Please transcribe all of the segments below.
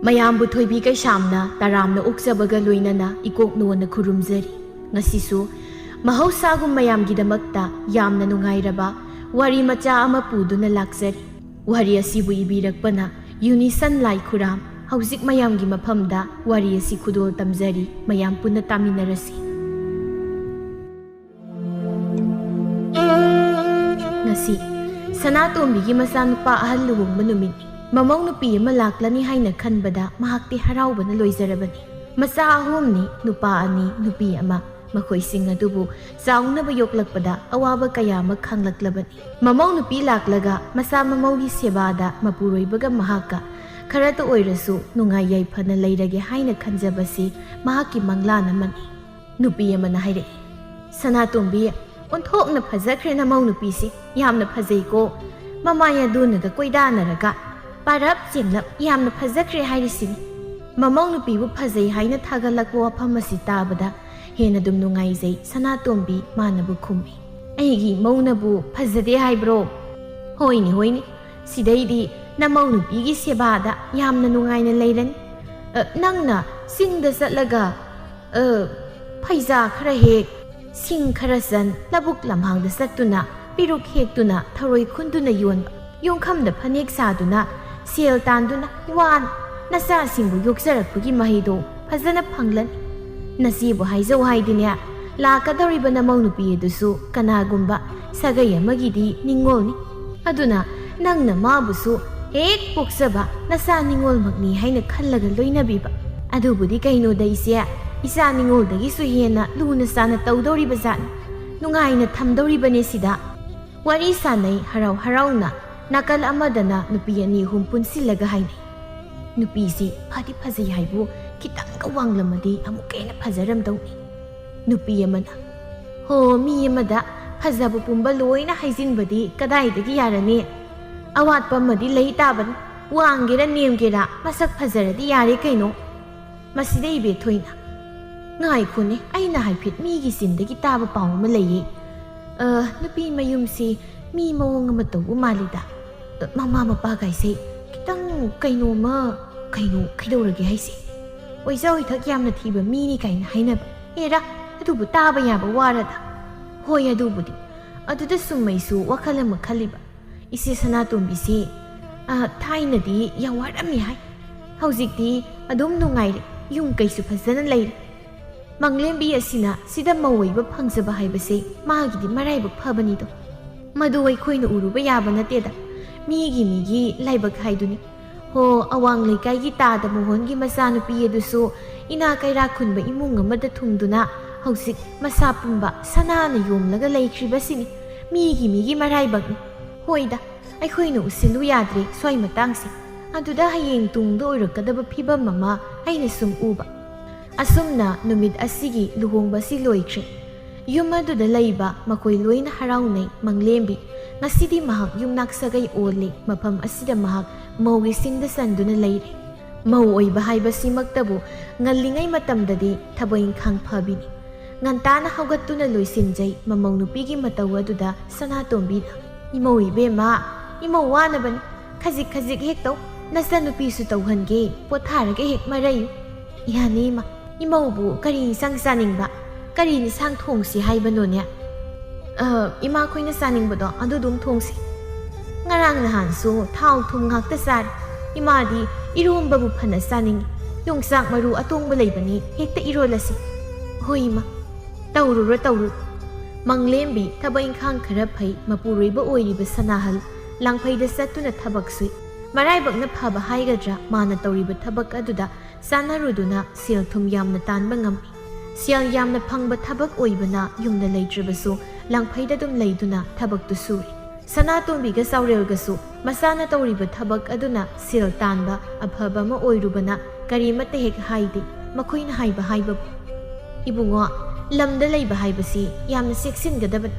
ꯃꯌꯥꯝꯕꯨ ꯊꯣꯏꯕꯤ ꯀꯩꯁꯥꯝꯅ ꯇꯔꯥꯝꯅ ꯑꯣꯛꯆꯕꯒ ꯂꯣꯏꯅꯅ ꯏꯀꯣꯛ ꯅꯣꯟꯅ ꯈꯨꯔꯨꯝꯖꯔꯤ꯫ ꯉꯁꯤꯁꯨ ꯃꯍꯧꯁꯥꯒꯨꯝ ꯃꯌꯥꯝꯒꯤꯗꯃꯛꯇ ꯌꯥꯝꯅ ꯅꯨꯡꯉꯥꯏꯔꯕ ꯋꯥꯔꯤ ꯃꯆꯥ ꯑꯃ ꯄꯨꯗꯨꯅ ꯂꯥꯛꯆꯔꯤ꯫ ꯋꯥꯔꯤ ꯑꯁꯤꯕꯨ ꯏꯕꯤꯔꯛꯄꯅ ꯌꯨꯅꯤꯁꯟ ꯂꯥꯏꯈꯨꯔꯥꯝ꯫ ꯍꯧꯖꯤꯛ ꯃꯌꯥꯝꯒꯤ ꯃꯐꯝꯗ ꯋꯥꯔꯤ ꯑꯁꯤ ꯈꯨꯗꯣꯜ ꯇꯝꯖꯔꯤ꯫ ꯃꯌꯥꯝ ꯄꯨꯟꯅ ꯇꯥꯃꯤꯟꯅꯔꯁꯤ꯫ ꯉꯁꯤ ꯁꯅꯥꯇꯣꯝꯕꯤꯒꯤ ꯃꯆꯥꯅꯨꯄꯥ ꯑꯍꯜ ꯂꯨꯍꯣꯡꯕ ꯅꯨꯃꯤꯠꯅꯤ꯫ ꯃꯃꯧ ꯅꯨꯄꯤ ꯑꯃ ꯂꯥꯛꯂꯅꯤ ꯍꯥꯏꯅ ꯈꯟꯕꯗ ꯃꯍꯥꯛꯇꯤ ꯍꯔꯥꯎꯕꯅ ꯂꯣꯏꯖꯔꯕꯅꯤ꯫ ꯃꯆꯥ ꯑꯍꯨꯝꯅꯤ, ꯅꯨꯄꯥ ꯑꯅꯤ, ꯅꯨꯄꯤ ꯑꯃ꯫ ꯃꯈꯣꯏꯁꯤꯡ ꯑꯗꯨꯕꯨ ꯆꯥꯎꯅꯕ ꯌꯣꯛꯂꯛꯄꯗ ꯑꯋꯥꯕ ꯀꯌꯥ ꯑꯃ ꯈꯪꯂꯛꯂꯕꯅꯤ꯫ ꯃꯃꯧ ꯅꯨꯄꯤ ꯂꯥꯛꯂꯒ ꯃꯆꯥ ꯃꯃꯧꯒꯤ ꯁꯦꯕꯥꯗ ꯃꯄꯨꯔꯣꯏꯕꯒ ꯃꯍꯥꯛꯀ ꯈꯔꯇ ꯑꯣꯏꯔꯁꯨ ꯅꯨꯡꯉꯥꯏ ꯌꯥꯏꯐꯅ ꯂꯩꯔꯒꯦ ꯍꯥꯏꯅ ꯈꯟꯖꯕꯁꯤ ꯃꯍꯥꯛꯀꯤ ꯃꯪꯂꯥꯟ ꯑꯃꯅꯤ꯫ ꯅꯨꯄꯤ ꯑꯃꯅ ꯍꯥꯏꯔꯛꯏ, "ꯁꯅꯥꯇꯣꯝꯕꯤ, ꯑꯣꯟꯊꯣꯛꯅ ꯐꯖꯈ꯭ꯔꯦ ꯅꯃꯧ ꯅꯨꯄꯤꯁꯤ, ꯌꯥꯝꯅ ꯐꯖꯩꯀꯣ꯫ ꯃꯃꯥꯏ ꯑꯗꯨꯅꯒ ꯀꯣꯏꯗꯥꯅꯔꯒ ꯄꯥꯔꯞ ꯆꯦꯡꯂꯞ ꯌꯥꯝꯅ ꯐꯖꯈ꯭ꯔꯦ ꯍꯥꯏꯔꯤꯁꯤꯅꯤ." ꯃꯃꯧ ꯅꯨꯄꯤꯕꯨ ꯐꯖꯩ ꯍꯥꯏꯅ ꯊꯥꯒꯠꯂꯛꯄ ꯋꯥꯐꯝ ꯑꯁꯤ ꯇꯥꯕꯗ ꯍꯦꯟꯅ ꯑꯗꯨꯝ ꯅꯨꯡꯉꯥꯏꯖꯩ ꯁꯅꯥꯇꯣꯝꯕꯤ ꯃꯥꯅꯕꯨ ꯈꯨꯝꯃꯤ꯫ "ꯑꯩꯒꯤ ꯏꯃꯧꯅꯕꯨ ꯐꯖꯗꯦ ꯍꯥꯏꯕ꯭ꯔꯣ? ꯍꯣꯏꯅꯦ ꯍꯣꯏꯅꯦ, ꯁꯤꯗꯩꯗꯤ ꯅꯃꯧ ꯅꯨꯄꯤꯒꯤ ꯁꯦꯕꯥꯗ ꯌꯥꯝꯅ ꯅꯨꯡꯉꯥꯏꯅ ꯂꯩꯔꯅꯤ꯫ ꯅꯪꯅ ꯆꯤꯡꯗ ꯆꯠꯂꯒ ꯐꯩꯖꯥ ꯈꯔ ꯍꯦꯛ, ꯁꯤꯡ ꯈꯔ ꯆꯟ, ꯂꯧꯕꯨꯛ ꯂꯝꯍꯥꯡꯗ ꯆꯠꯇꯨꯅ ꯄꯤꯔꯨꯛ ꯍꯦꯛꯇꯨꯅ ꯊꯔꯣꯏ ꯈꯨꯟꯗꯨꯅ ꯌꯣꯟꯕ, ꯌꯣꯡꯈꯝꯗ ꯐꯅꯦꯛ ꯁꯥꯗꯨꯅ ꯁꯦꯜ ꯇꯥꯟꯗꯨꯅ ꯋꯥꯅ ꯅꯆꯥꯁꯤꯡꯕꯨ ꯌꯣꯛꯆꯔꯛꯄꯒꯤ ꯃꯍꯩꯗꯣ ꯐꯖꯅ ꯐꯪꯂꯅꯤ꯫ ꯅꯆꯦꯕꯨ ꯍꯥꯏꯖꯧ ꯍꯥꯏꯗꯤꯅꯦ, ꯂꯥꯛꯀꯗꯧꯔꯤꯕ ꯅꯃꯧ ꯅꯨꯄꯤ ꯑꯗꯨꯁꯨ ꯀꯅꯥꯒꯨꯝꯕ ꯁꯥꯒꯩ ꯑꯃꯒꯤꯗꯤ ꯅꯤꯡꯉꯣꯜꯅꯤ꯫ ꯑꯗꯨꯅ ꯅꯪꯅ ꯃꯥꯕꯨꯁꯨ ꯍꯦꯛ ꯄꯣꯛꯆꯕ ꯅꯆꯥ ꯅꯤꯡꯉꯣꯜꯃꯛꯅꯤ ꯍꯥꯏꯅ ꯈꯜꯂꯒ ꯂꯣꯏꯅꯕꯤꯕ꯫ ꯑꯗꯨꯕꯨꯗꯤ ꯀꯩꯅꯣꯗ ꯏꯆꯦ, ꯏꯆꯥ ꯅꯤꯡꯉꯣꯜꯗꯒꯤꯁꯨ ꯍꯦꯟꯅ ꯂꯨꯅ ꯆꯥꯅ ꯇꯧꯗꯧꯔꯤꯕ ꯖꯥꯠꯅꯤ, ꯅꯨꯡꯉꯥꯏꯅ ꯊꯝꯗꯧꯔꯤꯕꯅꯦ ꯁꯤꯗ." ꯋꯥꯔꯤ ꯁꯥꯟꯅꯩ ꯍꯔꯥꯎ ꯍꯔꯥꯎꯅ꯫ ꯅꯥꯀꯜ ꯑꯃꯗꯅ ꯅꯨꯄꯤ ꯑꯅꯤ ꯑꯍꯨꯝ ꯄꯨꯟꯁꯤꯜꯂꯒ ꯍꯥꯏꯅꯩ, "ꯅꯨꯄꯤꯁꯤ ꯐꯗꯤ ꯐꯖꯩ ꯍꯥꯏꯕꯨ ꯈꯤꯇꯪꯒ ꯋꯥꯡꯂꯝꯃꯗꯤ ꯑꯃꯨꯛꯀ ꯍꯦꯟꯅ ꯐꯖꯔꯝꯗꯧꯅꯤ." ꯅꯨꯄꯤ ꯑꯃꯅ, "ꯍꯣ, ꯃꯤ ꯑꯃꯗ ꯐꯖꯕ ꯄꯨꯝꯕ ꯂꯣꯏꯅ ꯍꯥꯏꯖꯤꯟꯕꯗꯤ ꯀꯗꯥꯏꯗꯒꯤ ꯌꯥꯔꯅꯤ? ꯑꯋꯥꯠꯄ ꯑꯃꯗꯤ ꯂꯩ ꯇꯥꯕꯅꯤ꯫ ꯋꯥꯡꯒꯦꯔꯥ ꯅꯦꯝꯒꯦꯔꯥ ꯃꯁꯛ ꯐꯖꯔꯗꯤ ꯌꯥꯔꯦ ꯀꯩꯅꯣ." ꯃꯁꯤꯗ ꯏꯕꯦꯊꯣꯏꯅ, "ꯉꯥꯏꯈꯣꯅꯦ, ꯑꯩꯅ ꯍꯥꯏꯐꯦꯠ ꯃꯤꯒꯤ ꯆꯤꯟꯗꯒꯤ ꯇꯥꯕ ꯄꯥꯎ ꯑꯃ ꯂꯩꯌꯦ꯫ ꯅꯨꯄꯤ ꯃꯌꯨꯝꯁꯤ ꯃꯤ ꯃꯑꯣꯡ ꯑꯃ ꯇꯧꯕ ꯃꯥꯜꯂꯤꯗ. ꯃꯃꯥ ꯃꯄꯥꯒꯥꯏꯁꯦ ꯈꯤꯇꯪ ꯀꯩꯗꯧꯔꯒꯦ ꯍꯥꯏꯁꯦ? ꯑꯣꯏꯖ ꯑꯣꯏꯊꯛ ꯌꯥꯝꯅ ꯊꯤꯕ ꯃꯤꯅꯤ ꯀꯥꯏꯅ ꯍꯥꯏꯅꯕ. ꯑꯦꯔꯥ, ꯑꯗꯨꯕꯨ ꯇꯥꯕ ꯌꯥꯕ ꯋꯥꯔꯗ." "ꯍꯣꯏ, ꯑꯗꯨꯕꯨꯗꯤ. ꯑꯗꯨꯗ ꯁꯨꯝ ꯑꯩꯁꯨ ꯋꯥꯈꯜ ꯑꯃ ꯈꯜꯂꯤꯕ. ꯏꯆꯦ ꯁꯅꯥꯇꯣꯝꯕꯤꯁꯤ ꯊꯥꯏꯅꯗꯤ ꯌꯥꯝ ꯋꯥꯔꯝꯃꯤ ꯍꯥꯏ. ꯍꯧꯖꯤꯛꯇꯤ ꯑꯗꯨꯝ ꯅꯨꯡꯉꯥꯏꯔꯦ, ꯌꯨꯝ ꯀꯩꯁꯨ ꯐꯖꯅ ꯂꯩꯔꯦ. ꯃꯪꯂꯦꯝꯕꯤ ꯑꯁꯤꯅ ꯁꯤꯗ ꯃꯧ ꯑꯣꯏꯕ ꯐꯪꯖꯕ ꯍꯥꯏꯕꯁꯦ ꯃꯥꯒꯤꯗꯤ ꯃꯔꯥꯏꯕꯛ ꯐꯕꯅꯤꯗꯣ. ꯃꯗꯨ ꯑꯩꯈꯣꯏꯅ ꯎꯔꯨꯕ ꯌꯥꯕ ꯅꯠꯇꯦꯗ. ꯃꯤꯒꯤ ꯂꯥꯏꯕꯛ ꯍꯥꯏꯗꯨꯅꯤ. ꯍꯣ, ꯑꯋꯥꯡ ꯂꯩꯀꯥꯏꯒꯤ ꯇꯥꯗ ꯃꯣꯍꯣꯟꯒꯤ ꯃꯆꯥꯅꯨꯄꯤ ꯑꯗꯨꯁꯨ ꯏꯅꯥ ꯀꯩꯔꯥꯛ ꯈꯨꯟꯕ ꯏꯃꯨꯡ ꯑꯃꯗ ꯊꯨꯡꯗꯨꯅ ꯍꯧꯖꯤꯛ ꯃꯁꯥ ꯄꯨꯝꯕ ꯁꯅꯥꯅ ꯌꯣꯝꯂꯒ ꯂꯩꯈ꯭ꯔꯤꯕꯁꯤꯅꯤ. ꯃꯤꯒꯤ ꯃꯔꯥꯏꯕꯛꯅꯤ. ꯍꯣꯏꯗ, ꯑꯩꯈꯣꯏꯅ ꯎꯁꯤꯜꯂꯨ ꯌꯥꯗ꯭ꯔꯦ ꯁ꯭ꯋꯥꯏ ꯃꯇꯥꯡꯁꯦ. ꯑꯗꯨꯗ ꯍꯌꯦꯡ ꯇꯨꯡꯗ ꯑꯣꯏꯔꯛꯀꯗꯕ ꯐꯤꯕꯝ ꯑꯃ ꯑꯩꯅ ꯁꯨꯝ ꯎꯕ." ꯑꯁꯨꯝꯅ ꯅꯨꯃꯤꯠ ꯑꯁꯤꯒꯤ ꯂꯨꯍꯣꯡꯕꯁꯤ ꯂꯣꯏꯈ꯭ꯔꯦ꯫ ꯌꯨꯝ ꯑꯗꯨꯗ ꯂꯩꯕ ꯃꯈꯣꯏ ꯂꯣꯏꯅ ꯍꯔꯥꯎꯅꯩ꯫ ꯃꯪꯂꯦꯝꯕꯤ ꯉꯁꯤꯗꯤ ꯃꯍꯥꯛ ꯌꯨꯝꯅꯥꯛ ꯁꯥꯒꯩ ꯑꯣꯜꯂꯦ꯫ ꯃꯐꯝ ꯑꯁꯤꯗ ꯃꯍꯥꯛ ꯃꯧꯒꯤ ꯁꯤꯡꯗ ꯆꯟꯗꯨꯅ ꯂꯩꯔꯦ꯫ ꯃꯧ ꯑꯣꯏꯕ ꯍꯥꯏꯕꯁꯤꯃꯛꯇꯕꯨ ꯉꯜꯂꯤꯉꯩ ꯃꯇꯝꯗꯗꯤ ꯊꯕꯛ ꯏꯪꯈꯥꯡ ꯐꯕꯤꯅꯤ꯫ ꯉꯟꯇꯥꯅ ꯍꯧꯒꯠꯇꯨꯅ ꯂꯣꯏꯁꯤꯟꯖꯩ꯫ ꯃꯃꯧ ꯅꯨꯄꯤꯒꯤ ꯃꯇꯧ ꯑꯗꯨꯗ ꯁꯅꯥꯇꯣꯝꯕꯤꯅ, "ꯏꯃꯧ ꯏꯕꯦꯝꯃ, ꯏꯃꯧ ꯋꯥꯅꯕꯅꯤ. ꯈꯖꯤꯛ ꯈꯖꯤꯛ ꯍꯦꯛ ꯇꯧ. ꯅꯆꯟꯅꯨꯄꯤꯁꯨ ꯇꯧꯍꯟꯒꯦ. ꯄꯣꯊꯥꯔꯒ ꯍꯦꯛ ꯃꯔꯩꯌꯨ." "ꯌꯥꯅꯤ ꯏꯃꯥ. ꯏꯃꯧꯕꯨ ꯀꯔꯤ ꯏꯟꯁꯥꯡ ꯆꯥꯅꯤꯡꯕ? ꯀꯔꯤ ꯏꯟꯁꯥꯡ ꯊꯣꯡꯁꯤ ꯍꯥꯏꯕꯅꯣꯅꯦ?" "ꯏꯃꯥꯈꯣꯏꯅ ꯆꯥꯅꯤꯡꯕꯗꯣ ꯑꯗꯨꯗꯨꯝ ꯊꯣꯡꯁꯤ. ꯉꯔꯥꯡ ꯅꯍꯥꯟꯁꯨ ꯊꯥꯎ ꯊꯨꯝ ꯉꯥꯛꯇ ꯆꯥꯔꯤ. ꯏꯃꯥꯗꯤ ꯏꯔꯣꯝꯕꯕꯨ ꯐꯅ ꯆꯥꯅꯤꯡꯉꯤ. ꯌꯣꯡꯆꯥꯛ ꯃꯔꯨ ꯑꯇꯣꯡꯕ ꯂꯩꯕꯅꯤ, ꯍꯦꯛꯇ ꯏꯔꯣꯜꯂꯁꯤ." "ꯍꯣꯏ ꯏꯃꯥ, ꯇꯧꯔꯨꯔꯣ." ꯃꯪꯂꯦꯝꯕꯤ ꯊꯕꯛ ꯏꯪꯈꯥꯡ ꯈꯔ ꯐꯩ꯫ ꯃꯄꯨꯔꯣꯏꯕ ꯑꯣꯏꯔꯤꯕ ꯁꯅꯥꯍꯜ ꯂꯥꯡꯐꯩꯗ ꯆꯠꯇꯨꯅ ꯊꯕꯛ ꯁꯨꯏ꯫ ꯃꯔꯥꯏꯕꯛꯅ ꯐꯕ ꯍꯥꯏꯒꯗ꯭ꯔꯥ, ꯃꯥꯅ ꯇꯧꯔꯤꯕ ꯊꯕꯛ ꯑꯗꯨꯗ ꯆꯥꯟꯅꯔꯨꯗꯨꯅ ꯁꯦꯜ ꯊꯨꯝ ꯌꯥꯝꯅ ꯇꯥꯟꯕ ꯉꯝꯃꯤ꯫ ꯁꯦꯜ ꯌꯥꯝꯅ ꯐꯪꯕ ꯊꯕꯛ ꯑꯣꯏꯕꯅ ꯌꯨꯝꯗ ꯂꯩꯇ꯭ꯔꯕꯁꯨ ꯂꯥꯡꯐꯩꯗ ꯑꯗꯨم ꯂꯩꯗꯨꯅ ꯊꯕꯛꯇꯨ ꯁꯨꯔꯤ꯫ ꯁꯅꯥꯇꯣꯝꯕꯤꯒ ꯆꯥꯎꯔꯦꯜꯒꯁꯨ ꯃꯁꯥꯅ ꯇꯧꯔꯤꯕ ꯊꯕꯛ ꯑꯗꯨꯅ ꯁꯦꯜ ꯇꯥꯟꯕ ꯑꯐꯕ ꯑꯃ ꯑꯣꯏꯔꯨꯕꯅ ꯀꯔꯤꯃꯠꯇ ꯍꯦꯛ ꯍꯥꯏꯗꯦ꯫ ꯃꯈꯣꯏꯅ ꯍꯥꯏꯕꯕꯨ, "ꯏꯕꯨꯡꯉꯣ, ꯂꯝꯗ ꯂꯩꯕ ꯍꯥꯏꯕꯁꯤ ꯌꯥꯝꯅ ꯆꯦꯛꯁꯤꯟꯒꯗꯕꯅꯤ.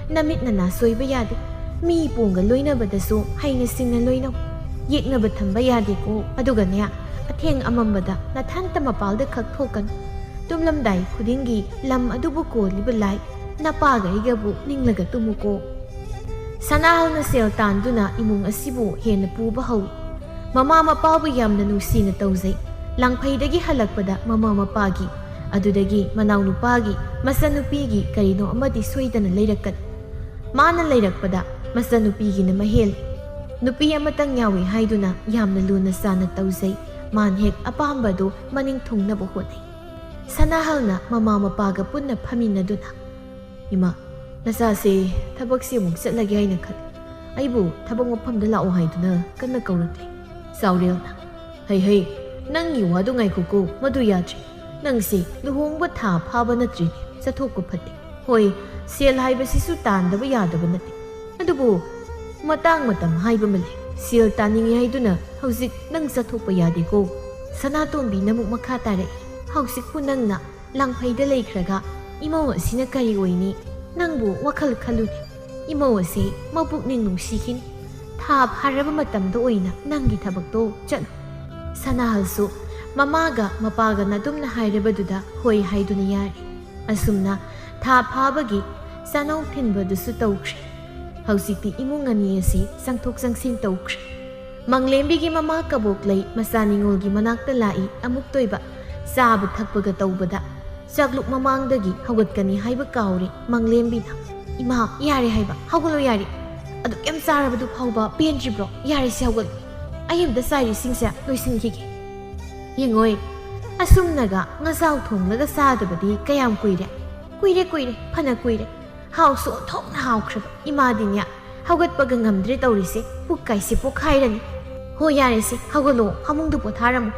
ꯅꯃꯤꯠ ꯅꯅꯥ ꯁꯣꯏꯕ ꯌꯥꯗꯦ. ꯃꯤ ꯄꯣꯡꯒ ꯂꯣꯏꯅꯕꯗꯁꯨ ꯍꯩꯅ ꯁꯤꯡꯅ ꯂꯣꯏꯅꯧ. ꯌꯦꯛꯅꯕ ꯊꯝꯕ ꯌꯥꯗꯦꯀꯣ. ꯑꯗꯨꯒꯅꯦ, ꯑꯊꯦꯡ ꯑꯃꯝꯕꯗ ꯅꯊꯟꯇ ꯃꯄꯥꯜꯗ ꯈꯛ ꯊꯣꯛꯀꯅꯨ. ꯇꯨꯝꯂꯝꯗꯥꯏ ꯈꯨꯗꯤꯡꯒꯤ ꯂꯝ ꯑꯗꯨꯕꯨ ꯀꯣꯜꯂꯤꯕ ꯂꯥꯏ ꯅꯄꯥꯒ ꯑꯩꯒꯕꯨ ꯅꯤꯡꯂꯒ ꯇꯨꯝꯃꯨꯀꯣ ꯁꯅꯥꯍꯜꯅ ꯁꯦꯜ ꯇꯥꯟꯗꯨꯅ ꯏꯃꯨꯡ ꯑꯁꯤꯕꯨ ꯍꯦꯟꯅ ꯄꯨꯕ ꯍꯧꯏ ꯃꯃꯥ ꯃꯄꯥꯕꯨ ꯌꯥꯝꯅ ꯅꯨꯡꯁꯤꯅ ꯇꯧꯖꯩ ꯂꯥꯡꯐꯩꯗꯒꯤ ꯍꯜꯂꯛꯄꯗ ꯃꯃꯥ ꯃꯄꯥꯒꯤ ꯑꯗꯨꯗꯒꯤ ꯃꯅꯥꯎ ꯅꯨꯄꯥꯒꯤ ꯃꯆꯟꯅꯨꯄꯤꯒꯤ ꯀꯔꯤꯅꯣ ꯑꯃꯗꯤ ꯁꯣꯏꯗꯅ ꯂꯩꯔꯛꯀꯅꯤ ꯃꯥꯅ ꯂꯩꯔꯛꯄꯗ ꯃꯆꯟꯅꯨꯄꯤꯒꯤꯅ ꯃꯍꯦꯜꯂꯤ ꯅꯨꯄꯤ ꯑꯃꯇꯪ ꯌꯥꯎꯏ ꯍꯥꯏꯗꯨꯅ ꯌꯥꯝꯅ ꯂꯨꯅ ꯆꯥꯅ ꯇꯧꯖꯩ ꯃꯥꯅ ꯍꯦꯛ ꯑꯄꯥꯝꯕꯗꯨ ꯃꯅꯤꯡ ꯊꯨꯡꯅꯕ ꯍꯣꯠꯅꯩ ꯁꯅꯥꯍꯜꯅ ꯃꯃꯥ ꯃꯄꯥꯒ ꯄꯨꯟꯅ ꯐꯝꯃꯤꯟꯅꯗꯨꯅ ꯏꯃꯥ ꯅꯆꯥꯁꯦ ꯊꯕꯛꯁꯤ ꯑꯃꯨꯛ ꯆꯠꯂꯒꯦ ꯍꯥꯏꯅ ꯈꯜꯂꯤ ꯑꯩꯕꯨ ꯊꯕꯛ ꯃꯐꯝꯗ ꯂꯥꯛꯑꯣ ꯍꯥꯏꯗꯨꯅ ꯀꯟꯅ ꯀꯧꯔꯛꯂꯤ ꯆꯥꯎꯔꯦꯜꯅ ꯍꯩ ꯅꯪꯒꯤ ꯋꯥꯗꯨ ꯉꯥꯏꯈꯣꯀꯣ ꯃꯗꯨ ꯌꯥꯗ꯭ꯔꯤ ꯅꯪꯁꯤ ꯂꯨꯍꯣꯡꯕ ꯊꯥ ꯐꯥꯕ ꯅꯠꯇ꯭ꯔꯤꯅꯦ ꯆꯠꯊꯣꯛꯄ ꯐꯠꯇꯦ ꯍꯣꯏ ꯁꯦꯜ ꯍꯥꯏꯕꯁꯤꯁꯨ ꯇꯥꯟꯗꯕ ꯌꯥꯗꯕ ꯅꯠꯇꯦ ꯑꯗꯨꯕꯨ ꯃꯇꯥꯡ ꯃꯇꯝ ꯍꯥꯏꯕ ꯑꯃ ꯂꯩ ꯁꯦꯜ ꯇꯥꯅꯤꯡꯉꯤ ꯍꯥꯏꯗꯨꯅ ꯍꯧꯖꯤꯛ ꯅꯪ ꯆꯠꯊꯣꯛꯄ ꯌꯥꯗꯦꯀꯣ ꯁꯅꯥꯇꯣꯝꯕꯤꯅ ꯑꯃꯨꯛ ꯃꯈꯥ ꯇꯥꯔꯛꯏ ꯍꯧꯖꯤꯛꯄꯨ ꯅꯪꯅ ꯂꯥꯡꯐꯩꯗ ꯂꯩꯈ꯭ꯔꯒ ꯏꯃꯧ ꯑꯁꯤꯅ ꯀꯔꯤ ꯑꯣꯏꯅꯤ ꯅꯪꯕꯨ ꯋꯥꯈꯜ ꯈꯜꯂꯨꯅꯦ ꯏꯃꯧ ꯑꯁꯤ ꯃꯄꯨꯛꯅꯤꯡ ꯅꯨꯡꯁꯤꯈꯤꯅꯤ ꯊꯥ ꯐꯥꯔꯕ ꯃꯇꯝꯗ ꯑꯣꯏꯅ ꯅꯪꯒꯤ ꯊꯕꯛꯇꯣ ꯆꯠꯂꯨ ꯁꯅꯥꯍꯜꯁꯨ ꯃꯃꯥꯒ ꯃꯄꯥꯒꯅ ꯑꯗꯨꯝꯅ ꯍꯥꯏꯔꯕꯗꯨꯗ ꯍꯣꯏ ꯍꯥꯏꯗꯨꯅ ꯌꯥꯔꯦ ꯑꯁꯨꯝꯅ ꯊꯥ ꯐꯥꯕꯒꯤ ꯆꯥꯅꯧ ꯊꯤꯟꯕꯗꯨꯁꯨ ꯇꯧꯈ꯭ꯔꯦ ꯍꯧꯖꯤꯛꯇꯤ ꯏꯃꯨꯡ ꯑꯅꯤ ꯑꯁꯤ ꯆꯪꯊꯣꯛ ꯆꯪꯁꯤꯟ ꯇꯧꯈ꯭ꯔꯦ ꯃꯪꯂꯦꯝꯕꯤꯒꯤ ꯃꯃꯥ ꯀꯕꯣꯛꯂꯩ ꯃꯆꯥ ꯅꯤꯡꯉꯣꯜꯒꯤ ꯃꯅꯥꯛꯇ ꯂꯥꯛꯏ ꯑꯃꯨꯛ ꯇꯣꯏꯕ ꯆꯥꯕ ꯊꯛꯄꯒ ꯇꯧꯕꯗ ꯆꯥꯛꯂꯨꯛ ꯃꯃꯥꯡꯗꯒꯤ ꯍꯧꯒꯠꯀꯅꯤ ꯍꯥꯏꯕ ꯀꯥꯎꯔꯦ ꯃꯪꯂꯦꯝꯕꯤꯅ ꯏꯃꯥ ꯌꯥꯔꯦ ꯍꯥꯏꯕ ꯍꯧꯒꯠꯂꯣ ꯌꯥꯔꯦ ꯑꯗꯨ ꯀꯩꯝ ꯆꯥꯔꯕꯗꯨ ꯐꯥꯎꯕ ꯄꯦꯟꯗ꯭ꯔꯤꯕ꯭ꯔꯣ ꯌꯥꯔꯦꯁꯤ ꯍꯧꯒꯠꯂꯨ ꯑꯩ ꯑꯃꯇ ꯆꯥꯏꯔꯤꯁꯤꯡꯁꯦ ꯂꯣꯏꯁꯤꯟꯈꯤꯒꯦ ꯌꯦꯡꯉꯣꯏ ꯑꯁꯨꯝꯅꯒ ꯉꯁꯥꯎ ꯊꯣꯡꯂꯒ ꯆꯥꯗꯕꯗꯤ ꯀꯌꯥꯝ ꯀꯨꯏꯔꯦ ꯐꯅ ꯀꯨꯏꯔꯦ ꯍꯥꯎꯁꯨ ꯑꯣꯟꯊꯣꯛꯅ ꯍꯥꯎꯈ꯭ꯔꯕ ꯏꯃꯥꯗꯤꯅꯦ ꯍꯧꯒꯠꯄꯒ ꯉꯝꯗ꯭ꯔꯦ ꯇꯧꯔꯤꯁꯦ ꯄꯨꯛꯀꯥꯏꯁꯦ ꯄꯣꯛꯈꯥꯏꯔꯅꯤ ꯍꯣꯏ ꯌꯥꯔꯦꯁꯦ ꯍꯧꯒꯠꯂꯣ ꯐꯃꯨꯡꯗ ꯄꯣꯊꯥꯔꯝꯃꯨ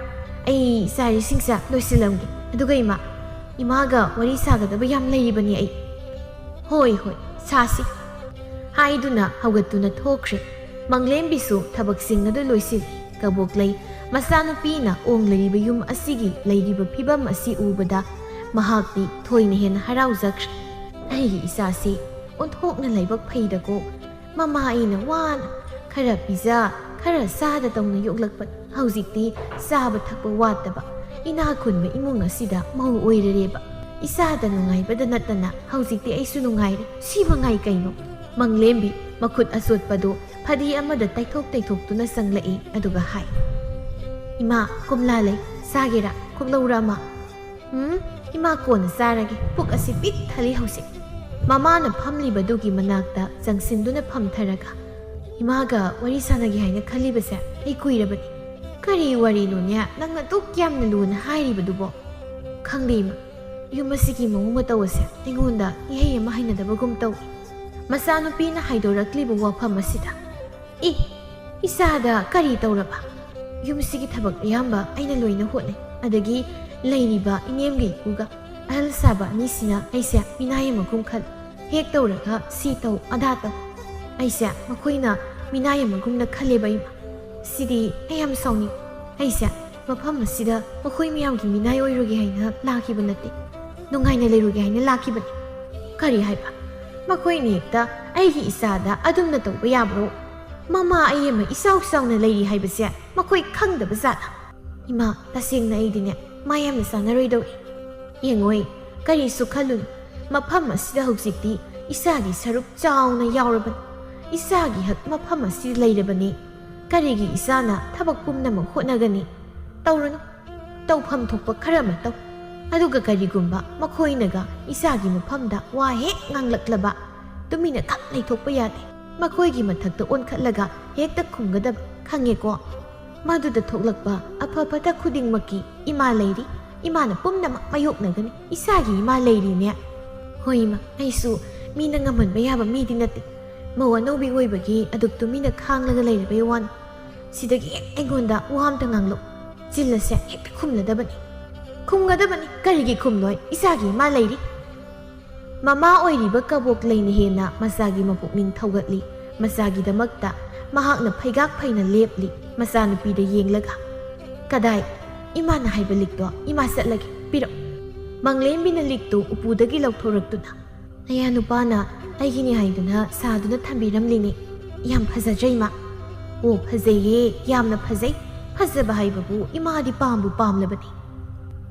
ꯑꯩ ꯆꯥꯏꯔꯤꯁꯤꯡꯁꯦ ꯂꯣꯏꯁꯤꯜꯂꯝꯒꯦ ꯑꯗꯨꯒ ꯏꯃꯥꯒ ꯋꯥꯔꯤ ꯁꯥꯒꯗꯕ ꯌꯥꯝ ꯂꯩꯔꯤꯕꯅꯤ ꯑꯩ ꯍꯣꯏ ꯁꯥꯁꯤ ꯍꯥꯏꯗꯨꯅ ꯍꯧꯒꯠꯇꯨꯅ ꯊꯣꯛꯈ꯭ꯔꯦ ꯃꯪꯂꯦꯝꯕꯤꯁꯨ ꯊꯕꯛꯁꯤꯡ ꯑꯗꯨ ꯂꯣꯏꯁꯤꯜꯂꯤ ꯀꯕꯣꯛꯂꯩ ꯃꯆꯥꯅꯨꯄꯤꯅ ꯑꯣꯡꯂꯔꯤꯕ ꯌꯨꯝ ꯑꯁꯤꯒꯤ ꯂꯩꯔꯤꯕ ꯐꯤꯕꯝ ꯑꯁꯤ ꯎꯕꯗ ꯃꯍꯥꯛꯇꯤ ꯊꯣꯏꯅ ꯍꯦꯟꯅ ꯍꯔꯥꯎꯖꯈ꯭ꯔꯦ ꯑꯩꯒꯤ ꯏꯆꯥꯁꯤ ꯑꯣꯟꯊꯣꯛꯅ ꯂꯥꯏꯕꯛ ꯐꯩꯗꯀꯣ ꯃꯃꯥ ꯑꯩꯅ ꯋꯥꯅ ꯈꯔ ꯄꯤꯖ ꯈꯔ ꯆꯥꯗ ꯇꯧꯅ ꯌꯣꯛꯂꯛꯄꯅꯤ ꯍꯧꯖꯤꯛꯇꯤ ꯆꯥꯕ ꯊꯛꯄ ꯋꯥꯠꯇꯕ ꯏꯅꯥꯛ ꯈꯨꯟꯕ ꯏꯃꯨꯡ ꯑꯁꯤꯗ ꯃꯧ ꯑꯣꯏꯔꯔꯦꯕ ꯏꯆꯥꯗ ꯅꯨꯡꯉꯥꯏꯕꯗ ꯅꯠꯇꯅ ꯍꯧꯖꯤꯛꯇꯤ ꯑꯩꯁꯨ ꯅꯨꯡꯉꯥꯏꯔꯦ ꯁꯤ ꯃꯉꯥꯏ ꯀꯩꯅꯣ ꯃꯪꯂꯦꯝꯕꯤ ꯃꯈꯨꯠ ꯑꯆꯣꯠꯄꯗꯨ ꯐꯗꯤ ꯑꯃꯗ ꯇꯩꯊꯣꯛꯇꯨꯅ ꯆꯪꯂꯛꯏ ꯑꯗꯨꯒ ꯍꯥꯏ ꯏꯃꯥ ꯀꯣꯝꯂꯥ ꯂꯩ ꯆꯥꯒꯦꯔꯥ ꯈꯣꯛꯂꯧꯔꯥ ꯑꯃ ꯏꯃꯥ ꯀꯣꯟꯅ ꯆꯥꯔꯒꯦ ꯄꯨꯛ ꯑꯁꯤ ꯄꯤꯛ ꯊꯜꯂꯤ ꯍꯧꯖꯤꯛ ꯃꯃꯥꯅ ꯐꯝꯂꯤꯕꯗꯨꯒꯤ ꯃꯅꯥꯛꯇ ꯆꯪꯁꯤꯟꯗꯨꯅ ꯐꯝꯊꯔꯒ ꯏꯃꯥꯒ ꯋꯥꯔꯤ ꯁꯥꯟꯅꯒꯦ ꯍꯥꯏꯅ ꯈꯜꯂꯤꯕꯁꯦ ꯑꯩ ꯀꯨꯏꯔꯕꯅꯤ ꯀꯔꯤ ꯋꯥꯔꯤꯅꯣꯅꯦ ꯅꯪꯅ ꯗꯨꯛ ꯌꯥꯝꯅ ꯂꯨꯅ ꯍꯥꯏꯔꯤꯕꯗꯨꯕꯣ ꯈꯪꯗꯦ ꯏꯃꯥ ꯌꯨꯝ ꯑꯁꯤꯒꯤ ꯃꯑꯣꯡ ꯃꯇꯧ ꯑꯁꯦ ꯑꯩꯉꯣꯟꯗ ꯏꯍꯩ ꯑꯃ ꯍꯩꯅꯗꯕꯒꯨꯝ ꯇꯧꯏ ꯃꯆꯥꯅꯨꯄꯤꯅ ꯍꯥꯏꯗꯣꯔꯛꯂꯤꯕ ꯋꯥꯐꯝ ꯑꯁꯤꯗ ꯏꯆꯥꯗ ꯀꯔꯤ ꯇꯧꯔꯕ ꯌꯨꯝꯁꯤꯒꯤ ꯊꯕꯛ ꯑꯌꯥꯝꯕ ꯑꯩꯅ ꯂꯣꯏꯅ ꯍꯣꯠꯅꯩ ꯑꯗꯒꯤ ꯂꯩꯔꯤꯕ ꯏꯅꯦꯝꯒ ꯏꯀꯨꯒ ꯑꯍꯜ ꯁꯥꯕ ꯑꯅꯤꯁꯤꯅ ꯑꯩꯁꯦ ꯃꯤꯅꯥꯏ ꯑꯃꯒꯨꯝ ꯈꯜꯂꯤ ꯍꯦꯛ ꯇꯧꯔꯒ ꯁꯤ ꯇꯧ ꯑꯗꯥ ꯇꯧ ꯑꯩꯁꯦ ꯃꯈꯣꯏꯅ ꯃꯤꯅꯥꯏ ꯑꯃꯒꯨꯝꯅ ꯈꯜꯂꯦꯕ ꯏꯃꯥ ꯁꯤꯗꯤ ꯑꯩ ꯌꯥꯝ ꯁꯥꯎꯅꯤꯡ ꯑꯩꯁꯦ ꯃꯐꯝ ꯑꯁꯤꯗ ꯃꯈꯣꯏ ꯃꯌꯥꯝꯒꯤ ꯃꯤꯅꯥꯏ ꯑꯣꯏꯔꯨꯒꯦ ꯍꯥꯏꯅ ꯂꯥꯛꯈꯤꯕ ꯅꯠꯇꯦ ꯅꯨꯡꯉꯥꯏꯅ ꯂꯩꯔꯨꯒꯦ ꯍꯥꯏꯅ ꯂꯥꯛꯈꯤꯕꯅꯤ ꯀꯔꯤ ꯍꯥꯏꯕ ꯃꯈꯣꯏꯅ ꯍꯦꯛꯇ ꯑꯩꯒꯤ ꯏꯆꯥꯗ ꯑꯗꯨꯝꯅ ꯇꯧꯕ ꯌꯥꯕ꯭ꯔꯣ ꯃꯃꯥ ꯑꯩ ꯑꯃ ꯏꯆꯥꯎ ꯆꯥꯎꯅ ꯂꯩꯔꯤ ꯍꯥꯏꯕꯁꯦ ꯃꯈꯣꯏ ꯈꯪꯗꯕ ꯖꯥꯠꯂ ꯏꯃꯥ ꯇꯁꯦꯡꯅ ꯑꯩꯗꯤꯅꯦ ꯃꯥ ꯌꯥꯝꯅ ꯆꯥꯟꯅꯔꯣꯏꯗꯧꯔꯤ ꯌꯦꯡꯉꯣꯏ ꯀꯔꯤꯁꯨ ꯈꯜꯂꯨꯅꯨ ꯃꯐꯝ ꯑꯁꯤꯗ ꯍꯧꯖꯤꯛꯇꯤ ꯏꯆꯥꯒꯤ ꯁꯔꯨꯛ ꯆꯥꯎꯅ ꯌꯥꯎꯔꯕꯅꯤ ꯏꯆꯥꯒꯤ ꯍꯛ ꯃꯐꯝ ꯑꯁꯤ ꯂꯩꯔꯕꯅꯤ ꯀꯔꯤꯒꯤ ꯏꯆꯥꯅ ꯊꯕꯛ ꯄꯨꯝꯅꯃꯛ ꯍꯣꯠꯅꯒꯅꯤ ꯇꯧꯔꯨꯅꯨ ꯇꯧꯐꯝ ꯊꯣꯛꯄ ꯈꯔ ꯑꯃ ꯇꯧ ꯑꯗꯨꯒ ꯀꯔꯤꯒꯨꯝꯕ ꯃꯈꯣꯏꯅꯒ ꯏꯆꯥꯒꯤ ꯃꯐꯝꯗ ꯋꯥ ꯍꯦꯛ ꯉꯥꯡꯂꯛꯂꯕ ꯇꯨꯃꯤꯟꯅ ꯈꯛ ꯂꯩꯊꯣꯛꯄ ꯌꯥꯗꯦ ꯃꯈꯣꯏꯒꯤ ꯃꯊꯛꯇ ꯑꯣꯟꯈꯠꯂꯒ ꯍꯦꯛꯇ ꯈꯨꯝꯒꯗꯕ ꯈꯪꯉꯦꯀꯣ ꯃꯗꯨꯗ ꯊꯣꯛꯂꯛꯄ ꯑꯐ ꯐꯠꯇ ꯈꯨꯗꯤꯡꯃꯛꯀꯤ ꯏꯃꯥ ꯂꯩꯔꯤ ꯏꯃꯥꯅ ꯄꯨꯝꯅꯃꯛ ꯃꯥꯌꯣꯛꯅꯒꯅꯤ ꯏꯆꯥꯒꯤ ꯏꯃꯥ ꯂꯩꯔꯤꯅꯦ ꯍꯣꯏ ꯏꯃꯥ ꯑꯩꯁꯨ ꯃꯤꯅ ꯉꯝꯍꯟꯕ ꯌꯥꯕ ꯃꯤꯗꯤ ꯅꯠꯇꯦ ꯃꯧ ꯑꯅꯧꯕꯤ ꯑꯣꯏꯕꯒꯤ ꯑꯗꯨꯛ ꯇꯨꯃꯤꯟꯅ ꯈꯥꯡꯂꯒ ꯂꯩꯔꯕꯩ ꯋꯥꯅꯤ ꯁꯤꯗꯒꯤ ꯍꯦꯛ ꯑꯩꯉꯣꯟꯗ ꯋꯥ ꯑꯝꯇ ꯉꯥꯡꯂꯛ ꯆꯤꯜ ꯑꯁꯦ ꯍꯦꯛꯇ ꯈꯨꯝꯂꯗꯕꯅꯤ ꯈꯨꯝꯒꯗꯕꯅꯤ ꯀꯔꯤꯒꯤ ꯈꯨꯝꯂꯣꯏ ꯏꯆꯥꯒꯤ ꯏꯃꯥ ꯂꯩꯔꯤ ꯃꯃꯥ ꯑꯣꯏꯔꯤꯕ ꯀꯕꯣꯛꯂꯩꯅ ꯍꯦꯟꯅ ꯃꯆꯥꯒꯤ ꯃꯄꯨꯛꯅꯤꯡ ꯊꯧꯒꯠꯂꯤ ꯃꯆꯥꯒꯤꯗꯃꯛꯇ ꯃꯍꯥꯛꯅ ꯐꯩꯒꯥꯛ ꯐꯩꯅ ꯂꯦꯞꯂꯤ ꯃꯆꯥꯅꯨꯄꯤꯗ ꯌꯦꯡꯂꯒ ꯀꯗꯥꯏ ꯏꯃꯥꯅ ꯍꯥꯏꯕ ꯂꯤꯛꯇꯣ ꯏꯃꯥ ꯆꯠꯂꯒꯦ ꯄꯤꯔꯛ ꯃꯪꯂꯦꯝꯕꯤꯅ ꯂꯤꯛꯇꯨ ꯎꯄꯨꯗꯒꯤ ꯂꯧꯊꯣꯔꯛꯇꯨꯅ ꯅꯌꯥ ꯅꯨꯄꯥꯅ ꯑꯩꯒꯤꯅꯤ ꯍꯥꯏꯗꯨꯅ ꯁꯥꯗꯨꯅ ꯊꯝꯕꯤꯔꯝꯂꯤꯅꯤ ꯌꯥꯝ ꯐꯖꯗ꯭ꯔꯦ ꯏꯃꯥ ꯑꯣ ꯐꯖꯩꯌꯦ ꯌꯥꯝꯅ ꯐꯖꯩ ꯐꯖꯕ ꯍꯥꯏꯕꯕꯨ ꯏꯃꯥꯗꯤ ꯄꯥꯝꯕꯨ ꯄꯥꯝꯂꯕꯅꯤ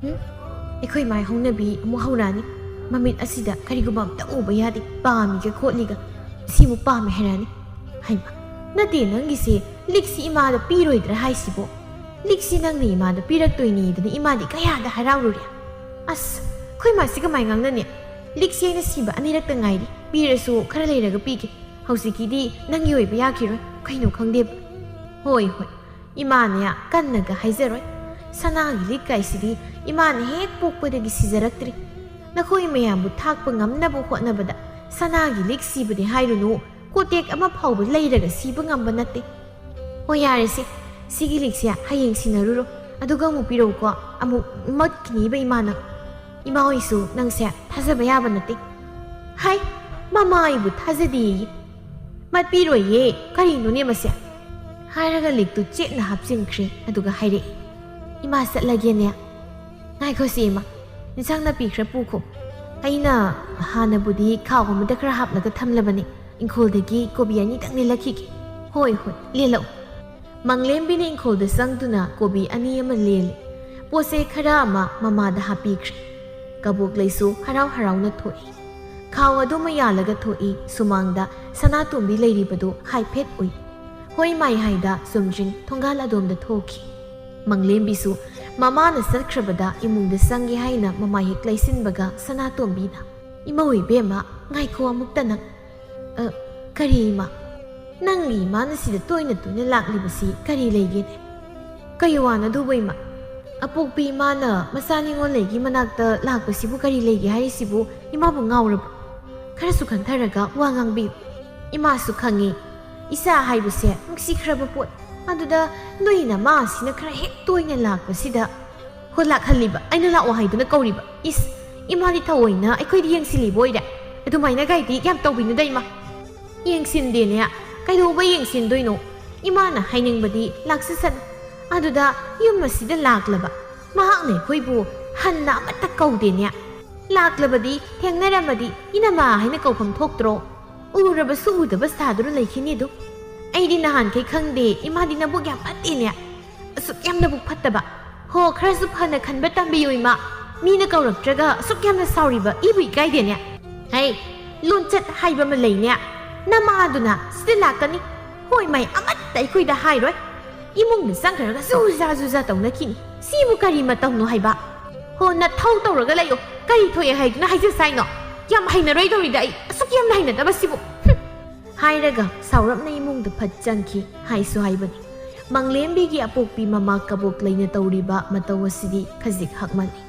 ꯑꯩꯈꯣꯏ ꯃꯥꯏ ꯍꯧꯅꯕꯤ ꯑꯃꯨꯛ ꯍꯧꯔꯛꯑꯅꯤ ꯃꯃꯤꯠ ꯑꯁꯤꯗ ꯀꯔꯤꯒꯨꯝꯕ ꯑꯝꯇ ꯎꯕ ꯌꯥꯗꯦ ꯄꯥꯝꯃꯤꯒ ꯈꯣꯠꯂꯤꯒ ꯁꯤꯃꯨꯛ ꯄꯥꯝꯃꯦ ꯍꯥꯏꯔꯛꯑꯅꯤ ꯍꯩꯃ ꯅꯠꯇꯦ ꯅꯪꯒꯤꯁꯦ ꯂꯤꯛꯁꯤ ꯏꯃꯥꯗ ꯄꯤꯔꯣꯏꯗ꯭ꯔꯥ ꯍꯥꯏꯁꯤꯕꯣ ꯂꯤꯛꯁꯤ ꯅꯪꯅ ꯏꯃꯥꯗ ꯄꯤꯔꯛꯇꯣꯏꯅꯤꯗꯅ ꯏꯃꯥꯗꯤ ꯀꯌꯥꯗ ꯍꯔꯥꯎꯔꯨꯔꯦ ꯑꯁ ꯑꯩꯈꯣꯏ ꯃꯥꯁꯤ ꯀꯃꯥꯏ ꯉꯥꯡꯅꯅꯤ ꯂꯤꯛꯁꯤ ꯑꯩꯅ ꯁꯤꯕ ꯑꯅꯤꯔꯛꯇ ꯉꯥꯏꯔꯤ ꯄꯤꯔꯁꯨ ꯈꯔ ꯂꯩꯔꯒ ꯄꯤꯒꯦ ꯍꯧꯖꯤꯛꯀꯤꯗꯤ ꯅꯪꯒꯤ ꯑꯣꯏꯕ ꯌꯥꯈꯤꯔꯣꯏ ꯀꯩꯅꯣ ꯈꯪꯗꯦꯕ ꯍꯣꯏ ꯏꯃꯥꯅ ꯀꯟꯅꯒ ꯍꯥꯏꯖꯔꯣꯏ ꯁꯅꯥꯒꯤ ꯂꯤꯛ ꯀꯥꯏꯁꯤꯗꯤ ꯏꯃꯥꯅ ꯍꯦꯛ ꯄꯣꯛꯄꯗꯒꯤ ꯁꯤꯖꯔꯛꯇ꯭ꯔꯤ ꯅꯈꯣꯏ ꯃꯌꯥꯝꯕꯨ ꯊꯥꯛꯄ ꯉꯝꯅꯕ ꯍꯣꯠꯅꯕꯗ ꯁꯅꯥꯒꯤ ꯂꯤꯛ ꯁꯤꯕꯗꯤ ꯍꯥꯏꯔꯨꯅꯨ ꯀꯣꯇꯦꯛ ꯑꯃ ꯐꯥꯎꯕ ꯂꯩꯔꯒ ꯁꯤꯕ ꯉꯝꯕ ꯅꯠꯇꯦ ꯍꯣꯏ ꯌꯥꯔꯦꯁꯦ ꯁꯤꯒꯤ ꯂꯤꯛꯁꯦ ꯍꯌꯦꯡ ꯁꯤꯟꯅꯔꯨꯔꯣ ꯑꯗꯨꯒ ꯑꯃꯨꯛ ꯄꯤꯔꯛꯎꯀꯣ ꯑꯃꯨꯛ ꯃꯠꯈꯤꯅꯤꯕ ꯏꯃꯥꯅ ꯏꯃꯥ ꯍꯣꯏꯁꯨ ꯅꯪꯁꯦ ꯊꯥꯖꯕ ꯌꯥꯕ ꯅꯠꯇꯦ ꯍꯥꯏ ꯃꯃꯥ ꯑꯩꯕꯨ ꯊꯥꯖꯗꯦꯌꯦ ꯃꯠꯄꯤꯔꯣꯏꯌꯦ ꯀꯔꯤꯅꯣꯅꯦ ꯃꯁꯦ ꯍꯥꯏꯔꯒ ꯂꯤꯛꯇꯨ ꯆꯦꯠꯅ ꯍꯥꯞꯆꯤꯟꯈ꯭ꯔꯦ ꯑꯗꯨꯒ ꯍꯥꯏꯔꯛꯏ ꯏꯃꯥ ꯆꯠꯂꯒꯦꯅꯦ ꯉꯥꯏꯈꯣꯁꯤ ꯏꯃꯥ ꯏꯟꯁꯥꯡ ꯅꯥꯄꯤ ꯈꯔ ꯄꯨꯈꯣ ꯑꯩꯅ ꯍꯥꯟꯅꯕꯨꯗꯤ ꯈꯥꯎ ꯑꯃꯗ ꯈꯔ ꯍꯥꯞꯂꯒ ꯊꯝꯂꯕꯅꯤ ꯏꯪꯈꯣꯜꯗꯒꯤ ꯀꯣꯕꯤ ꯑꯅꯤꯇꯪ ꯂꯦꯜꯂꯛꯈꯤꯒꯦ ꯍꯣꯏ ꯂꯦꯜꯂꯛꯎ ꯃꯪꯂꯦꯝꯕꯤꯅ ꯏꯪꯈꯣꯜꯗ ꯆꯪꯗꯨꯅ ꯀꯣꯕꯤ ꯑꯅꯤ ꯑꯃ ꯂꯦꯜꯂꯤ ꯄꯣꯠꯆꯩ ꯈꯔ ꯑꯃ ꯃꯃꯥꯗ ꯍꯥꯞꯄꯤꯈ꯭ꯔꯦ ꯀꯕꯣꯛꯂꯩꯁꯨ ꯍꯔꯥꯎ ꯍꯔꯥꯎꯅ ꯊꯣꯛꯏ ꯈꯥꯎ ꯑꯗꯨꯃ ꯌꯥꯜꯂꯒ ꯊꯣꯛꯏ ꯁꯨꯃꯥꯡꯗ ꯁꯅꯥꯇꯣꯝꯕꯤ ꯂꯩꯔꯤꯕꯗꯨ ꯍꯥꯏꯐꯦꯠ ꯎꯏ ꯍꯣꯏ ꯃꯥꯏꯍꯥꯏꯗ ꯆꯨꯝꯗ꯭ꯔꯤꯡ ꯊꯣꯡꯒꯥꯜ ꯑꯗꯣꯝꯗ ꯊꯣꯛꯈꯤ ꯃꯪꯂꯦꯝꯕꯤꯁꯨ ꯃꯃꯥꯅ ꯆꯠꯈ꯭ꯔꯕꯗ ꯏꯃꯨꯡꯗ ꯆꯪꯒꯦ ꯍꯥꯏꯅ ꯃꯃꯥ ꯍꯦꯛ ꯂꯩꯁꯤꯟꯕꯒ ꯁꯅꯥꯇꯣꯝꯕꯤꯅ ꯏꯃꯧ ꯏꯕꯦꯝꯃ ꯉꯥꯏꯈꯣ ꯑꯃꯨꯛꯇ ꯅꯪ ꯀꯔꯤ ꯏꯃꯥ ꯅꯪꯒꯤ ꯏꯃꯥꯅ ꯁꯤꯗ ꯇꯣꯏꯅ ꯂꯥꯛꯂꯤꯕꯁꯤ ꯀꯔꯤ ꯂꯩꯒꯦꯅꯦ ꯀꯩ ꯋꯥꯅꯗꯨꯕ ꯏꯃꯥ ꯑꯄꯣꯛꯄꯤ ꯏꯃꯥꯅ ꯃꯆꯥ ꯅꯤꯉꯣꯜꯂꯩꯒꯤ ꯃꯅꯥꯛꯇ ꯂꯥꯛꯄꯁꯤꯕꯨ ꯀꯔꯤ ꯂꯩꯒꯦ ꯍꯥꯏꯔꯤꯁꯤꯕꯨ ꯏꯃꯥꯕꯨ ꯉꯥꯎꯔꯕ ꯈꯔꯁꯨ ꯈꯟꯊꯔꯒ ꯋꯥ ꯉꯥꯡꯕꯤꯌꯨ ꯏꯃꯥꯁꯨ ꯈꯪꯉꯤ ꯏꯆꯥ ꯍꯥꯏꯕꯁꯦ ꯅꯨꯡꯁꯤꯈ꯭ꯔꯕ ꯄꯣꯠ ꯑꯗꯨꯗ ꯅꯣꯏ ꯅꯃꯥꯁꯤꯅ ꯈꯔ ꯍꯦꯛ ꯇꯣꯏꯅ ꯂꯥꯛꯄꯁꯤꯗ ꯍꯣ ꯂꯥꯛꯍꯜꯂꯤꯕ ꯑꯩꯅ ꯂꯥꯛꯑꯣ ꯍꯥꯏꯗꯨꯅ ꯀꯧꯔꯤꯕ ꯏꯁ ꯏꯃꯥꯗꯤ ꯊꯑꯣꯏꯅ ꯑꯩꯈꯣꯏꯗꯤ ꯌꯦꯡꯁꯤꯜꯂꯤꯕ ꯑꯣꯏꯔꯦ ꯑꯗꯨꯃꯥꯏꯅ ꯒꯥꯏꯗꯤ ꯌꯥꯝ ꯇꯧꯕꯤꯅꯨꯗ ꯏꯃꯥ ꯌꯦꯡꯁꯤꯟꯗꯦꯅꯦ ꯀꯩꯗꯧꯕ ꯌꯦꯡꯁꯤꯟꯗꯣꯏꯅꯣ ꯏꯃꯥꯅ ꯍꯥꯏꯅꯤꯡꯕꯗꯤ ꯂꯥꯛꯁꯤꯁꯅꯨ ꯑꯗꯨꯗ ꯌꯨꯝ ꯑꯁꯤꯗ ꯂꯥꯛꯂꯕ ꯃꯍꯥꯛꯅ ꯑꯩꯈꯣꯏꯕꯨ ꯍꯟꯅ ꯑꯃꯠꯇ ꯀꯧꯗꯦꯅꯦ ꯂꯥꯛꯂꯕꯗꯤ ꯊꯦꯡꯅꯔꯝꯃꯗꯤ ꯏꯅꯃꯥ ꯍꯥꯏꯅ ꯀꯧꯐꯝ ꯊꯣꯛꯇ꯭ꯔꯣ ꯎꯔꯕꯁꯨ ꯎꯗꯕ ꯁꯥꯗꯨꯅ ꯂꯩꯈꯤꯅꯤ ꯑꯗꯨ ꯑꯩꯗꯤ ꯅꯍꯥꯟꯈꯩ ꯈꯪꯗꯦ ꯏꯃꯥꯗꯤ ꯅꯕꯨꯛ ꯌꯥꯝ ꯐꯠꯇꯦꯅꯦ ꯑꯁꯨꯛ ꯌꯥꯝ ꯅꯕꯨꯛ ꯐꯠꯇꯕ ꯍꯣ ꯈꯔꯁꯨ ꯐꯅ ꯈꯟꯕ ꯇꯝꯕꯤꯌꯨ ꯏꯃꯥ ꯃꯤꯅ ꯀꯧꯔꯛꯇ꯭ꯔꯒ ꯑꯁꯨꯛ ꯌꯥꯝꯅ ꯁꯥꯎꯔꯤꯕ ꯏꯕꯨ ꯏꯀꯥꯏꯗꯦꯅꯦ ꯍꯩ ꯂꯣꯟꯆꯠ ꯍꯥꯏꯕ ꯑꯃ ꯂꯩꯅꯦ ꯅꯃꯥꯗꯨꯅ ꯁꯤꯗ ꯂꯥꯛꯀꯅꯤ ꯍꯣꯏ ꯃꯥꯏ ꯑꯃꯠꯇ ꯑꯩꯈꯣꯏꯗ ꯍꯥꯏꯔꯣꯏ ꯏꯃꯨꯡꯗ ꯆꯪꯈ꯭ꯔꯒ ꯖꯨꯖꯥ ꯇꯧꯅꯈꯤꯅꯤ ꯁꯤꯕꯨ ꯀꯔꯤ ꯃꯇꯧꯅꯣ ꯍꯥꯏꯕ ꯍꯣ ꯅꯊꯧ ꯇꯧꯔꯒ ꯂꯩꯌꯣ ꯀꯔꯤ ꯊꯣꯛꯑꯦ ꯍꯥꯏꯗꯨꯅ ꯍꯥꯏꯖꯁꯥꯏꯅꯣ ꯌꯥꯝ ꯍꯩꯅꯔꯣꯏꯗꯧꯔꯤꯗ ꯑꯩ ꯑꯁꯨꯛ ꯌꯥꯝꯅ ꯍꯩꯅꯗꯕꯁꯤꯕꯨ ꯍꯥꯏꯔꯒ ꯁꯥꯎꯔꯞꯅ ꯏꯃꯨꯡꯗ ꯐꯠ ꯆꯪꯈꯤ ꯍꯥꯏꯁꯨ ꯍꯥꯏꯕꯅꯤ ꯃꯪꯂꯦꯝꯕꯤꯒꯤ ꯑꯄꯣꯛꯄꯤ ꯃꯃꯥ ꯀꯕꯣꯛꯂꯩꯅ ꯇꯧꯔꯤꯕ ꯃꯇꯧ ꯑꯁꯤꯗꯤ ꯈꯖꯤꯛ ꯍꯛꯃꯜꯂꯤ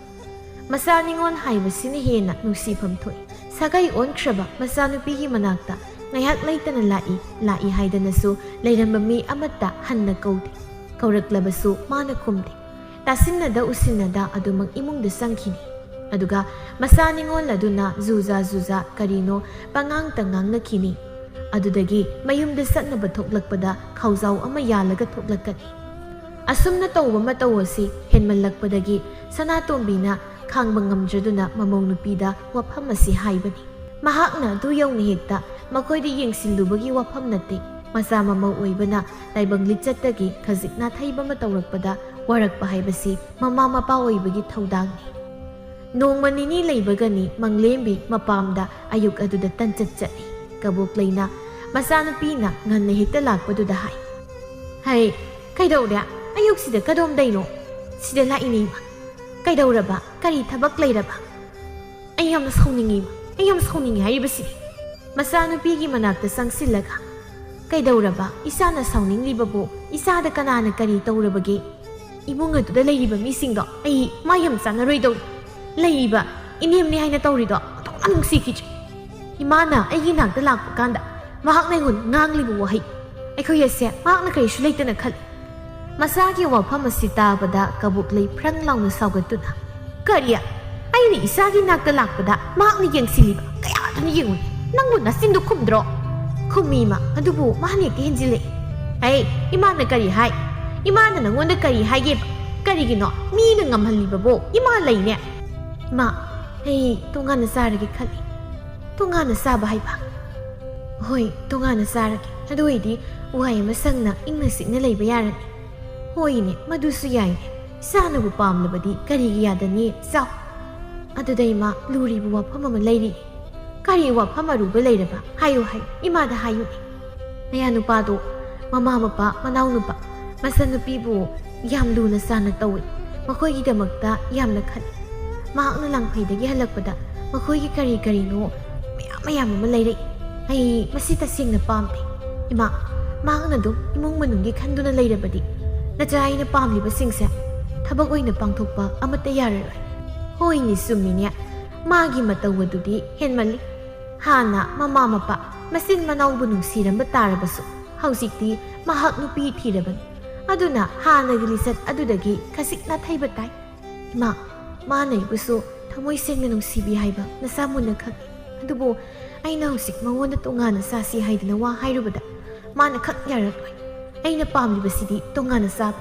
ꯃꯆꯥ ꯅꯤꯉꯣꯜ ꯍꯥꯏꯕꯁꯤꯅ ꯍꯦꯟꯅ ꯅꯨꯡꯁꯤꯐꯝ ꯊꯣꯛꯏ ꯁꯥꯒꯩ ꯑꯣꯟꯈ꯭ꯔꯕ ꯃꯆꯥꯅꯨꯄꯤꯒꯤ ꯃꯅꯥꯛꯇ ꯉꯥꯏꯍꯥꯛ ꯂꯩꯇꯅ ꯂꯥꯛꯏ ꯍꯥꯏꯗꯅꯁꯨ ꯂꯩꯔꯝꯕ ꯃꯤ ꯑꯃꯠꯇ ꯍꯟꯅ ꯀꯧꯗꯦ ꯀꯧꯔꯛꯂꯕꯁꯨ ꯃꯥꯅ ꯈꯨꯝꯗꯦ ꯇꯥꯁꯤꯟꯅꯗ ꯎꯁꯤꯟꯅꯗ ꯑꯗꯨꯃꯛ ꯏꯃꯨꯡꯗ ꯆꯪꯈꯤꯅꯤ ꯑꯗꯨꯒ ꯃꯆꯥ ꯅꯤꯉꯣꯜ ꯑꯗꯨꯅ ꯖꯨꯖꯥ ꯀꯔꯤꯅꯣ ꯄꯉꯥꯡꯇ ꯉꯥꯡꯅꯈꯤꯅꯤ ꯑꯗꯨꯗꯒꯤ ꯃꯌꯨꯝꯗ ꯆꯠꯅꯕ ꯊꯣꯛꯂꯛꯄꯗ ꯈꯥꯎꯖꯥꯎ ꯑꯃ ꯌꯥꯜꯂꯒ ꯊꯣꯛꯂꯛꯀꯅꯤ ꯑꯁꯨꯝꯅ ꯇꯧꯕ ꯃꯇꯧ ꯑꯁꯤ ꯍꯦꯟꯃꯜꯂꯛꯄꯗꯒꯤ ꯁꯅꯥꯇꯣꯝꯕꯤꯅ ꯈꯥꯡꯕ ꯉꯝꯗ꯭ꯔꯗꯨꯅ ꯃꯃꯧ ꯅꯨꯄꯤꯗ ꯋꯥꯐꯝ ꯑꯁꯤ ꯍꯥꯏꯕꯅꯤ ꯃꯍꯥꯛꯅ ꯑꯗꯨ ꯌꯧꯅ ꯍꯦꯛꯇ ꯃꯈꯣꯏꯗ ꯌꯦꯡꯁꯤꯜꯂꯨꯕꯒꯤ ꯋꯥꯐꯝ ꯅꯠꯇꯦ ꯃꯆꯥ ꯃꯃꯧ ꯑꯣꯏꯕꯅ ꯇꯥꯏꯕꯪ ꯂꯤꯆꯠꯇꯒꯤ ꯈꯖꯤꯛ ꯅꯥꯊꯩꯕ ꯑꯃ ꯇꯧꯔꯛꯄꯗ ꯋꯥꯔꯛꯄ ꯍꯥꯏꯕꯁꯤ ꯃꯃꯥ ꯃꯄꯥ ꯑꯣꯏꯕꯒꯤ ꯊꯧꯗꯥꯡꯅꯤ ꯅꯣꯡꯃ ꯅꯤꯅꯤ ꯂꯩꯕꯒꯅꯤ ꯃꯪꯂꯦꯝꯕꯤ ꯃꯄꯥꯝꯗ ꯑꯌꯨꯛ ꯑꯗꯨꯗ ꯇꯟꯆꯠ ꯆꯠꯂꯤ ꯀꯕꯣꯛꯂꯩꯅ ꯃꯆꯥꯅꯨꯄꯤꯅ ꯉꯟꯅ ꯍꯦꯛꯇ ꯂꯥꯛꯄꯗꯨꯗ ꯍꯩ ꯀꯩꯗꯧꯔꯦ ꯑꯌꯨꯛꯁꯤꯗ ꯀꯗꯣꯝꯗꯩꯅꯣ ꯁꯤꯗ ꯂꯥꯛꯏꯅꯦ ꯏꯃꯥ ꯀꯩꯗꯧꯔꯕ ꯀꯔꯤ ꯊꯕꯛ ꯂꯩꯔꯕ ꯑꯩ ꯌꯥꯝꯅ ꯁꯥꯎꯅꯤꯡꯉꯤ ꯏꯃꯥ ꯑꯩ ꯌꯥꯝ ꯁꯥꯎꯅꯤꯡꯉꯤ ꯍꯥꯏꯔꯤꯕꯁꯤꯅꯤ ꯃꯆꯥꯅꯨꯄꯤꯒꯤ ꯃꯅꯥꯛꯇ ꯆꯪꯁꯤꯜꯂꯒ ꯀꯩꯗꯧꯔꯕ ꯏꯆꯥꯅ ꯁꯥꯎꯅꯤꯡꯂꯤꯕꯕꯨ ꯏꯆꯥꯗ ꯀꯅꯥꯅ ꯀꯔꯤ ꯇꯧꯔꯕꯒꯦ ꯏꯃꯨꯡ ꯑꯗꯨꯗ ꯂꯩꯔꯤꯕ ꯃꯤꯁꯤꯡꯗꯣ ꯑꯩ ꯃꯥ ꯌꯥꯝ ꯆꯥꯟꯅꯔꯣꯏꯗꯧꯔꯤ ꯂꯩꯔꯤꯕ ꯏꯅꯦꯝꯅꯦ ꯍꯥꯏꯅ ꯇꯧꯔꯤꯗꯣ ꯑꯗꯨꯛ ꯅꯨꯡꯁꯤꯈꯤꯗ꯭ꯔꯦ ꯏꯃꯥꯅ ꯑꯩꯒꯤ ꯅꯥꯛꯇ ꯂꯥꯛꯄ ꯀꯥꯟꯗ ꯃꯍꯥꯛꯅ ꯑꯩꯉꯣꯟꯗ ꯉꯥꯡꯂꯤꯕ ꯋꯥꯍꯩ ꯑꯩꯈꯣꯏ ꯑꯁꯦ ꯃꯍꯥꯛꯅ ꯀꯔꯤꯁꯨ ꯂꯩꯇꯅ ꯈꯜꯂꯤ ꯃꯆꯥꯒꯤ ꯋꯥꯐꯝ ꯑꯁꯤ ꯇꯥꯕꯗ ꯀꯕꯣꯛꯂꯩ ꯐ꯭ꯔꯪ ꯂꯥꯎꯅ ꯁꯥꯎꯒꯠꯇꯨꯅ ꯀꯔꯤ ꯑꯩꯅ ꯏꯆꯥꯒꯤ ꯅꯥꯛꯇ ꯂꯥꯛꯄꯗ ꯃꯍꯥꯛꯅ ꯌꯦꯡꯁꯤꯜꯂꯤꯕ ꯀꯌꯥꯗꯨꯅ ꯌꯦꯡꯉꯨꯅꯦ ꯅꯪꯕꯨ ꯅꯆꯤꯟꯗꯨ ꯈꯨꯝꯗ꯭ꯔꯣ ꯈꯨꯝꯃꯤ ꯏꯃꯥ ꯑꯗꯨꯕꯨ ꯃꯥꯅ ꯍꯦꯛꯇ ꯍꯦꯟꯖꯤꯜꯂꯛꯏ ꯍꯩ ꯏꯃꯥꯅ ꯀꯔꯤ ꯍꯥꯏ ꯏꯃꯥꯅ ꯅꯪꯉꯣꯟꯗ ꯀꯔꯤ ꯍꯥꯏꯒꯦꯕ ꯀꯔꯤꯒꯤꯅꯣ ꯃꯤꯅ ꯉꯝꯍꯜꯂꯤꯕꯕꯣ ꯏꯃꯥ ꯂꯩꯅꯦ ꯏꯃꯥ ꯑꯩ ꯇꯣꯉꯥꯟꯅ ꯆꯥꯔꯒꯦ ꯈꯜꯂꯤ ꯇꯣꯉꯥꯟꯅ ꯆꯥꯕ ꯍꯥꯏꯕ ꯍꯣꯏ ꯇꯣꯉꯥꯟꯅ ꯆꯥꯔꯒꯦ ꯑꯗꯨ ꯑꯣꯏꯗꯤ ꯋꯥꯍꯩ ꯑꯃ ꯁꯪꯅ ꯏꯪꯅ ꯆꯤꯛꯅ ꯂꯩꯕ ꯌꯥꯔꯅꯤ ꯍꯣꯏꯅꯦ ꯃꯗꯨꯁꯨ ꯌꯥꯏꯅꯦ ꯏꯆꯥꯅꯕꯨ ꯄꯥꯝꯂꯕꯗꯤ ꯀꯔꯤꯒꯤ ꯌꯥꯗꯅꯤ ꯆꯥꯎ ꯑꯗꯨꯗ ꯏꯃꯥ ꯂꯨꯔꯤꯕ ꯋꯥꯐꯝ ꯑꯃ ꯂꯩꯔꯤ ꯀꯔꯤ ꯋꯥꯐꯝ ꯑꯔꯨꯕ ꯂꯩꯔꯕ ꯍꯥꯏꯌꯨ ꯏꯃꯥꯗ ꯍꯥꯏꯌꯨꯅꯦ ꯅꯌꯥ ꯅꯨꯄꯥꯗꯣ ꯃꯃꯥ ꯃꯄꯥ ꯃꯅꯥꯎ ꯅꯨꯄꯥ ꯃꯆꯟꯅꯨꯄꯤꯕꯨ ꯌꯥꯝ ꯂꯨꯅ ꯆꯥꯟꯅ ꯇꯧꯏ ꯃꯈꯣꯏꯒꯤꯗꯃꯛꯇ ꯌꯥꯝꯅ ꯈꯜꯂꯤ ꯃꯍꯥꯛꯅ ꯂꯥꯡꯐꯩꯗꯒꯤ ꯍꯜꯂꯛꯄꯗ ꯃꯈꯣꯏꯒꯤ ꯀꯔꯤꯅꯣ ꯃꯌꯥꯝ ꯑꯃ ꯂꯩꯔꯛꯏ ꯑꯩ ꯃꯁꯤ ꯇꯁꯦꯡꯅ ꯄꯥꯝꯗꯦ ꯏꯃꯥ ꯃꯍꯥꯛꯅ ꯑꯗꯨꯝ ꯏꯃꯨꯡ ꯃꯅꯨꯡꯒꯤ ꯈꯟꯗꯨꯅ ꯂꯩꯔꯕꯗꯤ ꯅꯆꯥ ꯑꯩꯅ ꯄꯥꯝꯂꯤꯕꯁꯤꯡꯁꯦ ꯊꯕꯛ ꯑꯣꯏꯅ ꯄꯥꯡꯊꯣꯛꯄ ꯑꯃꯠꯇ ꯌꯥꯔꯔꯣꯏ ꯍꯣꯏꯅꯦ ꯆꯨꯝꯃꯤꯅꯦ ꯃꯥꯒꯤ ꯃꯇꯧ ꯑꯗꯨꯗꯤ ꯍꯦꯟꯃꯜꯂꯤ ꯍꯥꯟꯅ ꯃꯃꯥ ꯃꯄꯥ ꯃꯆꯤꯟ ꯃꯅꯥꯎꯕꯨ ꯅꯨꯡꯁꯤꯔꯝꯕ ꯇꯥꯔꯕꯁꯨ ꯍꯧꯖꯤꯛꯇꯤ ꯃꯍꯥꯛ ꯅꯨꯄꯤ ꯊꯤꯔꯕꯅꯤ ꯑꯗꯨꯅ ꯍꯥꯟꯅꯒꯤ ꯂꯤꯆꯠ ꯑꯗꯨꯗꯒꯤ ꯈꯖꯤꯛ ꯅꯥꯊꯩꯕ ꯇꯥꯏ ꯏꯃꯥ ꯃꯥꯅ ꯑꯩꯕꯨꯁꯨ ꯊꯃꯣꯏ ꯁꯦꯡꯅ ꯅꯨꯡꯁꯤꯕꯤ ꯍꯥꯏꯕ ꯅꯆꯥ ꯃꯨꯟꯅ ꯈꯪꯏ ꯑꯗꯨꯕꯨ ꯑꯩꯅ ꯍꯧꯖꯤꯛ ꯃꯉꯣꯟꯗ ꯇꯣꯉꯥꯟꯅ ꯆꯥꯁꯤ ꯍꯥꯏꯗꯅ ꯋꯥ ꯍꯥꯏꯔꯨꯕꯗ ꯃꯥꯅ ꯈꯛ ꯌꯥꯔꯛꯂꯣꯏ ꯑꯩꯅ ꯄꯥꯝꯂꯤꯕꯁꯤꯗꯤ ꯇꯣꯉꯥꯟꯅ ꯆꯥꯕ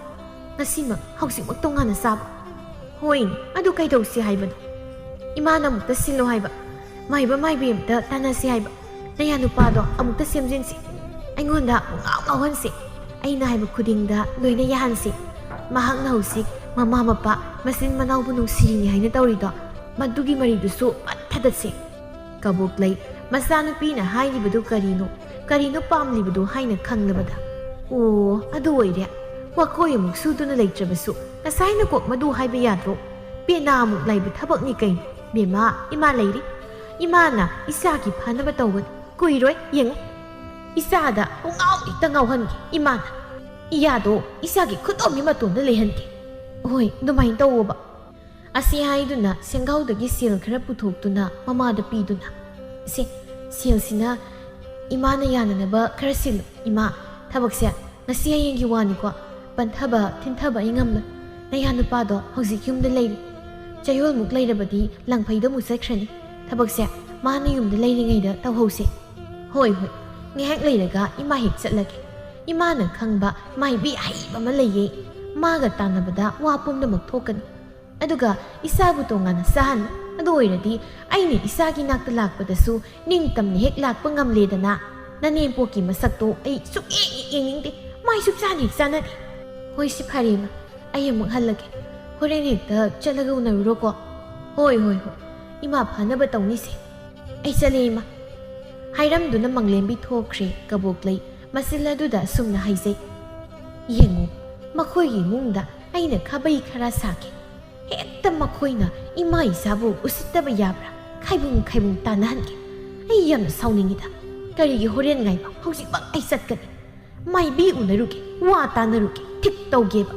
ꯉꯁꯤꯃꯛ ꯍꯧꯖꯤꯛꯃꯛ ꯇꯣꯉꯥꯟꯅ ꯆꯥꯕ ꯍꯣꯏꯅꯦ ꯑꯗꯨ ꯀꯩꯗꯧꯁꯤ ꯍꯥꯏꯕꯅꯣ ꯏꯃꯥꯅ ꯑꯃꯨꯛꯇ ꯁꯤꯜꯂꯣ ꯍꯥꯏꯕ ꯃꯥꯏꯕ ꯃꯥꯏꯕꯤ ꯑꯃꯇ ꯇꯥꯟꯅꯁꯤ ꯍꯥꯏꯕ ꯅꯌꯥ ꯅꯨꯄꯥꯗꯣ ꯑꯃꯨꯛꯇ ꯁꯦꯝꯖꯤꯟꯁꯤ ꯑꯩꯉꯣꯟꯗ ꯉꯥꯎꯍꯟꯁꯤ ꯑꯩꯅ ꯍꯥꯏꯕ ꯈꯨꯗꯤꯡꯗ ꯂꯣꯏꯅ ꯌꯥꯍꯟꯁꯤ ꯃꯍꯥꯛꯅ ꯍꯧꯖꯤꯛ ꯃꯃꯥ ꯃꯄꯥ ꯃꯆꯤꯟ ꯃꯅꯥꯎꯕꯨ ꯅꯨꯡꯁꯤꯔꯤꯅꯤ ꯍꯥꯏꯅ ꯇꯧꯔꯤꯗꯣ ꯃꯗꯨꯒꯤ ꯃꯔꯤꯗꯨꯁꯨ ꯄꯠ ꯊꯗꯠꯁꯤ ꯀꯕꯣꯛꯂꯩ ꯃꯆꯥꯅꯨꯄꯤꯅ ꯍꯥꯏꯔꯤꯕꯗꯨ ꯀꯔꯤꯅꯣ ꯄꯥꯝꯂꯤꯕꯗꯨ ꯍꯥꯏꯅ ꯈꯪꯂꯕꯗ ꯑꯣ ꯑꯗꯨ ꯑꯣꯏꯔꯦ ꯋꯥꯈꯣꯏ ꯑꯃꯨꯛ ꯁꯨꯗꯨꯅ ꯂꯩꯇ꯭ꯔꯕꯁꯨ ꯉꯁꯥꯏꯅ ꯀꯣꯛ ꯃꯗꯨ ꯍꯥꯏꯕ ꯌꯥꯗ꯭ꯔꯣ ꯄꯦꯅꯥ ꯑꯃꯨꯛ ꯂꯩꯕ ꯊꯕꯛꯅꯤ ꯀꯩꯅꯣ ꯕꯦꯝꯃꯥ ꯏꯃꯥ ꯂꯩꯔꯤ ꯏꯃꯥꯅ ꯏꯆꯥꯒꯤ ꯐꯅꯕ ꯇꯧꯒꯅꯤ ꯀꯨꯏꯔꯣꯏ ꯌꯦꯡꯉꯨ ꯏꯆꯥꯗ ꯄꯨꯡꯉꯥꯎ ꯍꯦꯛꯇ ꯉꯥꯎꯍꯟꯒꯦ ꯏꯃꯥꯅ ꯏꯌꯥꯗꯣ ꯏꯆꯥꯒꯤ ꯈꯨꯗꯣꯝꯒꯤ ꯃꯇꯣꯟꯗ ꯂꯩꯍꯟꯒꯦ ꯍꯣꯏ ꯑꯗꯨꯃꯥꯏꯅ ꯇꯧꯋꯣꯕ ꯑꯁꯤ ꯍꯥꯏꯗꯨꯅ ꯁꯦꯡꯒꯥꯎꯗꯒꯤ ꯁꯦꯜ ꯈꯔ ꯄꯨꯊꯣꯛꯇꯨꯅ ꯃꯃꯥꯗ ꯄꯤꯗꯨꯅ ꯁꯦꯜꯁꯤꯅ ꯏꯃꯥꯅ ꯌꯥꯅꯅꯕ ꯈꯔ ꯁꯤꯜꯂꯨ ꯏꯃꯥ ꯊꯕꯛꯁꯦ ꯉꯁꯤ ꯍꯌꯦꯡꯒꯤ ꯋꯥꯅꯤꯀꯣ ꯄꯟꯊꯕ ꯊꯤꯟꯊꯕ ꯑꯩ ꯉꯝꯂꯣꯏ ꯅꯌꯥ ꯅꯨꯄꯥꯗꯣ ꯍꯧꯖꯤꯛ ꯌꯨꯝꯗ ꯂꯩꯔꯤ ꯆꯌꯣꯜꯃꯨꯛ ꯂꯩꯔꯕꯗꯤ ꯂꯪꯐꯩꯗ ꯑꯃꯨꯛ ꯆꯠꯈ꯭ꯔꯅꯤ ꯊꯕꯛꯁꯦ ꯃꯥꯅ ꯌꯨꯝꯗ ꯂꯩꯔꯤꯉꯩꯗ ꯇꯧꯍꯧꯁꯦ ꯍꯣꯏ ꯉꯥꯏꯍꯥꯛ ꯂꯩꯔꯒ ꯏꯃꯥ ꯍꯦꯛ ꯆꯠꯂꯒꯦ ꯏꯃꯥꯅ ꯈꯪꯕ ꯃꯥꯏꯕꯤ ꯍꯩꯕ ꯑꯃ ꯂꯩꯌꯦ ꯃꯥꯒ ꯇꯥꯟꯅꯕꯗ ꯋꯥ ꯄꯨꯝꯅꯃꯛ ꯊꯣꯛꯀꯅꯤ ꯑꯗꯨꯒ ꯏꯆꯥꯕꯨ ꯇꯣꯉꯥꯟꯅ ꯆꯥꯍꯟ ꯑꯗꯨ ꯑꯣꯏꯔꯗꯤ ꯑꯩꯅ ꯏꯆꯥꯒꯤ ꯅꯥꯛꯇ ꯂꯥꯛꯄꯗꯁꯨ ꯅꯤꯡꯇꯝꯅ ꯍꯦꯛ ꯂꯥꯛꯄ ꯉꯝꯂꯦꯗꯅ ꯅꯅꯦꯝꯄꯣꯛꯀꯤ ꯃꯁꯛꯇꯣ ꯑꯩ ꯁꯨꯛꯌꯦꯡ ꯌꯦꯡꯅꯤꯡꯗꯦ ꯃꯥꯏ ꯁꯨꯛꯆꯥꯅ ꯍꯦꯛ ꯆꯥꯟꯅꯗꯦ ꯍꯣꯏ ꯁꯤ ꯐꯔꯦꯃ ꯑꯩ ꯑꯃꯨꯛ ꯍꯜꯂꯒꯦ ꯍꯣꯔꯦꯟ ꯍꯦꯛꯇ ꯆꯠꯂꯒ ꯎꯅꯔꯨꯔꯣꯀꯣ ꯍꯣꯏ ꯏꯃꯥ ꯐꯅꯕ ꯇꯧꯅꯤꯁꯦ ꯑꯩ ꯆꯠꯂꯦ ꯏꯃꯥ ꯍꯥꯏꯔꯝꯗꯨꯅ ꯃꯪꯂꯦꯝꯕꯤ ꯊꯣꯛꯈ꯭ꯔꯦ ꯀꯕꯣꯛꯂꯩ ꯃꯆꯤꯜ ꯑꯗꯨꯗ ꯁꯨꯝꯅ ꯍꯥꯏꯖꯩ ꯌꯦꯡꯉꯨ ꯃꯈꯣꯏꯒꯤ ꯏꯃꯨꯡꯗ ꯑꯩꯅ ꯈꯥꯕꯩ ꯈꯔ ꯁꯥꯈꯤ ꯍꯦꯛꯇ ꯃꯈꯣꯏꯅ ꯏꯃꯥ ꯏꯆꯥꯕꯨ ꯎꯁꯤꯠꯇꯕ ꯌꯥꯕ꯭ꯔꯥ ꯈꯥꯏꯕꯨꯡ ꯇꯥꯟꯅꯍꯟꯒꯦ ꯑꯩ ꯌꯥꯝꯅ ꯁꯥꯎꯅꯤꯡꯉꯤꯗ ꯀꯔꯤꯒꯤ ꯍꯣꯔꯦꯟ ꯉꯥꯏꯕ ꯍꯧꯖꯤꯛꯃꯛ ꯑꯩ ꯆꯠꯀꯅꯤ ꯃꯥꯏꯕꯤ ꯎꯅꯔꯨꯒꯦ ꯋꯥ ꯇꯥꯟꯅꯔꯨꯒꯦ ꯊꯤꯛ ꯇꯧꯒꯦꯕ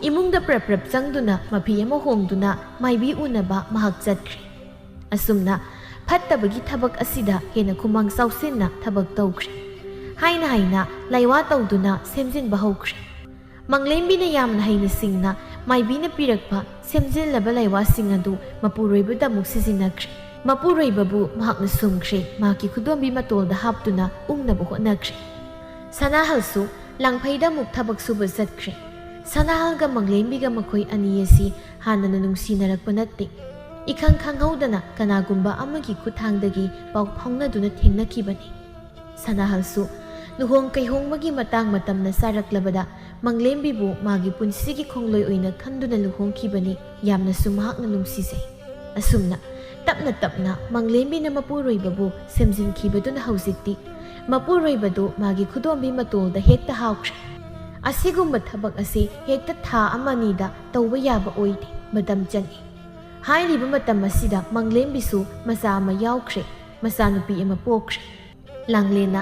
ꯏꯃꯨꯡꯗ ꯄ꯭ꯔꯞ ꯆꯪꯗꯨꯅ ꯃꯐꯤ ꯑꯃ ꯍꯣꯡꯗꯨꯅ ꯃꯥꯏꯕꯤ ꯎꯅꯕ ꯃꯍꯥꯛ ꯆꯠꯈ꯭ꯔꯦ ꯑꯁꯨꯝꯅ ꯐꯠꯇꯕꯒꯤ ꯊꯕꯛ ꯑꯁꯤꯗ ꯍꯦꯟꯅ ꯈꯨꯃꯥꯡ ꯆꯥꯎꯁꯤꯟꯅ ꯊꯕꯛ ꯇꯧꯈ꯭ꯔꯦ ꯍꯥꯏꯅ ꯂꯩꯋꯥ ꯇꯧꯗꯨꯅ ꯁꯦꯝꯖꯤꯟꯕ ꯍꯧꯈ꯭ꯔꯦ ꯃꯪꯂꯦꯝꯕꯤꯅ ꯌꯥꯝꯅ ꯍꯩꯅ ꯁꯤꯡꯅ ꯃꯥꯏꯕꯤꯅ ꯄꯤꯔꯛꯄ ꯁꯦꯝꯖꯤꯜꯂꯕ ꯂꯩꯋꯥꯁꯤꯡ ꯑꯗꯨ ꯃꯄꯨꯔꯣꯏꯕꯗ ꯑꯃꯨꯛ ꯁꯤꯖꯤꯟꯅꯈ꯭ꯔꯦ ꯃꯄꯨꯔꯣꯏꯕꯕꯨ ꯃꯍꯥꯛꯅ ꯁꯨꯝꯈ꯭ꯔꯦ ꯃꯍꯥꯛꯀꯤ ꯈꯨꯗꯣꯝꯕꯤ ꯃꯇꯣꯜꯗ ꯍꯥꯞꯇꯨꯅ ꯎꯪꯅꯕ ꯍꯣꯠꯅꯈ꯭ꯔꯦ ꯁꯅꯥꯍꯜꯁꯨ ꯂꯪꯐꯩꯗ ꯑꯃꯨꯛ ꯊꯕꯛ ꯁꯨꯕ ꯆꯠꯈ꯭ꯔꯦ ꯁꯅꯥꯍꯜꯒ ꯃꯪꯂꯦꯝꯕꯤꯒ ꯃꯈꯣꯏ ꯑꯅꯤ ꯑꯁꯤ ꯍꯥꯟꯅꯅ ꯅꯨꯡꯁꯤꯅꯔꯛꯄ ꯅꯠꯇꯦ इखंग खंगौदना कनागुंबा अमगी खुथांगदगी पाउ फाउनदुना थेंगनखिबनी सनाहलसु लुहोंग कैहोंगमगी मतंग मतमना सारकलबदा मंगलेम्बीबु मागी पुंसिगी खोंगलोय ओइना खंदुना लुहोंगखिबनी यामनसु महाकना नुंगसिजै असुमना तपना तपना मंगलेम्बीना मपुरोइबबु सेमजिनखिबदुना हौजिक्ति मपुरोइबदु मागी खुदोंबी मतोलदा हेक्ता हाउख्रे असिगुंबा थबक असे हेक्ता था अमनीदा तौबा याबा ओइदे मदम चंगी हाइरिबा मतम असिदा मंगलेम्बीसु मचा अमा याउख्रे मचानुपी अमा पोख्रे लांगलेना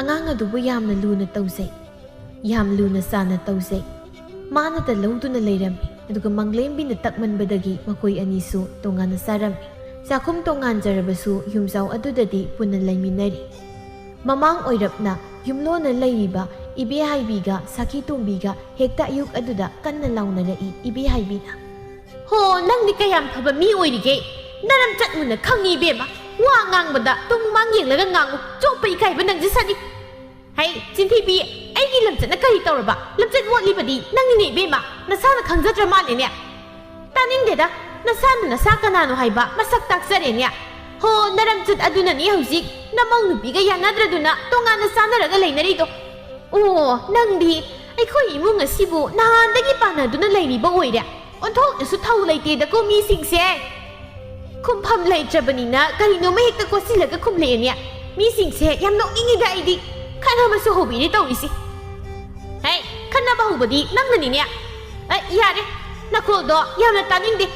अगांग अदुबु यामना लूना तौजै याम लूना साना तौजै मानता लौदुना लैरमी अदुगा मंगलेम्बीना तकमनबदगी मखोय अनिसु तोंगाना सारमी चाखुम तोंगान जरबसु युमजाव अदुददी पुन्ना लैमिनरी ममांग ओइरपना युमलोना लैरिबा इबे हाइबीगा साखी तोंबीगा हेक्ता अयुक अदुदा कन्ना लाउनरई इबे हाइबीना हो नंगनी कयाम फबा मी ओइरिगे नरम चटमुना खंगी बेमा वा ngangbada tung mang yenglaga ngangu chopa ikaiba nangje sani hai chinthibी aigi lamchatna kari tawraba lamchat wotlibadi nangni ne bema nasana khangjatra mane ne taningdeda nasana nasa kanano haiba masak takjare ne ho naramchat aduna ni hojik namong nupiga yanadraduna tongana sanaraga leinari do oh nangdi aikhoi imung asibu nahandagi panaduna leiriba oire onthoknasu thau leite da ko mi singse คุมพำเลยจะบันนี้นะการิโนไม่เห็นตะโกนสิเหลือก็คุมเลยเนี่ยมีสิ่งเสียยำนกนิ่งได้ดิข้าทำมาสู้หูบีได้ตรงนี้สิเฮ้ยข้าหน้าบ้าหูบดีนั่งนั่นนี่เนี่ยอย่าดินักโคดอยำละตานิ่งดิ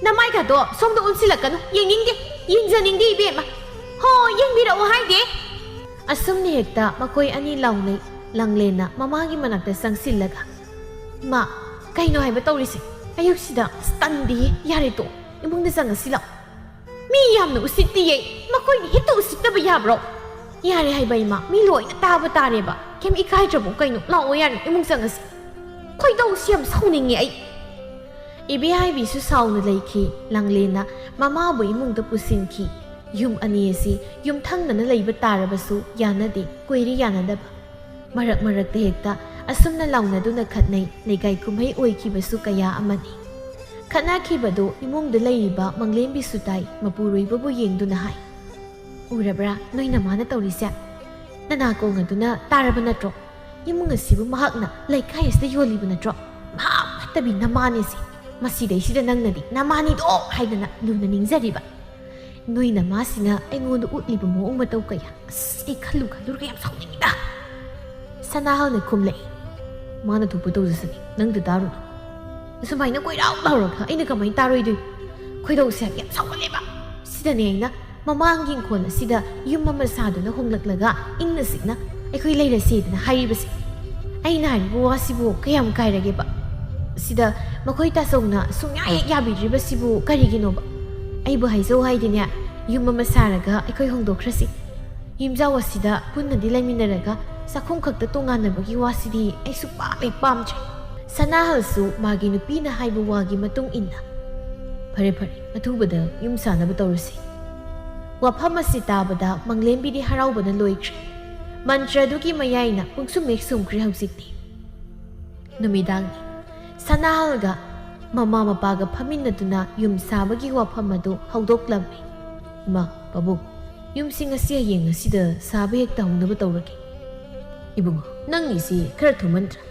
น้ำไม่กัดตัวส่งตัวอุ่นสิเหลือกันยิงนิ่งดิยิงจะนิ่งดิเบี้ยมาโหยิงบีเราให้ดิอาสมเนตตามาคุยอันนี้ลองเลยลังเลนะมามากิมันนักแต่สังสิเหลือกันมาใครน้อยมาตัวนี้สิอายุสิดาสตันดียาริโตยังมึงได้สั่งสิละมียามหนูสิตีเองมาคุยฮิตตัวสิตะบยาบรอยาริให้ใบมามีลอยตาบตาเนี่ยบะแค่มีใครจะบอกใครหนูลองเอายาริยังมึงสั่งสิคุยต้องเสียมส่งนิ่งไงอีบีให้บีสุสาวนั่นเลยคีลังเลนะมามาบ่ยมึงตะปุสินคียุมอันนี้สิยุมทั้งนั้นเลยบตาระบสุยานาดิกุยริยานาดบะมารักเตะตาอาสมนั่นเหล่านั้นดูนักขัดในไก่คุมให้อวยคีบสุกายาอามันขณะคีบดูอิมุงเดลัยบะมังเลนบิสุไตมาปูรุยบุยิงดูนะให้อุระบระน้อยน้ำมันตัวริเสียนั่นนาโกงันดูนะตาระบันนัดรอยิ่งมึงสิบุมาหักนะเลยใครสติโยลีบันนัดรอมาแต่บินน้ำมันสิมาสิได้สิได้นั่งนั่นดิน้ำมันนี่โอ้ให้นั่นนะดูนั่นนิ่งใจดิบะน้อยน้ำมันสินะไอ้งูดูอุดลีบมองมาตัวกายสิขัลุขันดูเรียบสองนิ่งนะสนาเขาเนี่ยคุมเลยมาหน้าถูกประตูสินั่งติดตารุสมัยนั้นคุยเราหรอกค่ะไอ้นี่ก็ไม่ตาเลยดูคุยดูเสียงสองคนเลยปะสิแต่เนี่ยนะมามั่งยิงคนสิแต่ยุ่งมาซาดูนะคงหลักๆอิงนะสินะไอ้คุยเลยละสินะให้ไปสิไอ้นายบัวสิบัวก็ยังไกลระเก็บปะสิแต่มาคุยตาส่งนะส่งง่ายยาบิดริบสิบัวก็รีกินอปะไอ้บัวให้โซ่ให้เนี่ยยุ่งมาซาระก็ไอ้คุยคงดูคราสิยิ้มเจ้าว่าสิแต่พุ่นนั่นที่เล่นมินระก็สักคงขัดตัวงานนะบอกว่าสิดีไอ้สุปาไอ้ปั๊มใจสนาฮัลสูมากินุปีน่ะให้บัวกิมาตุงอินนะพระมาทุบดายุ่มสานบตอรุสิว่าพม่าสิตาบดามังเลนบิดีฮาราบดาลอยครีมันจะดูกิมาใหญ่นะปุ่งสุมเมกสุมครีฮาวสิกตีนมิดังนี้สนาฮัลกะมาปากะพมินนัตุนะยุ่มสาบกิว่าพม่าดูฮาวดกลำมีมาปะบุยุ่มสิงห์เสียยังสิเดสาบเอกตาวนบตอรุกิอีบุงนั่งนี่สิคราทุมันตรา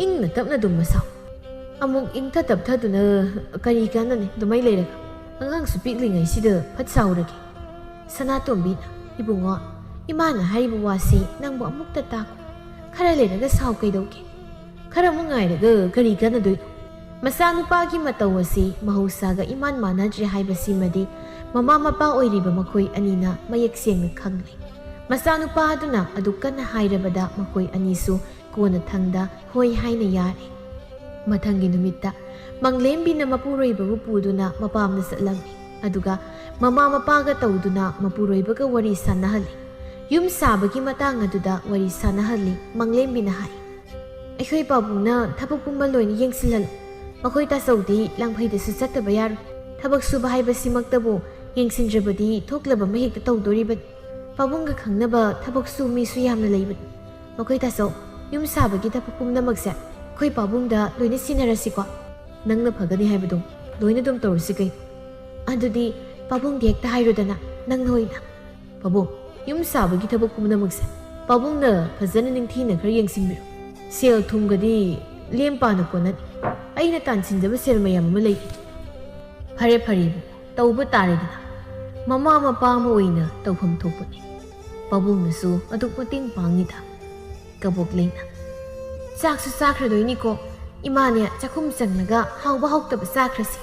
อิงน่ะตับน่ะดูมาสาวอามุกอิงถ้าตับถ้าดูน่ะการีกันนั่นนี่ดูไม่เลยละงั้นสุปิกลิงไงสิเดอพัดสาวระกิสนาตัวบินอีบุงอ่ะอีมาน่ะให้บัวสินั่งบ่มุกตะตากข้าได้เลยนะก็สาวกี่ดอกข้าเรามึงไงละก็การีกันน่ะดูมาสานุปากิมาตัวสิมาหูสากะอีมันมาน่าจะให้บสิมาดีมาป้าออยรีบมาคุยอันนี้นะมายักเสียงนึกขังเลยมาสานุปาดูนะอดุกันน่ะให้ระบดามาคุยอันนี้สูกวนทังดาหอยให้นายาเองมาทางกินมิตรมังเลมบินมาปูรอยบะปูดูนะมาปามนสลังอดุกะมาปากะตาวดูนะมาปูรอยบะกวาริสานะฮัลยุมสาบกิมาตางอดุดาวาริสานะฮัลมังเลมบินให้ไอ้เคยปาบุงนะถ้าพวกปุมาลอยนี่ยังสิลันมาคุยตาสาวดีลังไพเดสุดสัตบายาร์ถ้าบักสุบายบสิมักตะบูยังสินจบดีทุกเลบไม่เห็นตะตาวดอริบัดปาบุงกะขังนะบะถ้าบักสุมีสุยามนะเลยบัดมาคุยตาสาวยุ่มสาบกิตาพปุ่มน้ำมักเสียคุยป่าบุ้งดาโดยนิสินาราสิกว่านังนับพักกันนี่ให้ไปดูโดยนิดมตัวสิกันอันดูดีป่าบุ้งเด็กตายรู้ดานะนังน้อยนะป่าบุ้งยุ่มสาบกิตาพปุ่มน้ำมักเสียป่าบุ้งเนอพัฒนาหนึ่งที่หนึ่งครั้งยังสิบิเซลทุ่มกันดีเลี้ยงปานุคนนั้นไอ้นัตันสินจะไปเซลมาอย่างมันเลยพารีเต้าบุตรอะไรนะมาป้ามาวิ่งนะเต้าพมทุบปุ่นป่าบุ้งสู้อดุกมาติ้งปังนี่ท่ากระบอกเล่นจากสุดซากระโดยนี่ก็อิมาเนี่ยจะคุ้มจังนะก็เฮาบ้าฮกตับซากระสิ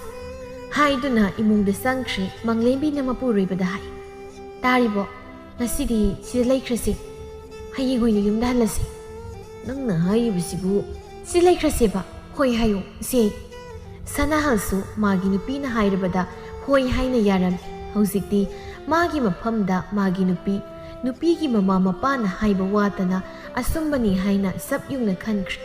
ให้ดูนะอิมุงเดสังครีมังเลนบินมาปูรีบได้ตาริบอกนั่นสิดีสิเล็กระสิให้ยังคุยในยุ่งด้านละสินั่งน่ะให้บุษบุสิเล็กระสิบะหอยให้ยุ่งสิสนาฮัลสุมากินุปีน่ะให้ระบดาหอยให้ในยารันเฮาสิกดีมากิมาพัมดามากินุปีกิมาป้าน่ะให้บัวตนะอาสมบันีให้น่ะซับยุ่งน่ะขันครี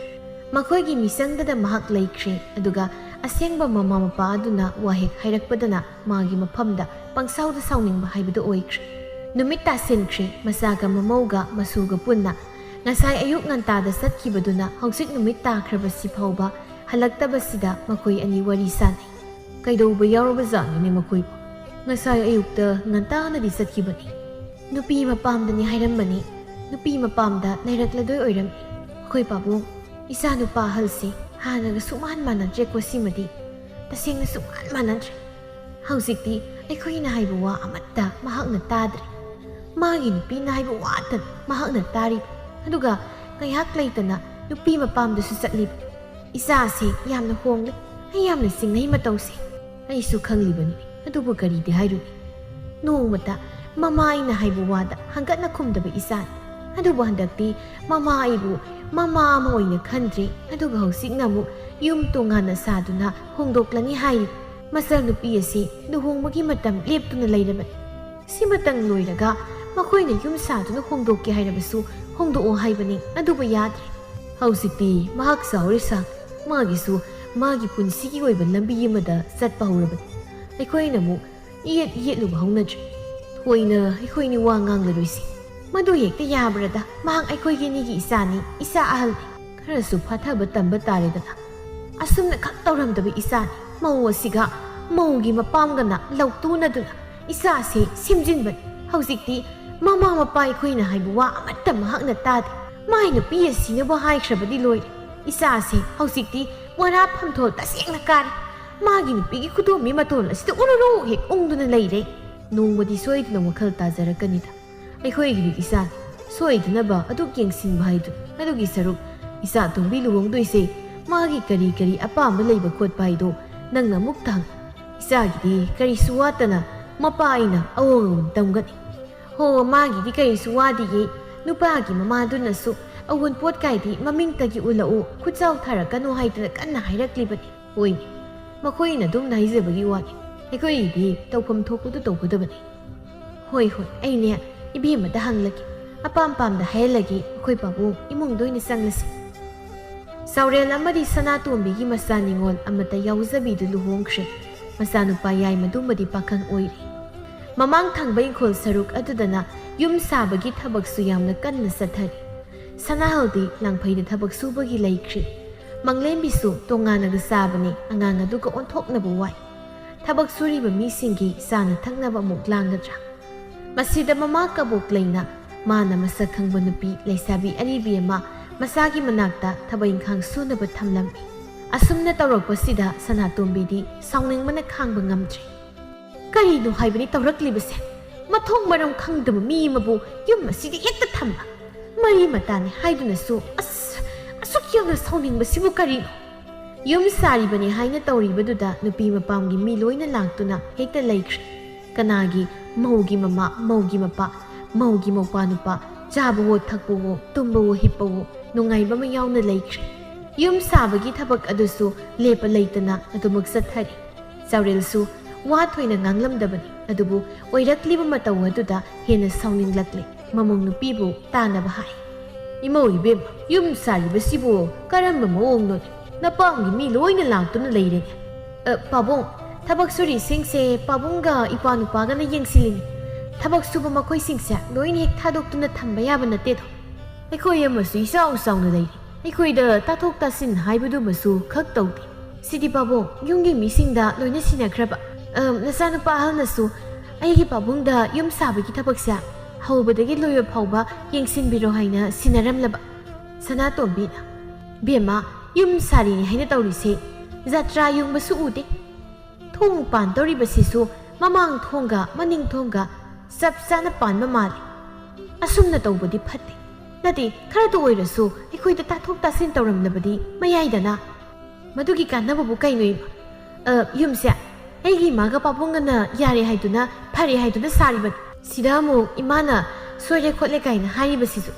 มาคุยกิมิสังดามาหักเลยครีอดุกะอาเซียงบะมาป้าดูนะว่าเหกให้รักปดนะมากิมาพัมดาปังเศร้าดาเศร้าหนึ่งบะให้บดโอยครีนุมิตาเซนครีมาสากะมาโมกะมาสูกะปุ่นนะงาสายอายุงานตาดาสัตคีบดูนะหกสิบนุมิตาคราบสิพาวบะฮัลักตาบสิดามาคุยอันนี้วาริสันไกดูบยาวบะจานนี่มาคุยงาสายอายุตางานตานาดิสัตคีบนีนุปีมาปามดานี่ให้รัมบันีนุปีมาปามดาในรักละด้วยออยรัมคุยปาบุงอิสานุปาฮัลสิฮานะกสุมานมานันเจกวสิมาดีแต่เสียงกสุมานมานันเจ ꯍꯧꯖꯤꯛꯇꯤ ꯑꯩꯈꯣꯏꯅ ꯍꯥꯏꯕ ꯋꯥ ꯑꯃꯠꯇ ꯃꯍꯥꯛꯅ ꯇꯥꯗ꯭ꯔꯦ ꯃꯥꯒꯤ ꯅꯨꯄꯤꯅ ꯍꯥꯏꯕ ꯋꯥꯇ ꯃꯍꯥꯛꯅ ꯇꯥꯔꯤꯕ ꯑꯗꯨꯒ ꯉꯥꯏꯍꯥꯛ ꯂꯩꯇꯅ ꯅꯨꯄꯤ ꯃꯄꯥꯝꯗꯁꯨ ꯆꯠꯂꯤꯕ ꯏꯆꯥꯁꯤ ꯌꯥꯝꯅ ꯍꯣꯡꯂꯦ ꯑꯩ ꯌꯥꯝꯅ ꯆꯤꯡꯅꯩ ꯃꯇꯧꯁꯦ ꯑꯩꯁꯨ ꯈꯪꯂꯤꯕꯅꯤ ꯑꯗꯨꯕꯨ ꯀꯔꯤꯗꯤ ꯍꯥꯏꯔꯨꯅꯤ ꯅꯣꯡꯃꯇ ꯃꯃꯥ ꯑꯩꯅ ꯍꯥꯏꯕ ꯋꯥꯗ ꯍꯪꯒꯠꯅ ꯈꯨꯝꯗꯕ ꯏꯆꯥꯅꯤ ꯑꯗꯨꯕꯨ ꯍꯟꯗꯛꯇꯤ ꯃꯃꯥ ꯑꯩꯕꯨ ꯃꯃꯥ ꯑꯃ ꯑꯣꯏꯅ ꯈꯟꯗ꯭ꯔꯦ ꯑꯗꯨꯒ ꯍꯧꯖꯤꯛꯅ ꯑꯃꯨꯛ ꯌꯨꯝ ꯇꯣꯉꯥꯟꯅ ꯁꯥꯗꯨꯅ ꯍꯣꯡꯗꯣꯛꯂꯅꯤ ꯍꯥꯏꯔꯤ ꯃꯆꯜꯅꯨꯄꯤ ꯑꯁꯤ ꯂꯨꯍꯣꯡꯕꯒꯤ ꯃꯇꯝ ꯂꯦꯞꯇꯨꯅ ꯂꯩꯔꯕꯅꯤ ꯁꯤꯃꯇꯪ ꯂꯣꯏꯔꯒ ꯃꯈꯣꯏꯅ ꯌꯨꯝ ꯁꯥꯗꯨꯅ ꯍꯣꯡꯗꯣꯛꯀꯦ ꯍꯥꯏꯔꯕꯁꯨ ꯍꯣꯡꯗꯣꯛꯑꯣ ꯍꯥꯏꯕꯅꯤ ꯑꯗꯨꯕꯨ ꯌꯥꯗ꯭ꯔꯦ ꯍꯧꯖꯤꯛꯇꯤ ꯃꯍꯥꯛ ꯆꯥꯎꯔꯦ ꯁꯥ ꯃꯥꯒꯤꯁꯨ ꯃꯥꯒꯤ ꯄꯨꯟꯁꯤꯒꯤ ꯑꯣꯏꯕ ꯂꯝꯕꯤ ꯑꯃꯗ ꯆꯠꯄ ꯍꯧꯔꯕꯅꯤ ꯑꯩꯈꯣꯏꯅ ꯑꯃꯨꯛ ꯌꯦꯠꯂꯨꯕ ꯍꯧꯅꯗ꯭ꯔꯦ ꯊꯣꯏꯅ ꯑꯩꯈꯣꯏꯅꯤ ꯋꯥ ꯉꯥꯡꯂꯔꯣꯏꯁꯤ ꯃꯗꯨ ꯍꯦꯛꯇ ꯌꯥꯕ꯭ꯔꯗ ꯃꯍꯥꯛ ꯑꯩꯈꯣꯏꯒꯤ ꯑꯅꯤꯒꯤ ꯏꯆꯥꯅꯤ ꯏꯆꯥ ꯑꯍꯜꯅꯤ ꯈꯔꯁꯨ ꯐꯊꯕ ꯇꯝꯕ ꯇꯥꯔꯦꯗꯅ ꯑꯁꯨꯝꯅ ꯈꯛ ꯇꯧꯔꯝꯗꯕ ꯏꯆꯥꯅꯤ ꯃꯧ ꯑꯁꯤꯒ ꯃꯧꯒꯤ ꯃꯄꯥꯝꯒꯅ ꯂꯧꯇꯨꯅꯗꯨꯅ ꯏꯆꯥꯁꯤ ꯁꯦꯝꯖꯤꯟꯕꯅꯤ ꯍꯧꯖꯤꯛꯇꯤ ꯃꯃꯥ ꯃꯄꯥ ꯑꯩꯈꯣꯏꯅ ꯍꯥꯏꯕ ꯋꯥ ꯑꯃꯠꯇ ꯃꯍꯥꯛꯅ ꯇꯥꯗꯦ ꯃꯥꯏ ꯅꯨꯄꯤ ꯑꯁꯤꯅꯕꯨ ꯍꯥꯏꯈ꯭ꯔꯕꯗꯤ ꯂꯣꯏꯔꯦ ꯏꯆꯥꯁꯤ ꯍꯧꯖꯤꯛꯇꯤ ꯃꯣꯔꯥ ꯐꯝꯊꯣꯜ ꯇꯁꯦꯡꯅ ꯀꯥꯔꯦ ꯃꯥꯒꯤ ꯅꯨꯄꯤꯒꯤ ꯈꯨꯗꯣꯝꯕꯤ ꯃꯇꯣꯟ ꯑꯁꯤꯗ ꯎꯔꯨꯔꯨ ꯍꯦꯛ ꯎꯪꯗꯨꯅ ꯂꯩꯔꯦ ꯅꯣꯡꯃꯗꯤ ꯁꯣꯏꯗꯅ ꯋꯥꯈꯜ ꯇꯥꯖꯔꯛꯀꯅꯤꯗ ꯑꯩꯈꯣꯏꯒꯤꯗꯤ ꯏꯆꯥꯅꯤ ꯁꯣꯏꯗꯅꯕ ꯑꯗꯨꯛ ꯌꯦꯡꯁꯤꯟꯕ ꯍꯥꯏꯗꯨ ꯑꯗꯨꯒꯤ ꯁꯔꯨꯛ ꯏꯆꯥ ꯇꯣꯝꯕꯤ ꯂꯨꯍꯣꯡꯗꯣꯏꯁꯦ ꯃꯥꯒꯤ ꯀꯔꯤ ꯑꯄꯥꯝꯕ ꯂꯩꯕ ꯈꯣꯠꯄ ꯍꯥꯏꯗꯣ ꯅꯪꯅ ꯑꯃꯨꯛꯇ ꯍꯪ ꯏꯆꯥꯒꯤꯗꯤ ꯀꯔꯤꯁꯨ ꯋꯥꯠꯇꯅ ꯃꯄꯥ ꯑꯩꯅ ꯑꯋꯣꯡ ꯇꯝꯒꯅꯤ ꯍꯣ ꯃꯥꯒꯤꯗꯤ ꯀꯔꯤꯁꯨ ꯋꯥꯗꯤꯌꯦ ꯅꯨꯄꯥꯒꯤ ꯃꯃꯥꯗꯨꯅꯁꯨ ꯑꯋꯨꯟꯄꯣꯠ ꯀꯥꯏꯗꯤ ꯃꯃꯤꯡꯇꯒꯤ ꯎꯠꯂꯛꯎ ꯈꯨꯠꯆꯥꯎ ꯊꯥꯔꯛꯀꯅꯨ ꯍꯥꯏꯗꯨꯅ ꯀꯟꯅ ꯍꯥꯏꯔꯛꯂꯤꯕꯅꯤ ꯍꯣꯏꯅꯦ ꯃꯈꯣꯏꯅ ꯑꯗꯨꯝꯅ ꯍꯥꯏꯖꯕꯒꯤ ꯋꯥꯅꯤ ꯑꯩꯈꯣꯏꯒꯤꯗꯤ ꯇꯧꯐꯝ ꯊꯣꯛꯄꯗꯨ ꯇꯧꯒꯗꯕꯅꯤ ꯍꯣꯏ ꯑꯩꯅꯦ ꯏꯕꯦꯝꯃꯗ ꯍꯪꯂꯒꯦ ꯑꯄꯥꯝꯗ ꯍꯥꯏꯍꯜꯂꯒꯦ ꯑꯩꯈꯣꯏ ꯄꯥꯕꯨꯡ ꯏꯃꯨꯡꯗ ꯑꯣꯏꯅ ꯆꯪꯂꯁꯤ ꯆꯥꯎꯔꯦꯜ ꯑꯃꯗꯤ ꯁꯅꯥꯇꯣꯝꯕꯤꯒꯤ ꯃꯆꯥ ꯅꯤꯉꯣꯜ ꯑꯃꯠꯇ ꯌꯥꯎꯖꯕꯤꯗꯨ ꯂꯨꯍꯣꯡꯈ꯭ꯔꯦ ꯃꯆꯥꯅꯨꯄꯥ ꯌꯥꯏꯃꯗꯨꯃꯗꯤ ꯄꯥꯈꯪ ꯑꯣꯏꯔꯤ ꯃꯃꯥꯡ ꯊꯪꯕ ꯏꯪꯈꯣꯜ ꯁꯔꯨꯛ ꯑꯗꯨꯗꯅ ꯌꯨꯝ ꯁꯥꯕꯒꯤ ꯊꯕꯛꯁꯨ ꯌꯥꯝꯅ ꯀꯟꯅ ꯆꯠꯊꯔꯤ ꯁꯅꯥꯍꯜꯗꯤ ꯂꯥꯡꯐꯩꯗ ꯊꯕꯛ ꯁꯨꯕꯒꯤ ꯂꯩꯈ꯭ꯔꯤ ꯃꯪꯂꯦꯝꯕꯤꯁꯨ ꯇꯣꯉꯥꯟꯅꯒ ꯆꯥꯕꯅꯤ ꯑꯉꯥꯡ ꯑꯗꯨꯒ ꯑꯣꯟꯊꯣꯛꯅꯕ ꯋꯥꯏ ꯊꯕꯛ ꯁꯨꯔꯤꯕ ꯃꯤꯁꯤꯡꯒꯤ ꯆꯥꯅ ꯊꯛꯅꯕ ꯑꯃꯨꯛ ꯂꯥꯡꯒꯗ꯭ꯔꯥ ꯃꯁꯤꯗ ꯃꯃꯥ ꯀꯕꯣꯛ ꯂꯩꯅ ꯃꯥꯅ ꯃꯁꯛ ꯈꯪꯕ ꯅꯨꯄꯤ ꯂꯩꯁꯥꯕꯤ ꯑꯔꯤꯕꯤ ꯑꯃ ꯃꯁꯥꯒꯤ ꯃꯅꯥꯛꯇ ꯊꯕꯛ ꯏꯪꯈꯥꯡ ꯁꯨꯅꯕ ꯊꯝꯂꯝꯃꯤ ꯑꯁꯨꯝꯅ ꯇꯧꯔꯛꯄꯁꯤꯗ ꯁꯅꯥꯇꯣꯝꯕꯤꯗꯤ ꯁꯥꯎꯅꯤꯡꯕꯅ ꯈꯥꯡꯕ ꯉꯝꯗ꯭ꯔꯦ ꯀꯔꯤꯅꯣ ꯍꯥꯏꯕꯅꯤ ꯇꯧꯔꯛꯂꯤꯕꯁꯦ ꯃꯊꯣꯡ ꯃꯔꯝ ꯈꯪꯗꯕ ꯃꯤ ꯑꯃꯕꯨ ꯌꯨꯝ ꯑꯁꯤꯗ ꯍꯦꯛꯇ ꯊꯝꯕ ꯃꯔꯤ ꯃꯇꯥꯅꯤ ꯍꯥꯏꯗꯨꯅꯁꯨ ꯑꯁꯨꯛ ꯌꯥꯝꯅ ꯁꯥꯎꯅꯤꯡꯕꯁꯤꯕꯨ ꯀꯔꯤꯅꯣ ꯌꯨꯝ ꯁꯥꯔꯤꯕꯅꯤ ꯍꯥꯏꯅ ꯇꯧꯔꯤꯕꯗꯨꯗ ꯅꯨꯄꯤ ꯃꯄꯥꯝꯒꯤ ꯃꯤ ꯂꯣꯏꯅ ꯂꯥꯛꯇꯨꯅ ꯍꯦꯛꯇ ꯂꯩꯈ꯭ꯔꯦ ꯀꯅꯥꯒꯤ ꯃꯧꯒꯤ ꯃꯃꯥ ꯃꯧꯒꯤ ꯃꯄꯥ ꯃꯧꯒꯤ ꯃꯧꯄꯥ ꯅꯨꯄꯥ ꯆꯥꯕꯋꯣ ꯊꯛꯄꯋꯣ ꯇꯨꯝꯕꯋꯣ ꯍꯤꯞꯄꯋꯣ ꯅꯨꯡꯉꯥꯏꯕ ꯑꯃ ꯌꯥꯎꯅ ꯂꯩꯈ꯭ꯔꯦ ꯌꯨꯝ ꯁꯥꯕꯒꯤ ꯊꯕꯛ ꯑꯗꯨꯁꯨ ꯂꯦꯞꯄ ꯂꯩꯇꯅ ꯑꯗꯨꯃꯛ ꯆꯠꯊꯔꯤ ꯆꯥꯎꯔꯦꯜꯁꯨ ꯋꯥ ꯊꯣꯏꯅ ꯉꯥꯡꯂꯝꯗꯕꯅꯤ ꯑꯗꯨꯕꯨ ꯑꯣꯏꯔꯛꯂꯤꯕ ꯃꯇꯧ ꯑꯗꯨꯗ ꯍꯦꯟꯅ ꯁꯥꯎꯅꯤꯡꯂꯛꯂꯦ ꯃꯃꯧ ꯅꯨꯄꯤꯕꯨ ꯇꯥꯅꯕ ꯍꯥꯏ ꯏꯃꯧ ꯏꯕꯦꯝ ꯌꯨꯝ ꯁꯥꯔꯤꯕꯁꯤꯕꯨ ꯀꯔꯝꯕ ꯃꯑꯣꯡꯅꯣꯅꯦ ꯅꯄꯥꯝꯒꯤ ꯃꯤ ꯂꯣꯏꯅ ꯂꯥꯛꯇꯨꯅ ꯂꯩꯔꯦꯅꯦ ꯄꯥꯕꯨꯡ ꯊꯕꯛ ꯁꯨꯔꯤꯁꯤꯡꯁꯦ ꯄꯥꯕꯨꯡꯒ ꯏꯄꯥ ꯅꯨꯄꯥꯒꯅ ꯌꯦꯡꯁꯤꯜꯂꯤꯅꯤ ꯊꯕꯛ ꯁꯨꯕ ꯃꯈꯣꯏꯁꯤꯡꯁꯦ ꯂꯣꯏꯅ ꯍꯦꯛ ꯊꯥꯗꯣꯛꯇꯨꯅ ꯊꯝꯕ ꯌꯥꯕ ꯅꯠꯇꯦꯗꯣ ꯑꯩꯈꯣꯏ ꯑꯃꯁꯨ ꯏꯆꯥꯎ ꯆꯥꯎꯅ ꯂꯩꯔꯤ ꯑꯩꯈꯣꯏꯗ ꯇꯥꯊꯣꯛ ꯇꯥꯁꯤꯟ ꯍꯥꯏꯕꯗꯨꯃꯁꯨ ꯈꯛ ꯇꯧꯗꯦ ꯁꯤꯗꯤ ꯄꯥꯕꯨꯡ ꯌꯨꯝꯒꯤ ꯃꯤꯁꯤꯡꯗ ꯂꯣꯏꯅ ꯁꯤꯟꯅꯈ꯭ꯔꯕ ꯅꯆꯥꯅꯨꯄꯥ ꯑꯍꯜꯅꯁꯨ ꯑꯩꯒꯤ ꯄꯥꯕꯨꯡꯗ ꯌꯨꯝ ꯁꯥꯕꯒꯤ ꯊꯕꯛꯁꯦ ꯍꯧꯕꯗꯒꯤ ꯂꯣꯏꯕ ꯐꯥꯎꯕ ꯌꯦꯡꯁꯤꯟꯕꯤꯔꯣ ꯍꯥꯏꯅ ꯁꯤꯟꯅꯔꯝꯂꯕ ꯁꯅꯥꯇꯣꯝꯕꯤꯅ ꯕꯦꯝꯃ ꯌꯨꯝ ꯁꯥꯔꯤꯅꯤ ꯍꯥꯏꯅ ꯇꯧꯔꯤꯁꯦ ꯖꯇ꯭ꯔꯥ ꯌꯨꯡꯕꯁꯨ ꯎꯗꯦ ꯊꯣꯡ ꯄꯥꯟꯗꯧꯔꯤꯕꯁꯤꯁꯨ ꯃꯃꯥꯡ ꯊꯣꯡꯒ ꯃꯅꯤꯡ ꯊꯣꯡꯒ ꯆꯞ ꯆꯥꯅ ꯄꯥꯟꯕ ꯃꯥꯜꯂꯤ ꯑꯁꯨꯝꯅ ꯇꯧꯕꯗꯤ ꯐꯠꯇꯦ ꯅꯠꯇꯦ ꯈꯔꯇ ꯑꯣꯏꯔꯁꯨ ꯑꯩꯈꯣꯏꯗ ꯇꯥꯊꯣꯛ ꯇꯥꯁꯤꯟ ꯇꯧꯔꯝꯂꯕꯗꯤ ꯃꯌꯥꯏꯗꯅ ꯃꯗꯨꯒꯤ ꯀꯥꯟꯅꯕꯕꯨ ꯀꯩꯅꯣ ꯌꯨꯝꯁꯦ ꯑꯩꯒꯤ ꯏꯃꯥꯒ ꯄꯥꯕꯨꯡꯒꯅ ꯌꯥꯔꯦ ꯍꯥꯏꯗꯨꯅ ꯐꯔꯦ ꯍꯥꯏꯗꯨꯅ ꯁꯥꯔꯤꯕꯅꯤ ꯁꯤꯗ ꯑꯃꯨꯛ ꯏꯃꯥꯅ ꯁꯣꯏꯔꯦ ꯈꯣꯠꯂꯦ ꯀꯥꯏꯅ ꯍꯥꯏꯔꯤꯕꯁꯤꯁꯨ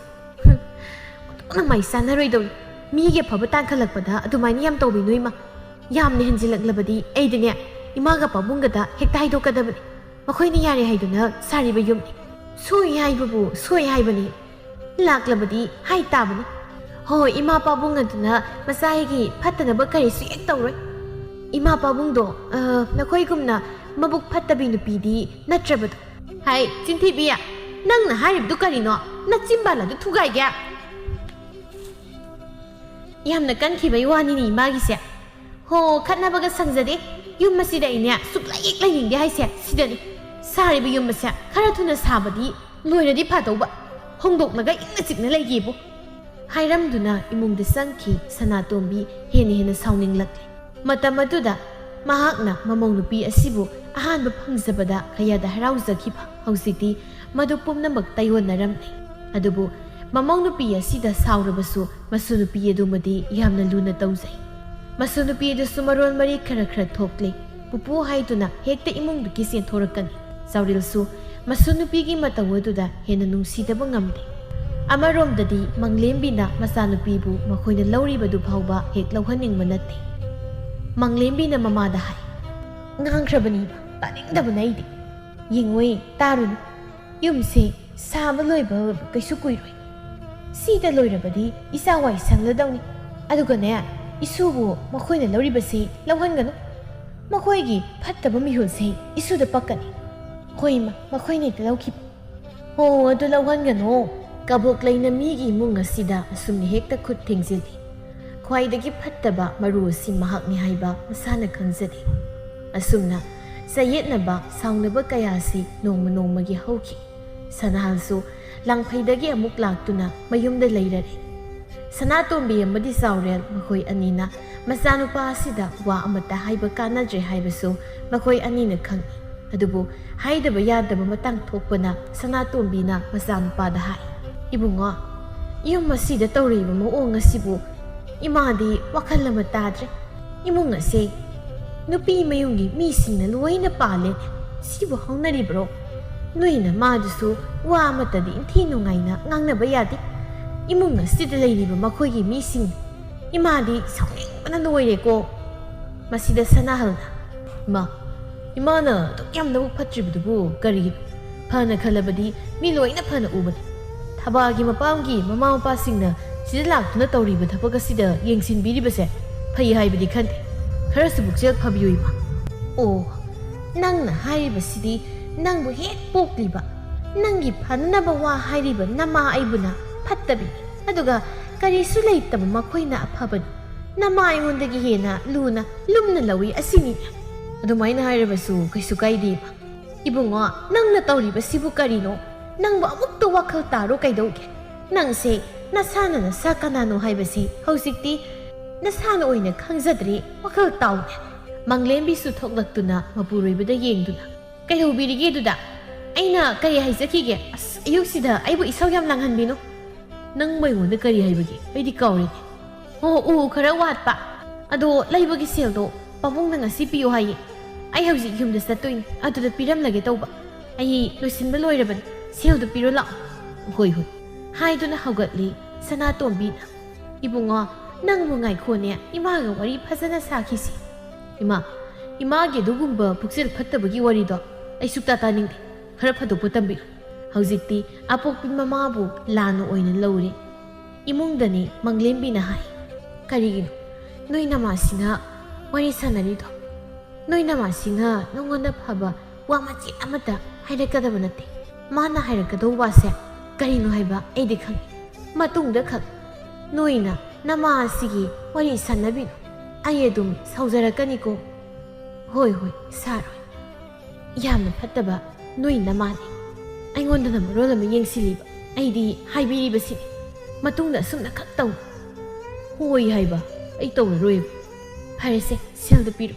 ꯑꯣꯟꯊꯣꯛꯅ ꯃꯥꯏ ꯆꯥꯟꯅꯔꯣꯏꯗꯧꯔꯤ ꯃꯤꯒꯤ ꯑꯐꯕ ꯇꯥꯟꯈꯠꯂꯛꯄꯗ ꯑꯗꯨꯃꯥꯏꯅ ꯌꯥꯝ ꯇꯧꯕꯤꯅꯣ ꯏꯃꯥ ꯌꯥꯝꯅ ꯍꯦꯟꯖꯤꯜꯂꯛꯂꯕꯗꯤ ꯑꯩꯗꯤꯅꯦ ꯏꯃꯥꯒ ꯄꯥꯕꯨꯡꯒꯗ ꯍꯦꯛꯇ ꯍꯥꯏꯗꯣꯛꯀꯗꯕꯅꯤ ꯃꯈꯣꯏꯅ ꯌꯥꯔꯦ ꯍꯥꯏꯗꯨꯅ ꯁꯥꯔꯤꯕ ꯌꯨꯝꯅꯤ ꯁꯣꯏ ꯍꯥꯏꯕꯕꯨ ꯁꯣꯏ ꯍꯥꯏꯕꯅꯤ ꯂꯥꯛꯂꯕꯗꯤ ꯍꯥꯏ ꯇꯥꯕꯅꯤ ꯍꯣꯏ ꯏꯃꯥ ꯄꯥꯕꯨꯡ ꯑꯗꯨꯅ ꯃꯆꯥꯒꯤ ꯐꯠꯇꯅꯕ ꯀꯔꯤꯁꯨ ꯍꯦꯛ ꯇꯧꯔꯣꯏ ꯏꯃꯥ ꯄꯥꯕꯨꯡꯗꯣ ꯅꯈꯣꯏꯒꯨꯝꯅ ꯃꯕꯨꯛ ꯐꯠꯇꯕꯤ ꯅꯨꯄꯤꯗꯤ ꯅꯠꯇ꯭ꯔꯕꯗꯣ ꯍꯥꯏ ꯆꯤꯟꯊꯤꯕꯤꯌꯥ ꯅꯪꯅ ꯍꯥꯏꯔꯤꯕꯗꯨ ꯀꯔꯤꯅꯣ ꯅꯆꯤꯟꯕꯥꯜ ꯑꯗꯨ ꯊꯨꯒꯥꯏꯒꯦ ꯌꯥꯝꯅ ꯀꯟꯈꯤꯕꯩ ꯋꯥꯅꯤꯅꯤ ꯏꯃꯥꯒꯤꯁꯦ ꯍꯣ ꯈꯠꯅꯕꯒ ꯁꯪꯖꯗꯦ ꯌꯨꯝ ꯑꯁꯤꯗ ꯑꯩꯅꯦ ꯁꯨꯛꯂꯩ ꯂꯩꯅꯤꯡꯗꯦ ꯍꯥꯏꯁꯦ ꯁꯤꯗꯅꯤ ꯁꯥꯔꯤꯕ ꯌꯨꯝ ꯑꯁꯦ ꯈꯔ ꯊꯨꯅ ꯁꯥꯕꯗꯤ ꯂꯣꯏꯔꯗꯤ ꯐꯥꯗꯧꯕ ꯍꯣꯡꯗꯣꯛꯂꯒ ꯏꯪꯅ ꯆꯤꯛꯅ ꯂꯩꯒꯦꯕꯨ ꯍꯥꯏꯔꯝꯗꯨꯅ ꯏꯃꯨꯡꯗ ꯆꯪꯈꯤ ꯁꯅꯥꯇꯣꯝꯕꯤ ꯍꯦꯟꯅ ꯁꯥꯎꯅꯤꯡꯂꯛꯂꯦ ꯃꯇꯝ ꯑꯗꯨꯗ ꯃꯍꯥꯛꯅ ꯃꯃꯧ ꯅꯨꯄꯤ ꯑꯁꯤꯕꯨ ꯑꯍꯥꯟꯕ ꯐꯪꯖꯕꯗ ꯀꯌꯥꯗ ꯍꯔꯥꯎꯖꯈꯤꯕ ꯍꯧꯖꯤꯛꯇꯤ ꯃꯗꯨ ꯄꯨꯝꯅꯃꯛ ꯇꯩꯑꯣꯟꯅꯔꯝꯂꯦ ꯑꯗꯨꯕꯨ ꯃꯃꯧ ꯅꯨꯄꯤ ꯑꯁꯤꯗ ꯁꯥꯎꯔꯕꯁꯨ ꯃꯁꯨ ꯅꯨꯄꯤ ꯑꯗꯨꯃꯗꯤ ꯌꯥꯝꯅ ꯂꯨꯅ ꯇꯧꯖꯩ ꯃꯁꯨ ꯅꯨꯄꯤ ꯑꯗꯨꯁꯨ ꯃꯔꯣꯟ ꯃꯔꯤ ꯈꯔ ꯊꯣꯛꯂꯦ ꯄꯨꯄꯨ ꯍꯥꯏꯗꯨꯅ ꯍꯦꯛꯇ ꯏꯃꯨꯡꯗꯒꯤ ꯆꯦꯟꯊꯣꯔꯛꯀꯅꯤ ꯆꯥꯎꯔꯦꯜꯁꯨ ꯃꯁꯨ ꯅꯨꯄꯤꯒꯤ ꯃꯇꯧ ꯑꯗꯨꯗ ꯍꯦꯟꯅ ꯅꯨꯡꯁꯤꯗꯕ ꯉꯝꯗꯦ ꯑꯃꯔꯣꯝꯗꯗꯤ ꯃꯪꯂꯦꯝꯕꯤꯅ ꯃꯆꯥꯅꯨꯄꯤꯕꯨ ꯃꯈꯣꯏꯅ ꯂꯧꯔꯤꯕꯗꯨ ꯐꯥꯎꯕ ꯍꯦꯛ ꯂꯧꯍꯟꯅꯤꯡꯕ ꯅꯠꯇꯦ ꯃꯪꯂꯦꯝꯕꯤꯅ ꯃꯃꯥꯗ ꯍꯥꯏ ꯉꯥꯡꯈ꯭ꯔꯕꯅꯤꯕ ꯇꯥꯅꯤꯡꯗꯕꯅ ꯑꯩꯗꯤ ꯌꯦꯡꯉꯣꯏ ꯇꯥꯔꯨꯅꯨ ꯌꯨꯝꯁꯦ ꯁꯥꯕ ꯂꯣꯏꯕ ꯀꯩꯁꯨ ꯀꯨꯏꯔꯣꯏ ꯁꯤꯗ ꯂꯣꯏꯔꯕꯗꯤ ꯏꯆꯥ ꯋꯥꯏ ꯁꯪꯂꯗꯧꯅꯤ ꯑꯗꯨꯒꯅꯦ ꯏꯁꯨꯕꯨ ꯃꯈꯣꯏꯅ ꯂꯧꯔꯤꯕꯁꯤ ꯂꯧꯍꯟꯒꯅꯨ ꯃꯈꯣꯏꯒꯤ ꯐꯠꯇꯕ ꯃꯤꯍꯨꯜꯁꯦ ꯏꯁꯨꯗ ꯄꯛꯀꯅꯤ ꯍꯣꯏꯃ ꯃꯈꯣꯏꯅ ꯍꯦꯛꯇ ꯂꯧꯈꯤꯕ ꯍꯣ ꯑꯗꯨ ꯂꯧꯍꯟꯒꯅꯣ ꯀꯕꯣꯛ ꯂꯩꯅ ꯃꯤꯒꯤ ꯏꯃꯨꯡ ꯑꯁꯤꯗ ꯑꯁꯨꯝꯅ ꯍꯦꯛꯇ ꯈꯨꯠ ꯊꯤꯡꯖꯤꯜꯂꯤ ꯈ꯭ꯋꯥꯏꯗꯒꯤ ꯐꯠꯇꯕ ꯃꯔꯨ ꯑꯁꯤ ꯃꯍꯥꯛꯅꯤ ꯍꯥꯏꯕ ꯃꯁꯥꯅ ꯈꯪꯖꯗꯦ ꯑꯁꯨꯝꯅ ꯆꯌꯦꯠꯅꯕ ꯁꯥꯎꯅꯕ ꯀꯌꯥ ꯑꯁꯤ ꯅꯣꯡꯃ ꯅꯣꯡꯃꯒꯤ ꯍꯧꯈꯤ ꯁꯅꯥꯍꯜꯁꯨ ꯂꯥꯡꯐꯩꯗꯒꯤ ꯑꯃꯨꯛ ꯂꯥꯛꯇꯨꯅ ꯃꯌꯨꯝꯗ ꯂꯩꯔꯔꯦ ꯁꯅꯥꯇꯣꯝꯕꯤ ꯑꯃꯗꯤ ꯆꯥꯎꯔꯦꯜ ꯃꯈꯣꯏ ꯑꯅꯤꯅ ꯃꯆꯥꯅꯨꯄꯥ ꯑꯁꯤꯗ ꯋꯥ ꯑꯃꯠꯇ ꯍꯥꯏꯕ ꯀꯥꯟꯅꯗ꯭ꯔꯦ ꯍꯥꯏꯕꯁꯨ ꯃꯈꯣꯏ ꯑꯅꯤꯅ ꯈꯪꯏ ꯑꯗꯨꯕꯨ ꯍꯥꯏꯗꯕ ꯌꯥꯗꯕ ꯃꯇꯥꯡ ꯊꯣꯛꯄꯅ ꯁꯅꯥꯇꯣꯝꯕꯤꯅ ꯃꯆꯥꯅꯨꯄꯥꯗ ꯍꯥꯏ ꯏꯕꯨꯡꯉꯣ ꯌꯨꯝ ꯑꯁꯤꯗ ꯇꯧꯔꯤꯕ ꯃꯑꯣꯡ ꯑꯁꯤꯕꯨ ꯏꯃꯥꯗꯤ ꯋꯥꯈꯜ ꯑꯃ ꯇꯥꯗ꯭ꯔꯦ ꯏꯃꯨꯡ ꯑꯁꯦ ꯅꯨꯄꯤ ꯃꯌꯨꯝꯒꯤ ꯃꯤꯁꯤꯡꯅ ꯂꯣꯏꯅ ꯄꯥꯜꯂꯦ ꯁꯤꯕꯨ ꯍꯧꯅꯔꯤꯕ꯭ꯔꯣ ꯅꯣꯏꯅ ꯃꯥꯗꯨꯁꯨ ꯋꯥ ꯑꯃꯠꯇꯗꯤ ꯏꯟꯊꯤ ꯅꯨꯡꯉꯥꯏꯅ ꯉꯥꯡꯅꯕ ꯌꯥꯗꯦ ꯏꯃꯨꯡ ꯑꯁꯤꯗ ꯂꯩꯔꯤꯕ ꯃꯈꯣꯏꯒꯤ ꯃꯤꯁꯤꯡ ꯏꯃꯥꯗꯤ ꯁꯥꯎꯅꯤꯡꯕꯅ ꯂꯣꯏꯔꯦꯀꯣ ꯃꯁꯤꯗ ꯁꯅꯥꯍꯜꯅ ꯏꯃꯥꯅ ꯑꯗꯨꯛ ꯌꯥꯝ ꯅꯕꯨꯛ ꯐꯠꯇ꯭ꯔꯤꯕꯗꯨꯕꯨ ꯀꯔꯤꯒꯤꯅꯣ ꯐꯅ ꯈꯜꯂꯕꯗꯤ ꯃꯤ ꯂꯣꯏꯅ ꯐꯅ ꯎꯕꯅꯤ ꯊꯕꯥꯒꯤ ꯃꯄꯥꯝꯒꯤ ꯃꯃꯥ ꯃꯄꯥꯁꯤꯡꯅ ꯁꯤꯗ ꯂꯥꯛꯇꯨꯅ ꯇꯧꯔꯤꯕ ꯊꯕꯛ ꯑꯁꯤꯗ ꯌꯦꯡꯁꯤꯟꯕꯤꯔꯤꯕꯁꯦ ꯐꯩ ꯍꯥꯏꯕꯗꯤ ꯈꯟꯗꯦ ꯈꯔꯁꯨ ꯄꯨꯛꯆꯦꯜ ꯐꯕꯤꯌꯨ ꯏꯃꯥ ꯑꯣ ꯅꯪꯅ ꯍꯥꯏꯔꯤꯕꯁꯤꯗꯤ ꯅꯪꯕꯨ ꯍꯦꯛ ꯄꯣꯛꯂꯤꯕ ꯅꯪꯒꯤ ꯐꯅꯅꯕ ꯋꯥ ꯍꯥꯏꯔꯤꯕ ꯅꯃꯥ ꯑꯩꯕꯨꯅ ꯐꯠꯇꯕꯤꯅꯤ ꯑꯗꯨꯒ ꯀꯔꯤꯁꯨ ꯂꯩꯇꯕ ꯃꯈꯣꯏꯅ ꯑꯐꯕꯅꯤ ꯅꯃꯥ ꯑꯩꯉꯣꯟꯗꯒꯤ ꯍꯦꯟꯅ ꯂꯨꯝꯅ ꯂꯧꯏ ꯑꯁꯤꯅꯤ ꯑꯗꯨꯃꯥꯏꯅ ꯍꯥꯏꯔꯕꯁꯨ ꯀꯩꯁꯨ ꯀꯥꯏꯗꯦꯕ ꯏꯕꯨꯡꯉꯣ ꯅꯪꯅ ꯇꯧꯔꯤꯕꯁꯤꯕꯨ ꯀꯔꯤꯅꯣ ꯅꯪꯕꯨ ꯑꯃꯨꯛꯇ ꯋꯥꯈꯜ ꯇꯥꯔꯣ ꯀꯩꯗꯧꯒꯦ ꯅꯪꯁꯦ ꯅꯁꯥꯅ ꯅꯁꯥ ꯀꯅꯥꯅꯣ ꯍꯥꯏꯕꯁꯤ ꯍꯧꯖꯤꯛꯇꯤ ꯅꯁꯥꯅ ꯑꯣꯏꯅ ꯈꯪꯖꯗ꯭ꯔꯤ ꯋꯥꯈꯜ ꯇꯥꯎꯅꯦ ꯃꯪꯂꯦꯝꯕꯤꯁꯨ ꯊꯣꯛꯂꯛꯇꯨꯅ ꯃꯄꯨꯔꯣꯏꯕꯗ ꯌꯦꯡꯗꯨꯅ ꯀꯩꯗꯧꯕꯤꯔꯤꯒꯦ ꯑꯗꯨꯗ ꯑꯩꯅ ꯀꯔꯤ ꯍꯥꯏꯖꯈꯤꯒꯦ ꯑꯁ ꯑꯌꯨꯛꯁꯤꯗ ꯑꯩꯕꯨ ꯏꯁꯧ ꯌꯥꯝ ꯂꯥꯡꯍꯟꯕꯤꯅꯣ ꯅꯪ ꯑꯩꯉꯣꯟꯗ ꯀꯔꯤ ꯍꯥꯏꯕꯒꯦ ꯑꯩꯗꯤ ꯀꯥꯎꯔꯦꯅꯦ ꯎ ꯈꯔ ꯋꯥꯠꯄ ꯑꯗꯣ ꯂꯩꯕꯒꯤ ꯁꯦꯜꯗꯣ ꯄꯥꯕꯨꯡꯅ ꯉꯁꯤ ꯄꯤꯌꯨ ꯍꯥꯏꯌꯦ ꯑꯩ ꯍꯧꯖꯤꯛ ꯌꯨꯝꯗ ꯆꯠꯇꯣꯏꯅꯤ ꯑꯗꯨꯗ ꯄꯤꯔꯝꯂꯒꯦ ꯇꯧꯕ ꯑꯩ ꯂꯣꯏꯁꯤꯟꯕ ꯂꯣꯏꯔꯕꯅꯤ ꯁꯦꯜꯗꯣ ꯄꯤꯔꯣ ꯂꯥꯛꯑꯣ ꯍꯣꯏ ꯍꯥꯏꯗꯨꯅ ꯍꯧꯒꯠꯂꯤ ꯁꯅꯥꯇꯣꯝꯕꯤꯅ ꯏꯕꯨꯡꯉꯣ ꯅꯪꯕꯨ ꯉꯥꯏꯈꯣꯅꯦ ꯏꯃꯥꯒ ꯋꯥꯔꯤ ꯐꯖꯅ ꯁꯥꯈꯤꯁꯤ ꯏꯃꯥꯒꯤ ꯑꯗꯨꯒꯨꯝꯕ ꯄꯨꯛꯆꯦꯜ ꯐꯠꯇꯕꯒꯤ ꯋꯥꯔꯤꯗꯣ ꯑꯩ ꯁꯨꯛꯇꯥ ꯇꯥꯅꯤꯡꯗꯦ ꯈꯔ ꯐꯗꯣꯛꯄ ꯇꯝꯕꯤꯌꯨ ꯍꯧꯖꯤꯛꯇꯤ ꯑꯄꯣꯛꯄꯤ ꯃꯃꯥꯕꯨ ꯂꯥꯟꯅ ꯑꯣꯏꯅ ꯂꯧꯔꯦ ꯏꯃꯨꯡꯗꯅꯤ ꯃꯪꯂꯦꯝꯕꯤꯅ ꯍꯥꯏ ꯀꯔꯤꯒꯤꯅꯣ ꯅꯣꯏ ꯅꯃꯥꯁꯤꯅ ꯋꯥꯔꯤ ꯁꯥꯟꯅꯔꯤꯗꯣ ꯅꯣꯏ ꯅꯃꯥꯁꯤꯅ ꯅꯉꯣꯟꯗ ꯐꯕ ꯋꯥ ꯃꯆꯦꯠ ꯑꯃꯠꯇ ꯍꯥꯏꯔꯛꯀꯗꯕ ꯅꯠꯇꯦ ꯃꯥꯅ ꯍꯥꯏꯔꯛꯀꯗꯧꯕ ꯋꯥꯁꯦ ꯀꯔꯤꯅꯣ ꯍꯥꯏꯕ ꯑꯩꯗꯤ ꯈꯪꯉꯤ ꯃꯇꯨꯡꯗ ꯈꯛ ꯅꯣꯏꯅ ꯅꯃꯥ ꯑꯁꯤꯒꯤ ꯋꯥꯔꯤ ꯁꯥꯟꯅꯕꯤꯅꯨ ꯑꯩ ꯑꯗꯨꯝ ꯁꯥꯎꯖꯔꯛꯀꯅꯤꯀꯣ ꯍꯣꯏ ꯁꯥꯔꯣꯏ ꯌꯥꯝꯅ ꯐꯠꯇꯕ ꯅꯣꯏ ꯅꯃꯥꯅꯤ ꯑꯩꯉꯣꯟꯗꯅ ꯃꯔꯣꯜ ꯑꯃ ꯌꯦꯡꯁꯤꯜꯂꯤꯕ ꯑꯩꯗꯤ ꯍꯥꯏꯕꯤꯔꯤꯕꯁꯤꯅꯤ ꯃꯇꯨꯡꯗ ꯑꯁꯨꯝꯅ ꯈꯛ ꯇꯧ ꯍꯣꯏ ꯍꯥꯏꯕ ꯑꯩ ꯇꯧꯔꯔꯣꯏꯕ ꯐꯔꯦꯁꯦ ꯁꯦꯜꯗ ꯄꯤꯔꯣ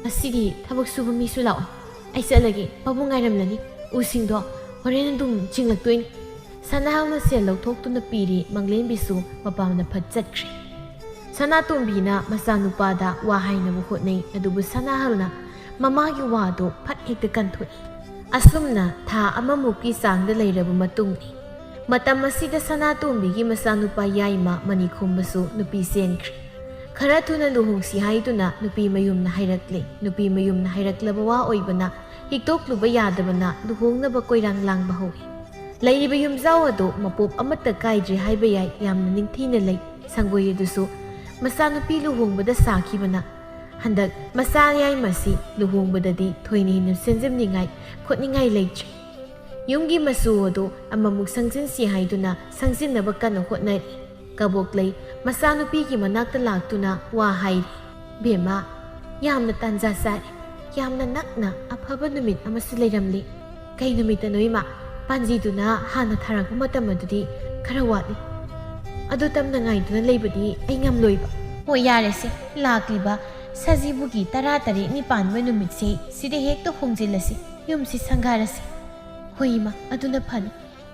ꯉꯁꯤꯗꯤ ꯊꯕꯛ ꯁꯨꯕ ꯃꯤꯁꯨ ꯂꯥꯛꯑꯣ ꯑꯩ ꯆꯠꯂꯒꯦ ꯄꯥꯕꯨꯡ ꯉꯥꯏꯔꯝꯂꯅꯤ ꯎꯁꯤꯡꯗꯣ ꯍꯣꯔꯦꯟ ꯑꯗꯨꯝ ꯆꯤꯡꯂꯛꯇꯣꯏꯅꯤ ꯁꯅꯥꯍꯜꯅ ꯁꯦꯜ ꯂꯧꯊꯣꯛꯇꯨꯅ ꯄꯤꯔꯤ ꯃꯪꯂꯦꯝꯕꯤꯁꯨ ꯃꯄꯥꯝꯗ ꯐꯠ ꯆꯠꯈ꯭ꯔꯦ ꯁꯅꯥꯇꯣꯝꯕꯤꯅ ꯃꯆꯥꯅꯨꯄꯥꯗ ꯋꯥ ꯍꯥꯏꯅꯕ ꯍꯣꯠꯅꯩ ꯑꯗꯨꯕꯨ ꯁꯅꯥꯍꯜꯅ ꯃꯃꯥꯒꯤ ꯋꯥꯗꯣ ꯐꯠ ꯍꯦꯛꯇ ꯀꯟꯊꯣꯛꯏ ꯑꯁꯨꯝꯅ ꯊꯥ ꯑꯃꯃꯨꯛꯀꯤ ꯆꯥꯡꯗ ꯂꯩꯔꯕ ꯃꯇꯨꯡꯅꯤ ꯃꯇꯝ ꯑꯁꯤꯗ ꯁꯅꯥꯇꯣꯝꯕꯤꯒꯤ ꯃꯆꯥꯅꯨꯄꯥ ꯌꯥꯏꯃ ꯃꯅꯤꯈꯣꯝꯕꯁꯨ ꯅꯨꯄꯤ ꯆꯦꯟꯈ꯭ꯔꯦ ꯈꯔ ꯊꯨꯅ ꯂꯨꯍꯣꯡꯁꯤ ꯍꯥꯏꯗꯨꯅ ꯅꯨꯄꯤ ꯃꯌꯨꯝꯅ ꯍꯥꯏꯔꯛꯂꯦ ꯅꯨꯄꯤ ꯃꯌꯨꯝꯅ ꯍꯥꯏꯔꯛꯂꯕ ꯋꯥ ꯑꯣꯏꯕꯅ ꯍꯤꯛꯇꯣꯛꯂꯨꯕ ꯌꯥꯗꯕꯅ ꯂꯨꯍꯣꯡꯅꯕ ꯀꯣꯏꯔꯥꯡ ꯂꯥꯡꯕ ꯍꯧꯏ ꯂꯩꯔꯤꯕ ꯌꯨꯝꯖꯥꯎ ꯑꯗꯨ ꯃꯄꯣꯞ ꯑꯃꯠꯇ ꯀꯥꯏꯗ꯭ꯔꯦ ꯍꯥꯏꯕ ꯌꯥꯏ ꯌꯥꯝꯅ ꯅꯤꯡꯊꯤꯅ ꯂꯩ ꯁꯪꯒꯣꯏ ꯑꯗꯨꯁꯨ ꯃꯆꯥꯅꯨꯄꯤ ꯂꯨꯍꯣꯡꯕꯗ ꯁꯥꯈꯤꯕꯅ ꯍꯟꯗꯛ ꯃꯆꯥ ꯌꯥꯏꯃꯁꯤ ꯂꯨꯍꯣꯡꯕꯗꯗꯤ ꯊꯣꯏꯅ ꯍꯦꯟꯅ ꯁꯦꯝꯖꯤꯟꯅꯤꯡꯉꯥꯏ ꯈꯣꯠꯅꯤꯡꯉꯥꯏ ꯂꯩꯇ꯭ꯔꯦ ꯌꯨꯝꯒꯤ ꯃꯆꯨ ꯑꯗꯨ ꯑꯃꯃꯨꯛ ꯁꯪꯖꯤꯟꯁꯤ ꯍꯥꯏꯗꯨꯅ ꯁꯪꯖꯤꯟꯅꯕ ꯀꯟꯅ ꯍꯣꯠꯅꯔꯤ ꯀꯕꯣꯛꯂꯩ ꯃꯆꯥꯅꯨꯄꯤꯒꯤ ꯃꯅꯥꯛꯇ ꯂꯥꯛꯇꯨꯅ ꯋꯥ ꯍꯥꯏꯔꯤ ꯕꯦꯝꯃ ꯌꯥꯝꯅ ꯇꯥꯟꯖꯥ ꯆꯥꯔꯦ ꯌꯥꯝꯅ ꯅꯛꯅ ꯑꯐꯕ ꯅꯨꯃꯤꯠ ꯑꯃꯁꯨ ꯂꯩꯔꯝꯂꯤ ꯀꯩ ꯅꯨꯃꯤꯠꯇꯅꯣ ꯏꯃꯥ ꯄꯥꯟꯖꯤꯗꯨꯅ ꯍꯥꯟꯅ ꯊꯥꯔꯛꯄ ꯃꯇꯝ ꯑꯗꯨꯗꯤ ꯈꯔ ꯋꯥꯠꯂꯤ ꯑꯗꯨ ꯇꯝꯅ ꯉꯥꯏꯗꯨꯅ ꯂꯩꯕꯗꯤ ꯑꯩ ꯉꯝꯂꯣꯏꯕ ꯍꯣꯏ ꯌꯥꯔꯦꯁꯦ ꯂꯥꯛꯂꯤꯕ ꯁꯖꯤꯕꯨꯒꯤ 13ꯅꯤ ꯄꯥꯟꯕ ꯅꯨꯃꯤꯠꯁꯦ ꯁꯤꯗ ꯍꯦꯛꯇ ꯍꯣꯡꯖꯤꯜꯂꯁꯤ, ꯌꯨꯝꯁꯤ ꯁꯪꯒꯥꯔꯁꯤ꯫ ꯍꯣꯏꯃ, ꯑꯗꯨꯅ ꯐꯅꯤ꯫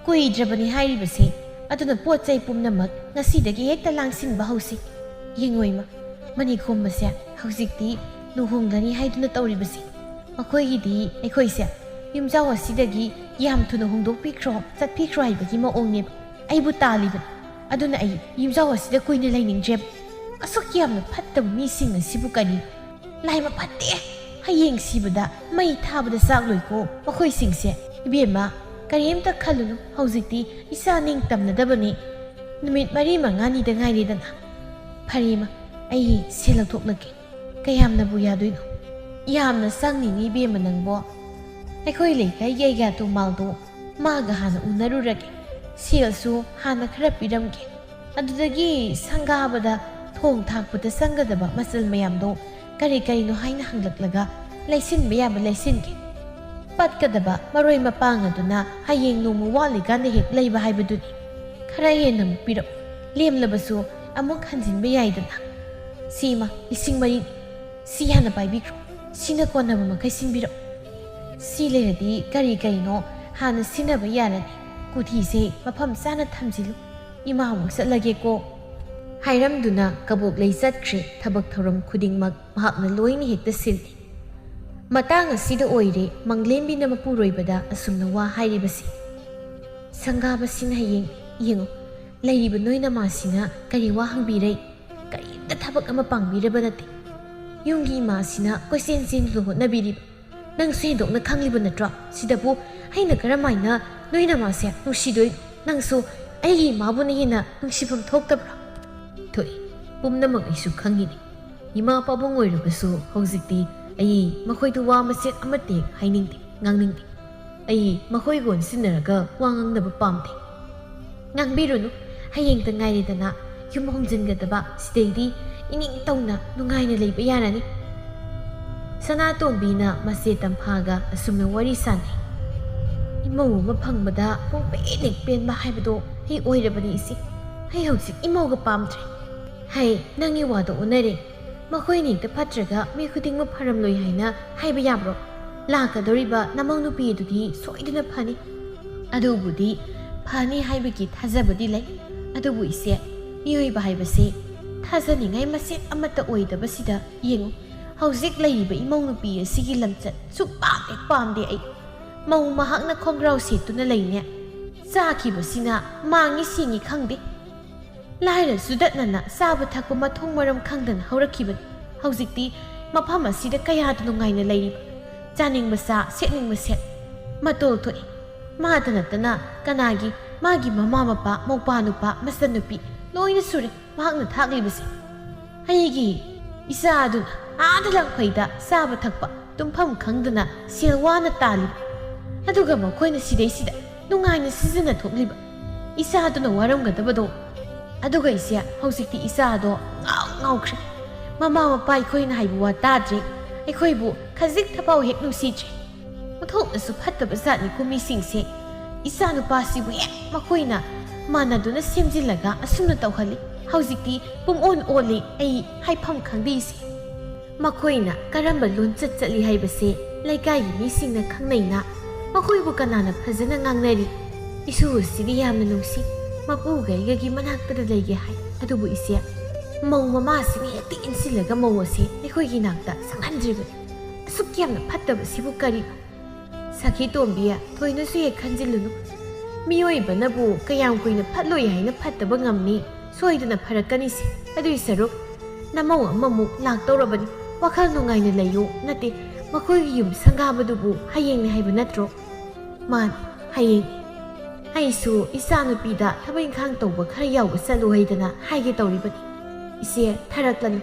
ꯀꯨꯏꯗ꯭ꯔꯕꯅꯤ ꯍꯥꯏꯔꯤꯕꯁꯦ, ꯑꯗꯨꯅ ꯄꯣꯠ ꯆꯩ ꯄꯨꯝꯅꯃꯛ ꯉꯁꯤꯗꯒꯤ ꯍꯦꯛꯇ ꯂꯥꯡꯁꯤꯟꯕ ꯍꯧꯁꯤ꯫ ꯌꯦꯡꯉꯣꯏꯃ, ꯃꯅꯤꯈꯣꯝꯕꯁꯦ ꯍꯧꯖꯤꯛꯇꯤ ꯂꯨꯍꯣꯡꯒꯅꯤ ꯍꯥꯏꯗꯨꯅ ꯇꯧꯔꯤꯕꯁꯤ, ꯃꯈꯣꯏꯒꯤꯗꯤ ꯑꯩꯈꯣꯏꯁꯦ ꯌꯨꯝꯖꯥꯎ ꯑꯁꯤꯗꯒꯤ ꯌꯥꯝ ꯊꯨꯅ ꯍꯣꯡꯗꯣꯛꯄꯤꯈ꯭ꯔꯣ, ꯆꯠꯄꯤꯈ꯭ꯔꯣ ꯍꯥꯏꯕꯒꯤ ꯃꯑꯣꯡꯅꯦꯕ꯫ ꯑꯩꯕꯨ ꯇꯥꯜꯂꯤꯕꯅꯤ, ꯑꯗꯨꯅ ꯑꯩ ꯌꯨꯝꯖꯥꯎ ꯑꯁꯤꯗ ꯀꯨꯏꯅ ꯂꯩꯅꯤꯡꯗ꯭ꯔꯦꯕ꯫ ꯑꯁꯨꯛ ꯌꯥꯝꯅ ꯐꯠꯇꯕ ꯃꯤꯁꯤꯡ ꯑꯁꯤꯕꯨ ꯀꯔꯤ? ꯂꯥꯏꯃ ꯐꯠꯇꯦ, ꯍꯌꯦꯡ ꯁꯤꯕꯗ ꯃꯩ ꯊꯥꯕꯗ ꯆꯥꯛꯂꯣꯏꯀꯣ ꯃꯈꯣꯏꯁꯤꯡꯁꯦ꯫ ꯏꯕꯦꯝꯃ, ꯀꯔꯤꯝꯇ ꯈꯜꯂꯨꯅꯨ, ꯍꯧꯖꯤꯛꯇꯤ ꯏꯆꯥ ꯅꯤꯡꯇꯝꯅꯗꯕꯅꯤ, ꯅꯨꯃꯤꯠ 4-5ꯅꯤꯗ ꯉꯥꯏꯔꯦꯗꯅ꯫ ꯐꯔꯦꯃ, ꯑꯩ ꯁꯦꯜ ꯂꯧꯊꯣꯛꯂꯒꯦ, ꯀꯌꯥꯝꯅꯕꯨ ꯌꯥꯗꯣꯏꯅꯣ? ꯌꯥꯝꯅ ꯆꯪꯅꯤꯅꯦ ꯏꯕꯦꯝꯃ ꯅꯪꯕꯣ꯫ ꯑꯩꯈꯣꯏ ꯂꯩꯀꯥꯏꯒꯤ ꯑꯩꯒꯥꯇꯣ ꯃꯥꯜꯗꯣ ꯃꯥꯒ ꯍꯥꯟꯅ ꯎꯅꯔꯨꯔꯒꯦ, ꯁꯦꯜꯁꯨ ꯍꯥꯟꯅ ꯈꯔ ꯄꯤꯔꯝꯒꯦ, ꯑꯗꯨꯗꯒꯤ ꯁꯪꯒꯥꯕꯗ ꯊꯣꯡ ꯊꯥꯛꯄꯗ ꯆꯪꯒꯗꯕ ꯃꯆꯜ ꯃꯌꯥꯝꯗꯣ ꯀꯔꯤ ꯀꯔꯤꯅꯣ ꯍꯥꯏꯅ ꯍꯪꯂꯛꯂꯒ ꯂꯩꯁꯤꯟꯕ ꯌꯥꯕ ꯂꯩꯁꯤꯟꯒꯦ꯫ ꯄꯠꯀꯗꯕ ꯃꯔꯣꯏ ꯃꯄꯥꯡ ꯑꯗꯨꯅ ꯍꯌꯦꯡ ꯅꯣꯡꯃ ꯋꯥꯠꯂꯤꯀꯥꯟꯗ ꯍꯦꯛ ꯂꯩꯕ ꯍꯥꯏꯕꯗꯨꯅꯤ꯫ ꯈꯔ ꯍꯦꯟꯅ ꯑꯃꯨꯛ ꯄꯤꯔꯛꯎ, ꯂꯦꯝꯂꯕꯁꯨ ꯑꯃꯨꯛ ꯍꯟꯖꯤꯟꯕ ꯌꯥꯏꯗꯅ꯫ ꯁꯤꯃ 4,000ꯅꯤ, ꯁꯤ ꯍꯥꯟꯅ ꯄꯥꯏꯕꯤꯈ꯭ꯔꯣ, ꯁꯤꯅ ꯀꯣꯟꯅꯕ ꯃꯈꯩ ꯁꯤꯟꯕꯤꯔꯛꯎ꯫ ꯁꯤ ꯂꯩꯔꯗꯤ ꯀꯔꯤ ꯀꯔꯤꯅꯣ ꯍꯥꯟꯅ ꯁꯤꯟꯅꯕ ꯌꯥꯔꯅꯤ꯫ ꯀꯨꯊꯤꯁꯦ ꯃꯐꯝ ꯆꯥꯅ ꯊꯝꯖꯤꯜꯂꯨ, ꯏꯃꯥ ꯑꯃꯨꯛ ꯆꯠꯂꯒꯦꯀꯣ꯫ ꯍꯥꯏꯔꯝꯗꯨꯅ ꯀꯕꯣꯛꯂꯩ ꯆꯠꯈ꯭ꯔꯦ꯫ ꯊꯕꯛ ꯊꯧꯔꯝ ꯈꯨꯗꯤꯡꯃꯛ ꯃꯍꯥꯛꯅ ꯂꯣꯏꯅ ꯍꯦꯛꯇ ꯁꯤꯜꯂꯤ꯫ ꯃꯇꯥꯡ ꯑꯁꯤꯗ ꯑꯣꯏꯔꯦ ꯃꯪꯂꯦꯝꯕꯤꯅ ꯃꯄꯨꯔꯣꯏꯕꯗ ꯑꯁꯨꯝꯅ ꯋꯥ ꯍꯥꯏꯔꯤꯕꯁꯤ: ꯁꯪꯒꯥꯕꯁꯤꯅ ꯍꯌꯦꯡ ꯌꯦꯡꯉꯨ, ꯂꯩꯔꯤꯕ ꯅꯣꯏ ꯅꯃꯥꯁꯤꯅ ꯀꯔꯤ ꯋꯥ ꯍꯪꯕꯤꯔꯩ? ꯀꯔꯤꯝꯇ ꯊꯕꯛ ꯑꯃ ꯄꯥꯡꯕꯤꯔꯕ ꯅꯠꯇꯦ꯫ ꯌꯨꯝꯒꯤ ꯏꯃꯥꯁꯤꯅ ꯀꯣꯏꯆꯦꯟ ꯆꯦꯟꯗꯨꯅ ꯍꯣꯠꯅꯕꯤꯔꯤꯕ, ꯅꯪꯁꯨ ꯍꯦꯟꯗꯣꯛꯅ ꯈꯪꯂꯤꯕ ꯅꯠꯇ꯭ꯔꯣ? ꯁꯤꯗꯕꯨ ꯑꯩꯅ ꯀꯔꯝꯃꯥꯏꯅ ꯅꯣꯏ ꯅꯃꯥꯁꯦ ꯅꯨꯡꯁꯤꯗꯣꯏꯅꯣ? ꯅꯪꯁꯨ ꯑꯩꯒꯤ ꯏꯃꯥꯕꯨꯅ ꯍꯦꯟꯅ ꯅꯨꯡꯁꯤꯐꯝ ꯊꯣꯛꯇꯕ꯭ꯔꯣ? ꯊꯣꯛꯏ, ꯄꯨꯝꯅꯃꯛ ꯑꯩꯁꯨ ꯈꯪꯉꯤꯅꯤ꯫ ꯏꯃꯥ ꯄꯥꯕꯨꯡ ꯑꯣꯏꯔꯕꯁꯨ ꯍꯧꯖꯤꯛꯇꯤ ꯑꯩ ꯃꯈꯣꯏꯗ ꯋꯥ ꯃꯆꯦꯠ ꯑꯃꯠꯇ ꯍꯦꯛ ꯍꯥꯏꯅꯤꯡꯗꯦ, ꯉꯥꯡꯅꯤꯡꯗꯦ꯫ ꯑꯩ ꯃꯈꯣꯏꯒ ꯑꯣꯟꯁꯤꯟꯅꯔꯒ ꯋꯥ ꯉꯥꯡꯅꯕ ꯄꯥꯝꯗꯦ꯫ ꯉꯥꯡꯕꯤꯔꯨꯅꯨ, ꯍꯌꯦꯡꯇ ꯉꯥꯏꯔꯦꯗꯅ ꯌꯨꯝ ꯍꯣꯡꯖꯤꯟꯒꯗꯕ, ꯁꯤꯗꯩꯗꯤ ꯏꯅꯤꯡ ꯇꯧꯅ ꯅꯨꯡꯉꯥꯏꯅ ꯂꯩꯕ ꯌꯥꯔꯅꯤ꯫ ꯁꯅꯥꯇꯣꯝꯕꯤꯅ ꯃꯆꯦ ꯇꯝꯐꯥꯒ ꯑꯁꯨꯝꯅ ꯋꯥꯔꯤ ꯁꯥꯟꯅꯩ꯫ ꯏꯃꯧ ꯑꯃ ꯐꯪꯕꯗ ꯄꯨꯡꯄꯦꯟ ꯍꯦꯛ ꯄꯦꯟꯕ ꯍꯥꯏꯕꯗꯣ ꯑꯩ ꯑꯣꯏꯔꯕꯅꯤ ꯏꯆꯦ꯫ ꯑꯩ ꯍꯧꯖꯤꯛ ꯏꯃꯧꯒ ꯄꯥꯝꯗ꯭ꯔꯦ꯫ ꯍꯩ, ꯅꯪꯒꯤ ꯋꯥꯗꯣ ꯑꯣꯟꯅꯔꯦ꯫ ꯃꯈꯣꯏꯅ ꯍꯦꯛꯇ ꯐꯠꯇ꯭ꯔꯒ ꯃꯤ ꯈꯨꯗꯤꯡꯃꯛ ꯐꯔꯝꯂꯣꯏ ꯍꯥꯏꯅ ꯍꯥꯏꯕ ꯌꯥꯕ꯭ꯔꯣ? ꯂꯥꯛꯀꯗꯧꯔꯤꯕ ꯅꯃꯧ ꯅꯨꯄꯤ ꯑꯗꯨꯗꯤ ꯁꯣꯏꯗꯅ ꯐꯅꯤ꯫ ꯑꯗꯨꯕꯨꯗꯤ ꯐꯅꯤ ꯍꯥꯏꯕꯒꯤ ꯊꯥꯖꯕꯗꯤ ꯂꯩ꯫ ꯑꯗꯨꯕꯨ ꯏꯆꯦ, ꯃꯤꯑꯣꯏꯕ ꯍꯥꯏꯕꯁꯤ ꯊꯥꯖꯅꯤꯡꯉꯥꯏ ꯃꯆꯦꯠ ꯑꯃꯠꯇ ꯑꯣꯏꯗꯕꯁꯤꯗ ꯌꯦꯡꯉꯨ, ꯍꯧꯖꯤꯛ ꯂꯩꯔꯤꯕ ꯏꯃꯧ ꯅꯨꯄꯤ ꯑꯁꯤꯒꯤ ꯂꯝꯆꯠ ꯁꯨꯛꯄꯥꯝ ꯍꯦꯛ ꯄꯥꯝꯗꯦ ꯑꯩ꯫ ꯃꯧ ꯃꯍꯥꯛꯅ ꯈꯣꯡꯒ꯭ꯔꯥꯎ ꯁꯦꯠꯇꯨꯅ ꯂꯩꯅꯦ, ꯆꯥꯈꯤꯕꯁꯤꯅ ꯃꯥꯡꯉꯤ ꯁꯤꯡꯉꯤ ꯈꯪꯗꯦ꯫ ꯂꯥꯏꯔꯁꯨ ꯗꯠꯅꯅ ꯆꯥꯕ ꯊꯛꯄ ꯃꯊꯣꯡ ꯃꯔꯝ ꯈꯪꯗꯅ ꯍꯧꯔꯛꯈꯤꯕꯅꯤ꯫ ꯍꯧꯖꯤꯛꯇꯤ ꯃꯐꯝ ꯑꯁꯤꯗ ꯀꯌꯥꯗ ꯅꯨꯡꯉꯥꯏꯅ ꯂꯩꯔꯤꯕ, ꯆꯥꯅꯤꯡꯕ ꯆꯥ, ꯁꯦꯠꯅꯤꯡꯕ ꯁꯦꯠ, ꯃꯇꯣꯜ ꯊꯣꯛꯏ꯫ ꯃꯥꯇ ꯅꯠꯇꯅ ꯀꯅꯥꯒꯤ ꯃꯥꯒꯤ ꯃꯃꯥ ꯃꯄꯥ, ꯃꯧꯄꯥ ꯅꯨꯄꯥ, ꯃꯆꯟꯅꯨꯄꯤ ꯂꯣꯏꯅ ꯁꯨꯔꯦ ꯃꯍꯥꯛꯅ ꯊꯥꯛꯂꯤꯕꯁꯦ꯫ ꯑꯩꯒꯤ ꯏꯆꯥ ꯑꯗꯨꯅ ꯑꯥꯗ ꯂꯪꯐꯩꯗ ꯆꯥꯕ ꯊꯛꯄ ꯇꯨꯝꯐꯝ ꯈꯪꯗꯅ ꯁꯦꯜ ꯋꯥꯅ ꯇꯥꯜꯂꯤꯕ, ꯑꯗꯨꯒ ꯃꯈꯣꯏꯅ ꯁꯤꯗꯩꯁꯤꯗ ꯅꯨꯡꯉꯥꯏꯅ ꯁꯤꯖꯤꯟꯅꯊꯣꯛꯂꯤꯕ꯫ ꯏꯆꯥꯗꯨꯅ ꯋꯥꯔꯝꯒꯗꯕꯗꯣ꯫ ꯑꯗꯨꯒ ꯏꯆꯦ, ꯍꯧꯖꯤꯛꯇꯤ ꯏꯆꯥꯗꯣ ꯉꯥꯎꯈ꯭ꯔꯦ꯫ ꯃꯃꯥ ꯃꯄꯥ ꯑꯩꯈꯣꯏꯅ ꯍꯥꯏꯕ ꯋꯥ ꯇꯥꯗ꯭ꯔꯦ, ꯑꯩꯈꯣꯏꯕꯨ ꯈꯖꯤꯛ ꯊꯐꯥꯎ ꯍꯦꯛ ꯅꯨꯡꯁꯤꯗ꯭ꯔꯦ꯫ ꯃꯊꯣꯛꯅꯁꯨ ꯐꯠꯇꯕ ꯖꯥꯠꯅꯤꯀꯣ ꯃꯤꯁꯤꯡꯁꯦ꯫ ꯏꯆꯥ ꯅꯨꯄꯥꯁꯤꯕꯨ ꯍꯦꯛ ꯃꯈꯣꯏꯅ ꯃꯥꯟꯅꯗꯨꯅ ꯁꯦꯝꯖꯤꯜꯂꯒ ꯑꯁꯨꯝꯅ ꯇꯧꯍꯜꯂꯤ꯫ ꯍꯧꯖꯤꯛꯇꯤ ꯄꯨꯡꯑꯣꯟ ꯑꯣꯜꯂꯤ, ꯑꯩ ꯍꯥꯏꯐꯝ ꯈꯪꯗꯦ ꯏꯆꯦ꯫ ꯃꯈꯣꯏꯅ ꯀꯔꯝꯕ ꯂꯣꯟꯆꯠ ꯆꯠꯂꯤ ꯍꯥꯏꯕꯁꯦ ꯂꯩꯀꯥꯏꯒꯤ ꯃꯤꯁꯤꯡꯅ ꯈꯪꯅꯩꯅ ꯃꯈꯣꯏꯕꯨ ꯀꯅꯥꯅ ꯐꯖꯅ ꯉꯥꯡꯅꯔꯤ? ꯏꯁꯨ ꯑꯁꯤꯗꯤ ꯌꯥꯝꯅ ꯅꯨꯡꯁꯤ, ꯃꯄꯨꯒ ꯑꯩꯒꯒꯤ ꯃꯅꯥꯛꯇꯗ ꯂꯩꯒꯦ ꯍꯥꯏ꯫ ꯑꯗꯨꯕꯨ ꯏꯆꯦ, ꯃꯧ ꯃꯃꯥꯁꯤꯅ ꯍꯦꯛꯇ ꯏꯟꯁꯤꯜꯂꯒ ꯃꯧ ꯑꯁꯤ ꯑꯩꯈꯣꯏꯒꯤ ꯅꯥꯛꯇ ꯁꯪꯍꯟꯗ꯭ꯔꯤꯕꯅꯤ꯫ ꯑꯁꯨꯛ ꯌꯥꯝꯅ ꯐꯠꯇꯕꯁꯤꯕꯨ ꯀꯔꯤꯅꯣ? ꯁꯈꯤ ꯇꯣꯝꯕꯤ, ꯊꯣꯏꯅꯁꯨ ꯍꯦꯛ ꯈꯟꯖꯤꯜꯂꯨꯅꯨ꯫ ꯃꯤꯑꯣꯏꯕꯅꯕꯨ ꯀꯌꯥꯝ ꯀꯨꯏꯅ ꯐꯠꯂꯣꯏ ꯍꯥꯏꯅ ꯐꯠꯇꯕ ꯉꯝꯅꯤ? ꯁꯣꯏꯗꯅ ꯐꯔꯛꯀꯅꯤꯁꯦ꯫ ꯑꯗꯨꯏ ꯁꯔꯨꯛ ꯅꯃꯧ ꯑꯃꯃꯨꯛ ꯂꯥꯛꯇꯧꯔꯕꯅꯤ, ꯋꯥꯈꯜ ꯅꯨꯡꯉꯥꯏꯅ ꯂꯩꯌꯨ꯫ ꯅꯠꯇꯦ, ꯃꯈꯣꯏꯒꯤ ꯌꯨꯝ ꯁꯪꯒꯥꯕꯗꯨꯕꯨ ꯍꯌꯦꯡꯅꯤ ꯍꯥꯏꯕ ꯅꯠꯇ꯭ꯔꯣ? ꯃꯥꯅꯤ, ꯍꯌꯦꯡꯅꯤ꯫ ꯑꯩꯁꯨ ꯏꯆꯥ ꯅꯨꯄꯤꯗ ꯊꯕꯛ ꯏꯪꯈꯥꯡ ꯇꯧꯕ ꯈꯔ ꯌꯥꯎꯕ ꯆꯠꯂꯨ ꯍꯥꯏꯗꯅ ꯍꯥꯏꯒꯦ ꯇꯧꯔꯤꯕꯅꯤ꯫ ꯏꯆꯦ, ꯊꯥꯔꯛꯂꯅꯤ꯫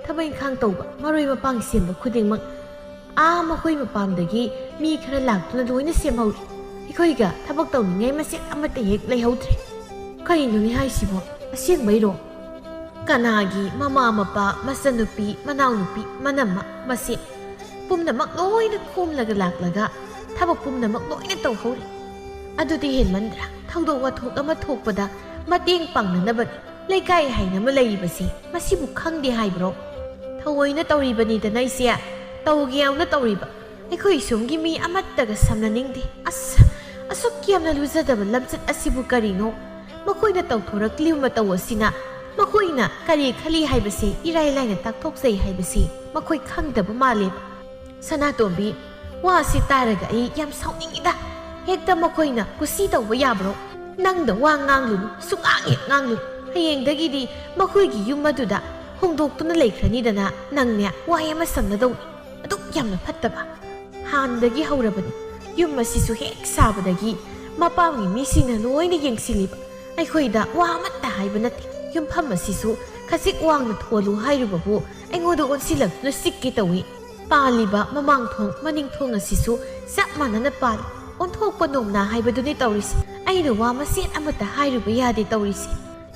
ꯊꯕꯛ ꯏꯪꯈꯥꯡ ꯇꯧꯕ, ꯃꯔꯣꯏ ꯃꯄꯥꯡ ꯁꯦꯝꯕ ꯈꯨꯗꯤꯡꯃꯛ ꯃꯈꯣꯏ ꯃꯄꯥꯝꯗꯒꯤ ꯃꯤ ꯈꯔ ꯂꯥꯛꯇꯨꯅ ꯂꯣꯏꯅ ꯁꯦꯝꯍꯧꯔꯤ꯫ ꯑꯩꯈꯣꯏꯒ ꯊꯕꯛ ꯇꯧꯅꯤꯡꯉꯥই ꯃꯆꯦꯠ ꯑꯃꯠꯇ ꯍꯦꯛ ꯂꯩꯍꯧꯗ꯭ꯔꯦ꯫ ꯀꯔꯤꯅꯣꯅꯦ ꯍꯥꯏꯁꯤꯕꯣ? ꯑꯁꯦꯡꯕꯩꯔꯣ? ꯀꯅꯥꯒꯤ ꯃꯃꯥ ꯃꯄꯥ, ꯃꯆꯟꯅꯨꯄꯤ, ꯃꯅꯥꯎꯅꯨꯄꯤ, ꯃꯅꯝꯃ, ꯃꯆꯦ ꯄꯨꯝꯅꯃꯛ ꯂꯣꯏꯅ ꯈꯣꯝꯂꯒ ꯂꯥꯛꯂꯒ ꯊꯕꯛ ꯄꯨꯝꯅꯃꯛ ꯂꯣꯏꯅ ꯇꯧꯍꯧꯔꯤ꯫ ꯑꯗꯨꯗꯤ ꯍꯦꯟꯃꯟꯗ꯭ꯔꯥ? ꯊꯧꯗꯣꯛ ꯋꯥꯊꯣꯛ ꯑꯃ ꯊꯣꯛꯄꯗ ꯃꯇꯦꯡ ꯄꯥꯡꯅꯅꯕꯅꯤ ꯂꯩꯀꯥꯏ ꯍꯥꯏꯅ ꯑꯃ ꯂꯩꯔꯤꯕꯁꯤ, ꯃꯁꯤꯕꯨ ꯈꯪꯗꯦ ꯍꯥꯏꯕ꯭ꯔꯣ? ꯊꯑꯣꯏꯅ ꯇꯧꯔꯤꯕꯅꯤꯗꯅ ꯏꯆꯦ ꯇꯧꯒꯦ ꯌꯥꯎꯅ ꯇꯧꯔꯤꯕ ꯑꯩꯈꯣꯏ ꯁꯣꯝꯒꯤ ꯃꯤ ꯑꯃꯠꯇꯒ ꯁꯝꯅꯅꯤꯡꯗꯦ ꯑꯁꯨꯛ ꯌꯥꯝꯅ ꯂꯨꯖꯗꯕ ꯂꯝꯆꯠ ꯑꯁꯤꯕꯨ ꯀꯔꯤꯅꯣ ꯃꯈꯣꯏꯅ ꯇꯧꯊꯣꯔꯛꯂꯤꯕ ꯃꯇꯧ ꯑꯁꯤꯅ ꯃꯈꯣꯏꯅ ꯀꯔꯤ ꯈꯜꯂꯤ ꯍꯥꯏꯕꯁꯤ ꯏꯔꯥꯏ ꯂꯥꯏꯅ ꯇꯥꯛꯊꯣꯛꯆꯩ ꯍꯥꯏꯕꯁꯤ ꯃꯈꯣꯏ ꯈꯪꯗꯕ ꯃꯥꯜꯂꯦꯕ ꯁꯅꯥꯇꯣꯝꯕꯤ ꯋꯥ ꯑꯁꯤ ꯇꯥꯔꯒ ꯑꯩ ꯌꯥꯝ ꯁꯥꯎꯅꯤꯡꯉꯤꯗ ꯍꯦꯛꯇ ꯃꯈꯣꯏꯅ ꯀꯨꯁꯤ ꯇꯧꯕ ꯌꯥꯕ꯭ꯔꯣ ꯅꯪꯗ ꯋꯥ ꯉꯥꯡꯂꯨꯅꯨ ꯁꯨꯡꯉꯥꯡ ꯍꯦꯛ ꯉꯥꯡꯂꯨꯅꯨ ꯍꯌꯦꯡꯗꯒꯤꯗꯤ ꯃꯈꯣꯏꯒꯤ ꯌꯨꯝ ꯑꯗꯨꯗ ꯍꯣꯡꯗꯣꯛꯇꯨꯅ ꯂꯩꯈ꯭ꯔꯅꯤꯗꯅ ꯅꯪꯅꯦ ꯋꯥꯏ ꯑꯃ ꯁꯪꯒꯗꯧꯅꯤ ꯑꯗꯨꯛ ꯌꯥꯝꯅ ꯐꯠꯇꯕ ꯍꯥꯟꯅꯗꯒꯤ ꯍꯧꯔꯕꯅꯤ ꯌꯨꯝ ꯑꯁꯤꯁꯨ ꯍꯦꯛ ꯁꯥꯕꯗꯒꯤ ꯃꯄꯥꯝꯒꯤ ꯃꯤꯁꯤꯡꯅ ꯂꯣꯏꯅ ꯌꯦꯡꯁꯤꯜꯂꯤꯕ ꯑꯩꯈꯣꯏꯗ ꯋꯥ ꯑꯃꯠꯇ ꯍꯥꯏꯕ ꯅꯠꯇꯦ ꯌꯨꯝꯐꯝ ꯑꯁꯤꯁꯨ ꯈꯖꯤꯛ ꯋꯥꯡꯅ ꯊꯣꯜꯂꯨ ꯍꯥꯏꯔꯨꯕꯕꯨ ꯑꯩꯉꯣꯟꯗ ꯑꯣꯟꯁꯤꯜꯂꯛꯇꯨꯅ ꯆꯤꯛꯀꯦ ꯇꯧꯏ ꯄꯥꯜꯂꯤꯕ ꯃꯃꯥꯡ ꯊꯣꯡ ꯃꯅꯤꯡ ꯊꯣꯡ ꯑꯁꯤꯁꯨ ꯆꯞ ꯃꯥꯟꯅꯅ ꯄꯥꯜꯂꯤ ꯑꯣꯟꯊꯣꯛꯄ ꯅꯣꯝꯅ ꯍꯥꯏꯕꯗꯨꯅꯤ ꯇꯧꯔꯤꯁꯤ ꯑꯩꯅ ꯋꯥ ꯃꯆꯦꯠ ꯑꯃꯠꯇ ꯍꯥꯏꯔꯨꯕ ꯌꯥꯗꯦ ꯇꯧꯔꯤꯁꯤ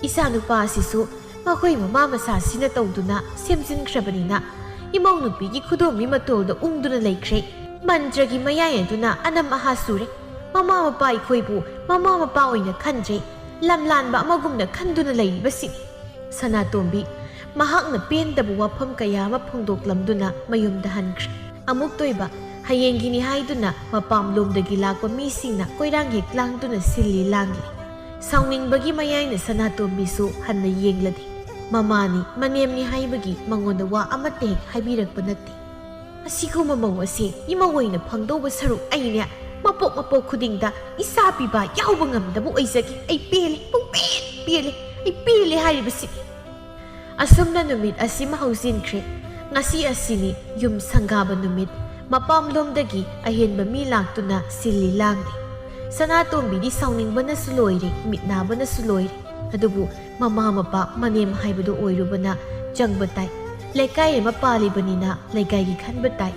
ꯏꯆꯥꯅꯨꯄꯥ ꯑꯁꯤꯁꯨ ꯃꯈꯣꯏ ꯃꯃꯥ ꯃꯆꯥꯁꯤꯅ ꯇꯧꯗꯨꯅ ꯁꯦꯝꯖꯤꯟꯈ꯭ꯔꯕꯅꯤꯅ ꯏꯃꯧ ꯅꯨꯄꯤꯒꯤ ꯈꯨꯗꯣꯝꯕꯤ ꯃꯇꯣꯜꯗ ꯎꯪꯗꯨꯅ ꯂꯩꯈ꯭ꯔꯦ ꯃꯟꯇ꯭ꯔꯒꯤ ꯃꯌꯥꯏ ꯑꯗꯨꯅ ꯑꯅꯝ ꯑꯍꯥ ꯁꯨꯔꯦ ꯃꯃꯥ ꯃꯄꯥ ꯑꯩꯈꯣꯏꯕꯨ ꯃꯃꯥ ꯃꯄꯥ ꯑꯣꯏꯅ ꯈꯟꯗ꯭ꯔꯦ ꯂꯝ ꯂꯥꯟꯕ ꯑꯃꯒꯨꯝꯅ ꯈꯟꯗꯨꯅ ꯂꯩꯔꯤꯕꯁꯤꯅꯤ ꯁꯅꯥꯇꯣꯝꯕꯤ ꯃꯍꯥꯛꯅ ꯄꯦꯟꯗꯕ ꯋꯥꯐꯝ ꯀꯌꯥ ꯑꯃ ꯐꯣꯡꯗꯣꯛꯂꯝꯗꯨꯅ ꯃꯌꯨꯝꯗ ꯍꯟꯈ꯭ꯔꯦ ꯑꯃꯨꯛ ꯇꯣꯏꯕ ꯍꯌꯦꯡꯒꯤꯅꯤ ꯍꯥꯏꯗꯨꯅ ꯃꯄꯥꯝꯂꯣꯝꯗꯒꯤ ꯂꯥꯛꯄ ꯃꯤꯁꯤꯡꯅ ꯀꯣꯏꯔꯥꯡ ꯍꯦꯛ ꯂꯥꯡꯗꯨꯅ ꯁꯤꯜꯂꯤ ꯂꯥꯡꯂꯤ ꯁꯥꯎꯅꯤꯡꯕꯒꯤ ꯃꯌꯥꯏꯅ ꯁꯅꯥꯇꯣꯝꯕꯤꯁꯨ ꯍꯟꯅ ꯌꯦꯡꯂꯗꯤ ꯃꯃꯥꯅꯤ ꯃꯅꯦꯝꯅꯤ ꯍꯥꯏꯕꯒꯤ ꯃꯉꯣꯟꯗ ꯋꯥ ꯑꯃꯠꯇ ꯍꯦꯛ ꯍꯥꯏꯕꯤꯔꯛꯄ ꯅꯠꯇꯦ ꯑꯁꯤꯒꯨꯝꯕ ꯃꯧ ꯑꯁꯤ ꯏꯃꯧ ꯑꯣꯏꯅ ꯐꯪꯗꯧꯕ ꯁꯔꯨꯛ ꯑꯩꯅꯦ ꯃꯄꯣꯛ ꯈꯨꯗꯤꯡꯗ ꯏꯆꯥ ꯄꯤꯕ ꯌꯥꯎꯕ ꯉꯝꯗꯕ ꯑꯣꯏꯖꯒꯦ ꯑꯩ ꯄꯦꯜꯂꯦ ꯄꯦꯜꯂꯦ ꯑꯩ ꯄꯦꯜꯂꯦ ꯍꯥꯏꯔꯤꯕꯁꯤꯅꯤ ꯑꯁꯨꯝꯅ ꯅꯨꯃꯤꯠ ꯑꯁꯤꯃ ꯍꯧꯖꯤꯟꯈ꯭ꯔꯦ ꯉꯁꯤ ꯑꯁꯤꯅꯤ ꯌꯨꯝ ꯁꯪꯒꯥꯕ ꯅꯨꯃꯤꯠ ꯃꯄꯥꯝꯂꯣꯝꯗꯒꯤ ꯑꯍꯦꯟꯕ ꯃꯤ ꯂꯥꯛꯇꯨꯅ ꯁꯤꯜꯂꯤ ꯂꯥꯡꯂꯤ ꯁꯅꯥꯇꯣꯝꯕꯤꯗꯤ ꯁꯥꯎꯅꯤꯡꯕꯅꯁꯨ ꯂꯣꯏꯔꯦ ꯃꯤꯠ ナꯕꯅꯁꯨ ꯂꯣꯏꯔꯦ ꯑꯗꯨꯕꯨ ꯃꯃꯥ ꯃꯄꯥ ꯃꯅꯦꯝ ꯍꯥꯏꯕꯗꯨ ꯑꯣꯏꯔꯨꯕꯅ ꯆꯪꯕ ꯇꯥꯏ ꯂꯩꯀꯥꯏ ꯑꯃ ꯄꯥꯜꯂꯤꯕꯅꯤꯅ ꯂꯩꯀꯥꯏꯒꯤ ꯈꯟꯕ ꯇꯥꯏ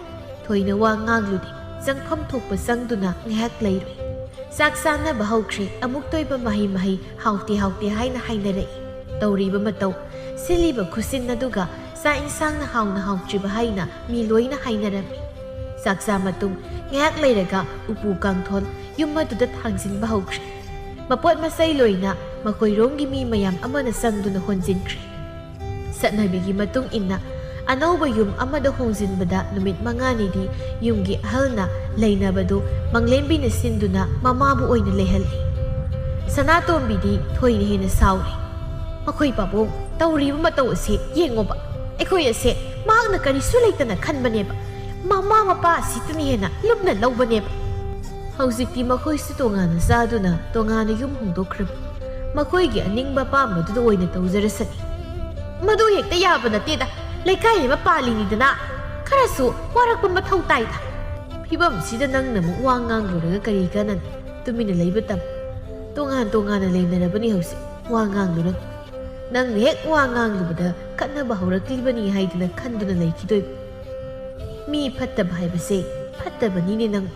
ꯊꯣꯏꯅ ꯋꯥ ꯉꯥꯡꯂꯨꯗꯦ ꯆꯪꯐꯝ ꯊꯣꯛꯄ ꯆꯪꯗꯨꯅ ꯉꯥꯏꯍꯥꯛ ꯂꯩꯔꯨꯏ ꯆꯥꯛ ꯆꯥꯅꯕ ꯍꯧꯈ꯭ꯔꯦ ꯑꯃꯨꯛ ꯇꯣꯏꯕ ꯃꯍꯩ ꯍꯥꯎꯇꯦ ꯍꯥꯏꯅ ꯍꯥꯏꯅꯔꯛꯏ ꯇꯧꯔꯤꯕ ꯃꯇꯧ ꯁꯤꯜꯂꯤꯕ ꯈꯨꯁꯤꯟ ꯑꯗꯨꯒ ꯆꯥꯛ ꯏꯟꯁꯥꯡꯅ ꯍꯥꯎꯅ ꯍꯥꯎꯇ꯭ꯔꯤꯕ ꯍꯥꯏꯅ ꯃꯤ ꯂꯣꯏꯅ ꯍꯥꯏꯅꯔꯝꯃꯤ ꯆꯥꯛꯆꯥ ꯃꯇꯨꯡ ꯉꯥꯏꯍꯥꯛ ꯂꯩꯔꯒ ꯎꯄꯨ ꯀꯥꯡꯊꯣꯜ ꯌꯨꯝ ꯑꯗꯨꯗ ꯊꯥꯡꯖꯤꯟꯕ ꯍꯧꯈ꯭ꯔꯦ ꯃꯄꯣꯠ ꯃꯆꯩ ꯂꯣꯏꯅ ꯃꯈꯣꯏꯔꯣꯝꯒꯤ ꯃꯤ ꯃꯌꯥꯝ ꯑꯃꯅ ꯆꯪꯗꯨꯅ ꯍꯣꯟꯖꯤꯟꯈ꯭ꯔꯦ ꯆꯠꯅꯕꯤꯒꯤ ꯃꯇꯨꯡ ꯏꯟꯅ ꯑꯅꯧꯕ ꯌꯨꯝ ꯑꯃꯗ ꯍꯣꯡꯖꯤꯟꯕꯗ ꯅꯨꯃꯤꯠ 5ꯅꯤꯗꯤ ꯌꯨꯝꯒꯤ ꯑꯍꯜꯅ ꯂꯩꯅꯕꯗꯨ ꯃꯪꯂꯦꯝꯕꯤꯅ ꯁꯤꯟꯗꯨꯅ ꯃꯃꯥꯕꯨ ꯑꯣꯏꯅ ꯂꯩꯍꯜꯂꯤ ꯁꯅꯥꯇꯣꯝꯕꯤꯗꯤ ꯊꯣꯏꯅ ꯍꯦꯟꯅ ꯁꯥꯎꯔꯤ ꯃꯈꯣꯏ ꯄꯥꯕꯨꯡ ꯇꯧꯔꯤꯕ ꯃꯇꯧ ꯑꯁꯤ ꯌꯦꯡꯉꯣꯕ ꯑꯩꯈꯣꯏ ꯑꯁꯦ ꯃꯍꯥꯛꯅ ꯀꯔꯤꯁꯨ ꯂꯩꯇꯅ ꯈꯟꯕꯅꯦꯕ ꯃꯃꯥ ꯃꯄꯥ ꯑꯁꯤꯇꯅ ꯍꯦꯟꯅ ꯂꯨꯞꯅ ꯂꯧꯕꯅꯦꯕ ꯍꯧꯖꯤꯛꯇꯤ ꯃꯈꯣꯏꯁꯨ ꯇꯣꯉꯥꯟꯅ ꯆꯥꯗꯨꯅ ꯇꯣꯉꯥꯟꯅ ꯌꯨꯝ ꯍꯣꯡꯗꯣꯛꯈ꯭ꯔꯕ ꯃꯈꯣꯏꯒꯤ ꯑꯅꯤꯡꯕ ꯑꯄꯥꯝꯕꯗꯨꯗ ꯑꯣꯏꯅ ꯇꯧꯖꯔꯁꯅꯤ ꯃꯗꯨ ꯍꯦꯛꯇ ꯌꯥꯕ ꯅꯠꯇꯦꯗ ꯂꯩꯀꯥꯏ ꯑꯃ ꯄꯥꯜꯂꯤꯅꯤꯗꯅ ꯈꯔꯁꯨ ꯋꯥꯔꯛꯄ ꯃꯊꯧ ꯇꯥꯏꯗ ꯐꯤꯕꯝꯁꯤꯗ ꯅꯪꯅ ꯑꯃꯨꯛ ꯋꯥ ꯉꯥꯡꯂꯨꯔꯒ ꯀꯔꯤ ꯀꯥꯟꯅꯅꯤ ꯇꯨꯃꯤꯟꯅ ꯂꯩꯕ ꯇꯝ ꯇꯣꯉꯥꯟꯅ ꯂꯩꯅꯔꯕꯅꯤ ꯍꯧꯖꯤꯛ ꯋꯥ ꯉꯥꯡꯂꯨꯔ ꯅꯪꯅ ꯍꯦꯛ ꯋꯥ ꯉꯥꯡꯂꯨꯕꯗ ꯈꯠꯅꯕ ꯍꯧꯔꯛꯂꯤꯕꯅꯤ haiduna khanduna leikidoi mi phattaba haibase phattabani ne nang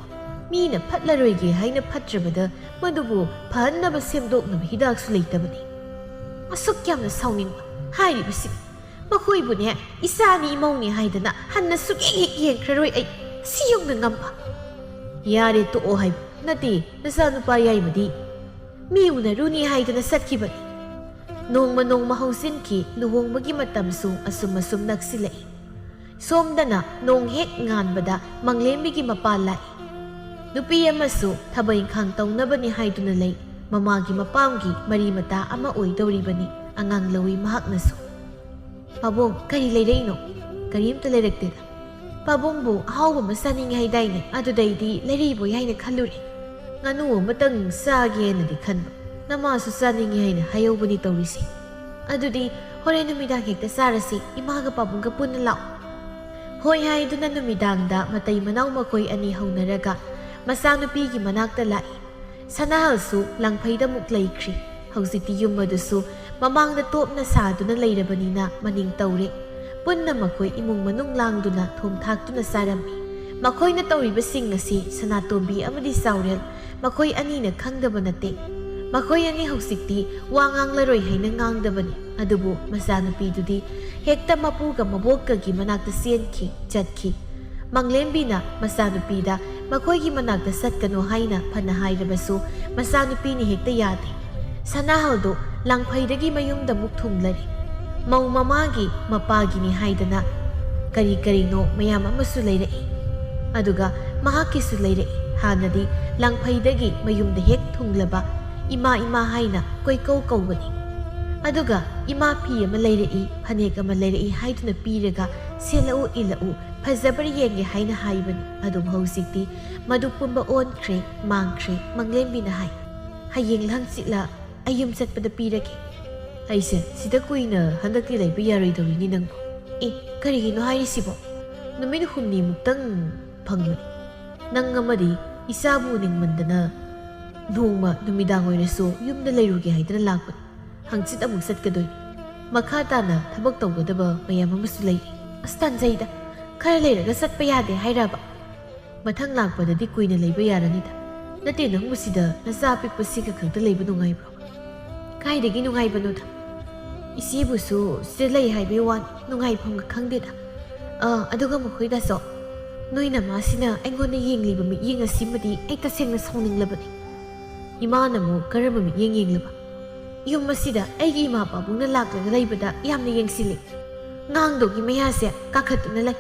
Meena फटलरोइगे हाइना फट्रबदा मदुबु फहन्नबा सेमदोकनबा हिदाकसु लेइतबनी असुक यामना साउनिंग हाइरिबसि मखोइबुने इसानी इमौनी हाइदना हन्ना सुगे येंख्ररोइ ऐ सियुंगना ngamba यारे तो ओ हाइब नते नसानुपा याइबदी मी उनरुनी हाइदना सत्खिबनी नोंगमा हौसिनकी लुहोंगबगी मतमसु असुम नक्सिलै सोमदना नोंग हेक nganbada manglembi mapa lai nupi amasu thabai khang taunabani haiduna lei mamagi mapamgi mari mata ama oidoribani angang lawi mahaknasu pabong kari leireino karimta leirekte pabong bu hawba masaning haidaine adudaidi leiribo yaina khalluri nganu matang sage na di khanba namasu saning haina hayobani tawrisi adudi hore numida hekta sarasi imaga pabongga punna law hoi haiduna numidangda matai manaw makoi ani haunaraga masanupigi manakta lai sanahalsu langphaida muk laikri hauziti yumadusu mamangda topna saduna leirabanina maning tawre punna makoi imung manung langduna thomthaktuna sarami makoina tawriba sing asi sanatombi amadi saurel makoi ani na khangdaba nate makoi ani hauziti wangang laroi haina ngangdabani adubu masanupi dudi hekta mapuga mabokka gi manakta sienki jatki manglembi na masanupida makoigi managda satkano haina phana hairabasu masanupi ni hekta yade sanahaldo langphaidagi mayumda muk thumlari mau mamagi mapagi ni haidana ꯀꯔꯤꯅꯣ ꯃꯌꯥꯝ ꯑꯃꯁꯨ ꯂꯩꯔꯛꯏ ꯑꯗꯨꯒ ꯃꯍꯥꯛꯀꯤꯁꯨ ꯂꯩꯔꯛꯏ ꯍꯥꯟꯅꯗꯤ ꯂꯥꯡꯐꯩꯗꯒꯤ ꯃꯌꯨꯝꯗ ꯍꯦꯛ ꯊꯨꯡꯂꯕ ꯏꯃꯥ ꯍꯥꯏꯅ ꯀꯣꯏꯀꯧ ꯀꯧꯕꯅꯤ ꯑꯗꯨꯒ ꯏꯃꯥ ꯐꯤ ꯑꯃ ꯂꯩꯔꯛꯏ ꯐꯅꯦꯛ ꯑꯃ ꯂꯩꯔꯛꯏ ꯍꯥꯏꯗꯨꯅ ꯄꯤꯔꯒ ꯁꯦꯠꯂꯛꯎ ꯏꯜꯂꯛꯎ ꯐꯖꯕ꯭ꯔ ꯌꯦꯡꯒꯦ ꯍꯥꯏꯅ ꯍꯥꯏꯕꯅꯤ ꯑꯗꯨꯕꯨ ꯍꯧꯖꯤꯛꯇꯤ ꯃꯗꯨ ꯄꯨꯝꯕ ꯑꯣꯟꯈ꯭ꯔꯦ ꯃꯥꯡꯈ꯭ꯔꯦ ꯃꯪꯂꯦꯝꯕꯤꯅ ꯍꯥꯏ ꯍꯌꯦꯡ ꯍꯪꯆꯤꯠꯂ ꯑꯩ ꯌꯨꯝ ꯆꯠꯄꯗ ꯄꯤꯔꯒꯦ ꯑꯩꯁꯦ ꯁꯤꯗ ꯀꯨꯏꯅ ꯍꯟꯗꯛꯇꯤ ꯂꯩꯕ ꯌꯥꯔꯣꯏꯗꯧꯔꯤꯅꯤ ꯅꯪꯕꯨ ꯀꯔꯤꯒꯤꯅꯣ ꯍꯥꯏꯔꯤꯁꯤꯕꯣ ꯅꯨꯃꯤꯠ ꯍꯨꯝꯅꯤꯃꯨꯛꯇꯪ ꯐꯪꯕꯅꯤ ꯅꯪ ꯑꯃꯗꯤ ꯏꯆꯥꯕꯨ ꯅꯤꯡꯃꯟꯗꯅ ꯅꯣꯡꯃ ꯅꯨꯃꯤꯗꯥꯡ ꯑꯣꯏꯔꯁꯨ ꯌꯨꯝꯗ ꯂꯩꯔꯨꯒꯦ ꯍꯥꯏꯗꯅ ꯂꯥꯛꯄꯅꯤ ꯍꯪꯆꯤꯠ ꯑꯃꯨꯛ ꯆꯠꯀꯗꯣꯏꯅꯤ ꯃꯈꯥ ꯇꯥꯅ ꯊꯕꯛ ꯇꯧꯒꯗꯕ ꯃꯌꯥꯝ ꯑꯃꯁꯨ ꯂꯩꯔꯤ ꯑꯁ ꯇꯟꯖꯩꯗ ꯈꯔ ꯂꯩꯔꯒ ꯆꯠꯄ ꯌꯥꯗꯦ ꯍꯥꯏꯔꯕ ꯃꯊꯪ ꯂꯥꯛꯄꯗꯗꯤ ꯀꯨꯏꯅ ꯂꯩꯕ ꯌꯥꯔꯅꯤꯗ ꯅꯠꯇꯦ ꯅꯪꯕꯨ ꯁꯤꯗ ꯅꯆꯥ ꯑꯄꯤꯛꯄꯁꯤꯒ ꯈꯛꯇ ꯂꯩꯕ ꯅꯨꯡꯉꯥꯏꯕ꯭ꯔꯣ ꯀꯥꯏꯗꯒꯤ ꯅꯨꯡꯉꯥꯏꯕꯅꯣꯗ ꯏꯆꯦꯕꯨꯁꯨ ꯁꯤꯗ ꯂꯩ ꯍꯥꯏꯕꯩ ꯋꯥꯅꯤ ꯅꯨꯡꯉꯥꯏꯐꯝꯒ ꯈꯪꯗꯦꯗ ꯑꯗꯨꯒ ꯃꯈꯣꯏꯗꯁꯨ ꯅꯣꯏꯅ ꯃꯥꯁꯤꯅ ꯑꯩꯉꯣꯟꯗ ꯌꯦꯡꯂꯤꯕ ꯃꯤꯠꯌꯦꯡ ꯑꯁꯤꯃꯗꯤ ꯑꯩ ꯇꯁꯦꯡꯅ ꯁꯥꯎꯅꯤꯡꯂꯕꯅꯤ ꯏꯃꯥꯅ ꯑꯃꯨꯛ ꯀꯔꯝꯕ ꯃꯤꯠꯌꯦꯡ ꯌꯦꯡꯂꯕ ꯌꯨꯝ ꯑꯁꯤꯗ ꯑꯩꯒꯤ ꯏꯃꯥ ꯄꯥꯕꯨꯡꯅ ꯂꯥꯛꯂꯒ ꯂꯩꯕꯗ ꯌꯥꯝꯅ ꯌꯦꯡꯁꯤꯜꯂꯤ ꯉꯥꯡꯗꯧꯒꯤ ꯃꯌꯥꯁꯦ ꯀꯥꯈꯠꯇꯨꯅ ꯂꯩ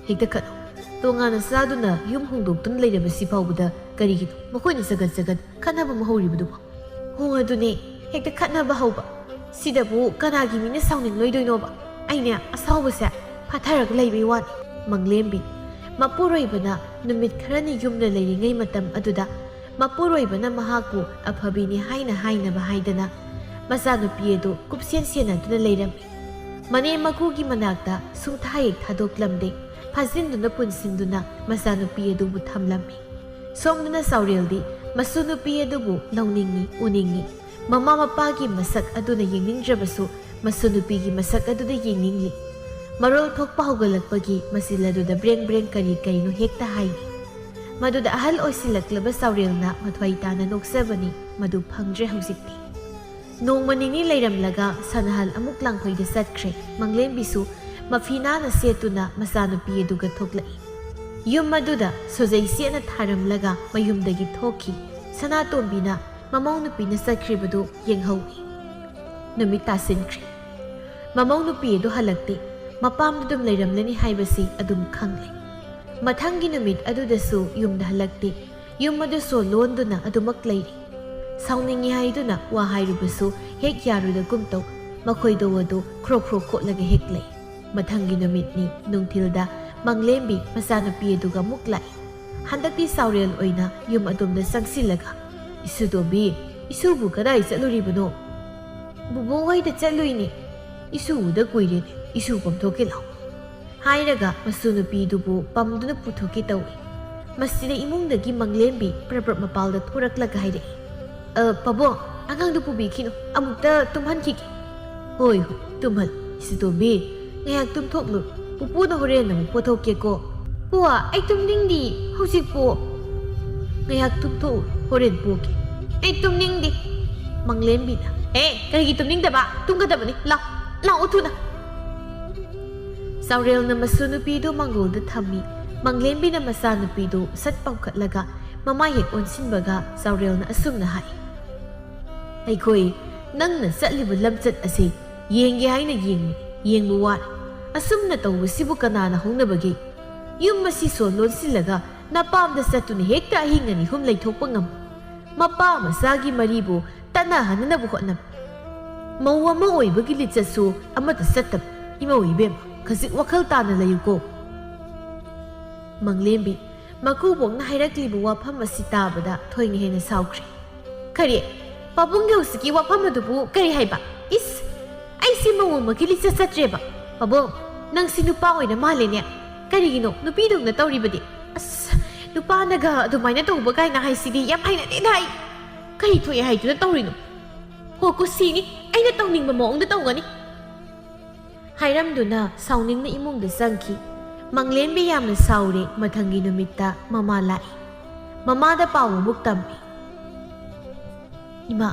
ꯍꯦꯛꯇ ꯈꯠꯅꯧ ꯇꯣꯉꯥꯟꯅ ꯆꯥꯗꯨꯅ ꯌꯨꯝ ꯍꯣꯡꯗꯣꯛꯇꯨꯅ ꯂꯩꯔꯕꯁꯤ ꯐꯥꯎꯕꯗ ꯀꯔꯤꯒꯤꯅꯣ ꯃꯈꯣꯏꯅ ꯆꯒꯠ ꯈꯠꯅꯕ ꯑꯃ ꯍꯧꯔꯤꯕꯗꯨꯕꯣ ꯑꯗꯨꯅꯦ ꯍꯦꯛꯇ ꯈꯠꯅꯕ ꯍꯧꯕ ꯁꯤꯗꯕꯨ ꯀꯅꯥꯒꯤ ꯃꯤꯅ ꯁꯥꯎꯅꯤꯡꯂꯣꯏꯗꯣꯏꯅꯣꯕ ꯑꯩꯅꯦ ꯑꯁꯥꯎꯕꯁꯦ ꯐꯥꯊꯔꯒ ꯂꯩꯕꯩ ꯋꯥꯅꯤ ꯃꯪꯂꯦꯝꯕꯤ ꯃꯄꯨꯔꯣꯏꯕꯅ ꯅꯨꯃꯤꯠ ꯈꯔꯅꯤ ꯌꯨꯝꯗ ꯂꯩꯔꯤꯉꯩ ꯃꯇꯝ ꯑꯗꯨꯗ ꯃꯄꯨꯔꯣꯏꯕꯅ ꯃꯍꯥꯛꯄꯨ ꯑꯐꯕꯤꯅꯤ ꯍꯥꯏꯅꯕ ꯍꯥꯏꯗꯅ ꯃꯆꯥꯅꯨꯄꯤ ꯑꯗꯨ ꯀꯨꯞꯁꯦꯟ ꯁꯦꯟꯅꯗꯨꯅ ꯂꯩꯔꯝꯃꯤ ꯃꯅꯦꯝ ꯃꯀꯨꯒꯤ ꯃꯅꯥꯛꯇ ꯁꯨꯡꯊꯥꯍꯦꯛ ꯊꯥꯗꯣꯛꯂꯝꯗꯦ ꯐꯥꯖꯤꯟꯗꯨꯅ ꯄꯨꯟꯁꯤꯟꯗꯨꯅ ꯃꯆꯥꯅꯨꯄꯤ ꯑꯗꯨꯕꯨ ꯊꯝꯂꯝꯃꯤ ꯁꯣꯝꯗꯅ ꯆꯥꯎꯔꯦꯜꯗꯤ ꯃꯁꯨꯅꯨꯄꯤ ꯑꯗꯨꯕꯨ ꯂꯧꯅꯤꯡꯉꯤ ꯎꯅꯤꯡꯉꯤ ꯃꯃꯥ ꯃꯄꯥꯒꯤ ꯃꯁꯛ ꯑꯗꯨꯅ ꯌꯦꯡꯅꯤꯡꯗ꯭ꯔꯕꯁꯨ ꯃꯁꯨꯅꯨꯄꯤꯒꯤ ꯃꯁꯛ ꯑꯗꯨꯗ ꯌꯦꯡꯅꯤꯡꯂꯤ ꯃꯔꯣꯜ ꯊꯣꯛꯄ ꯍꯧꯒꯠꯂꯛꯄꯒꯤ ꯃꯆꯤꯜ ꯑꯗꯨꯗ ꯕ꯭ꯔꯦꯡ ꯀꯔꯤꯅꯣ ꯍꯦꯛꯇ ꯍꯥꯏꯅꯤ ꯃꯗꯨꯗ ꯑꯍꯜ ꯑꯣꯏꯁꯤꯜꯂꯛꯂꯕ ꯆꯥꯎꯔꯦꯜꯅ ꯃꯊ꯭ꯋꯥꯏ ꯇꯥꯅ ꯅꯣꯛꯆꯕꯅꯤ ꯃꯗꯨ ꯐꯪꯗ꯭ꯔꯦ ꯍꯧꯖꯤꯛꯇꯤ ꯅꯣꯡꯃ ꯅꯤꯅꯤ ꯂꯩꯔꯝꯂꯒ ꯁꯅꯍꯜ ꯑꯃꯨꯛ ꯂꯥꯡꯐꯩꯗ ꯆꯠꯈ꯭ꯔꯦ ꯃꯪꯂꯦꯝꯕꯤꯁꯨ ꯃꯐꯤ ꯅꯥꯟꯅ ꯁꯦꯠꯇꯨꯅ ꯃꯆꯥꯅꯨꯄꯤ ꯑꯗꯨꯒ ꯊꯣꯛꯂꯛꯏ ꯌꯨꯝ ꯑꯗꯨꯗ ꯁꯣꯖꯩ ꯁꯦꯠꯅ ꯊꯥꯔꯝꯂꯒ ꯃꯌꯨꯝꯗꯒꯤ ꯊꯣꯛꯈꯤ ꯁꯅꯥꯇꯣꯝꯕꯤꯅ ꯃꯃꯧ ꯅꯨꯄꯤꯅ ꯆꯠꯈ꯭ꯔꯤꯕꯗꯨ ꯌꯦꯡꯍꯧꯏ ꯅꯨꯃꯤꯠ ꯇꯥꯁꯤꯟꯈ꯭ꯔꯦ ꯃꯃꯧ ꯅꯨꯄꯤ ꯑꯗꯨ ꯍꯜꯂꯛꯇꯦ ꯃꯄꯥꯝꯗ ꯑꯗꯨꯝ ꯂꯩꯔꯝꯂꯅꯤ ꯍꯥꯏꯕꯁꯤ ꯑꯗꯨꯝ ꯈꯪꯂꯦ ꯃꯊꯪꯒꯤ ꯅꯨꯃꯤꯠ ꯑꯗꯨꯗꯁꯨ ꯌꯨꯝꯗ ꯍꯜꯂꯛꯇꯦ ꯌꯨꯝ ꯑꯗꯨꯁꯨ ꯂꯣꯟꯗꯨꯅ ꯑꯗꯨꯃꯛ ꯂꯩꯔꯤ ꯁꯥꯎꯅꯤꯡꯉꯤ ꯍꯥꯏꯗꯨꯅ ꯋꯥ ꯍꯥꯏꯔꯨꯕꯁꯨ ꯍꯦꯛ ꯌꯥꯔꯣꯏꯗꯒꯨꯝ ꯇꯧ ꯃꯈꯣꯏꯗꯣ ꯑꯗꯨ ꯈ꯭ꯔꯣ ꯈꯣꯠꯂꯒ ꯍꯦꯛ ꯂꯩ ꯃꯊꯪꯒꯤ ꯅꯨꯃꯤꯠꯅꯤ ꯅꯨꯡꯊꯤꯜꯗ ꯃꯪꯂꯦꯝꯕꯤ ꯃꯆꯥꯅꯨꯄꯤ ꯑꯗꯨꯒ ꯑꯃꯨꯛ ꯂꯥꯛꯏ ꯍꯟꯗꯛꯇꯤ ꯆꯥꯎꯔꯦꯜ ꯑꯣꯏꯅ ꯌꯨꯝ ꯑꯗꯣꯝꯗ ꯆꯪꯁꯤꯜꯂꯒ ꯏꯁꯨꯇꯣꯝꯕꯤ ꯏꯁꯨꯕꯨ ꯀꯗꯥꯏ ꯆꯠꯂꯨꯔꯤꯕꯅꯣ ꯕꯨꯕꯣꯛ ꯍꯣꯏꯗ ꯆꯠꯂꯨꯏꯅꯤ ꯏꯁꯨ ꯎꯗ ꯀꯨꯏꯔꯦꯅꯦ ꯏꯁꯨ ꯄꯝꯊꯣꯛꯀꯦ ꯂꯥꯎ ꯍꯥꯏꯔꯒ ꯃꯁꯨꯅꯨꯄꯤꯗꯨꯕꯨ ꯄꯝꯗꯨꯅ ꯄꯨꯊꯣꯛꯀꯦ ꯇꯧꯏ ꯃꯁꯤꯗ ꯏꯃꯨꯡꯗꯒꯤ ꯃꯪꯂꯦꯝꯕꯤ ꯄ꯭ꯔꯞ ꯃꯄꯥꯜꯗ ꯊꯣꯔꯛꯂꯒ ꯍꯥꯏꯔꯛꯏ ꯄꯥꯕꯨꯡ ꯑꯉꯥꯡꯗꯨ ꯄꯨꯕꯤꯈꯤꯅꯨ ꯑꯃꯨꯛꯇ ꯇꯨꯝꯍꯟꯈꯤꯒꯦ ꯍꯣꯏ ꯇꯨꯝꯍꯟ ꯏꯁꯨꯇꯣꯝꯕꯤ ꯉꯥꯏꯍꯥꯛ ꯇꯨꯝꯊꯣꯛꯂꯨ ꯄꯨꯄꯨꯅ ꯍꯣꯔꯦꯟ ꯑꯃꯨꯛ ꯄꯣꯊꯣꯛꯀꯦꯀꯣ ꯄꯨꯋꯥ ꯑꯩ ꯇꯨꯝꯅꯤꯡꯗꯤ ꯍꯧꯖꯤꯛꯄꯨ ꯉꯥꯏꯍꯥꯛ ꯇꯨꯝꯊꯣꯛꯎ ꯍꯣꯔꯦꯟ ꯄꯣꯛꯀꯦ ꯑꯩ ꯇꯨꯝꯅꯤꯡꯗꯦ ꯃꯪꯂꯦꯝꯕꯤꯅ ꯀꯔꯤꯒꯤ ꯇꯨꯝꯅꯤꯡꯗꯕ ꯇꯨꯝꯒꯗꯕꯅꯤ ꯂꯥꯛꯑꯣ ꯊꯨꯅ ꯆꯥꯎꯔꯦꯜꯅ ꯃꯁꯨꯅꯨꯄꯤꯗꯨ ꯃꯥꯡꯒꯣꯜꯗ ꯊꯝꯃꯤ ꯃꯪꯂꯦꯝꯕꯤꯅ ꯃꯆꯥꯅꯨꯄꯤꯗꯨ ꯁꯠ ꯄꯥꯎꯈꯠꯂꯒ ꯃꯃꯥꯏ ꯍꯦꯛ ꯑꯣꯟꯁꯤꯟꯕꯒ ꯆꯥꯎꯔꯦꯜꯅ ꯑꯁꯨꯝꯅ ꯍꯥꯏ ꯑꯩꯈꯣꯏ ꯅꯪꯅ ꯆꯠꯂꯤꯕ ꯂꯝꯆꯠ ꯑꯁꯤ ꯌꯦꯡꯒꯦ ꯍꯥꯏꯅ ꯌꯦꯡꯕ ꯋꯥꯔꯦ ꯑꯁꯨꯝꯅ ꯇꯧꯕꯁꯤꯕꯨ ꯀꯅꯥꯅ ꯍꯧꯅꯕꯒꯦ ꯌꯨꯝ ꯑꯁꯤ ꯁꯣꯟ ꯂꯣꯟꯁꯤꯜꯂꯒ ꯅꯄꯥꯝꯗ ꯆꯠꯇꯨꯅ ꯍꯦꯛꯇ ꯑꯍꯤꯡ ꯑꯅꯤ ꯑꯍꯨꯝ ꯂꯩꯊꯣꯛꯄ ꯉꯝꯕ ꯃꯄꯥ ꯃꯆꯥꯒꯤ ꯃꯔꯤꯕꯨ ꯇꯠꯅꯍꯟꯅꯕ ꯍꯣꯠꯅꯕ ꯃꯧ ꯑꯃ ꯑꯣꯏꯕꯒꯤ ꯂꯤꯆꯠꯁꯨ ꯑꯃꯠꯇ ꯆꯠꯇꯕ ꯏꯃꯧ ꯏꯕꯦꯝ ꯈꯖꯤꯛ ꯋꯥꯈꯜ ꯇꯥꯅ ꯂꯩꯌꯨꯀꯣ ꯃꯪꯂꯦꯝꯕꯤ ꯃꯀꯨꯕꯣꯛꯅ ꯍꯥꯏꯔꯛꯂꯤꯕ ꯋꯥꯐꯝ ꯑꯁꯤ ꯇꯥꯕꯗ ꯊꯣꯏꯅ ꯍꯦꯟꯅ ꯁꯥꯎꯈ꯭ꯔꯦ ꯀꯔꯤ ꯄꯥꯕꯨꯡꯒꯤ ꯍꯧꯖꯤꯛꯀꯤ ꯋꯥꯐꯝ ꯑꯗꯨꯕꯨ ꯀꯔꯤ ꯍꯥꯏꯕ ꯏꯁ ꯑꯩꯁꯤ ꯃꯧ ꯑꯃꯒꯤ ꯂꯤꯆꯠ ꯆꯠꯇ꯭ꯔꯦꯕ ꯄꯥꯕꯨꯡ ꯅꯪꯁꯤ ꯅꯨꯄꯥ ꯑꯣꯏꯅ ꯃꯥꯜꯂꯦꯅꯦ ꯀꯔꯤꯒꯤꯅꯣ ꯅꯨꯄꯤꯗꯧꯅ ꯇꯧꯔꯤꯕꯗꯤ ꯑꯁ ꯅꯨꯄꯥꯅꯒ ꯑꯗꯨꯃꯥꯏꯅ ꯇꯧꯕ ꯀꯥꯏꯅ ꯍꯥꯏꯁꯤꯗꯤ ꯌꯥꯝ ꯍꯩꯅꯗꯦꯅ ꯍꯥꯏ ꯀꯔꯤ ꯊꯣꯛꯑꯦ ꯍꯥꯏꯗꯨꯅ ꯇꯧꯔꯤꯅꯣ ꯍꯣ ꯀꯨꯁꯤꯅꯤ ꯑꯩꯅ ꯇꯧꯅꯤꯡꯕ ꯃꯑꯣꯡꯗ ꯇꯧꯒꯅꯤ ꯍꯥꯏꯔꯝꯗꯨꯅ ꯁꯥꯎꯅꯤꯡꯅ ꯏꯃꯨꯡꯗ ꯆꯪꯈꯤ ꯃꯪꯂꯦꯝꯕꯤ ꯌꯥꯝꯅ ꯁꯥꯎꯔꯦ ꯃꯊꯪꯒꯤ ꯅꯨꯃꯤꯠꯇ ꯃꯃꯥ ꯂꯥꯛꯏ ꯃꯃꯥꯗ ꯄꯥꯎ ꯑꯃꯨꯛ ꯇꯝꯃꯤ ꯏꯃꯥ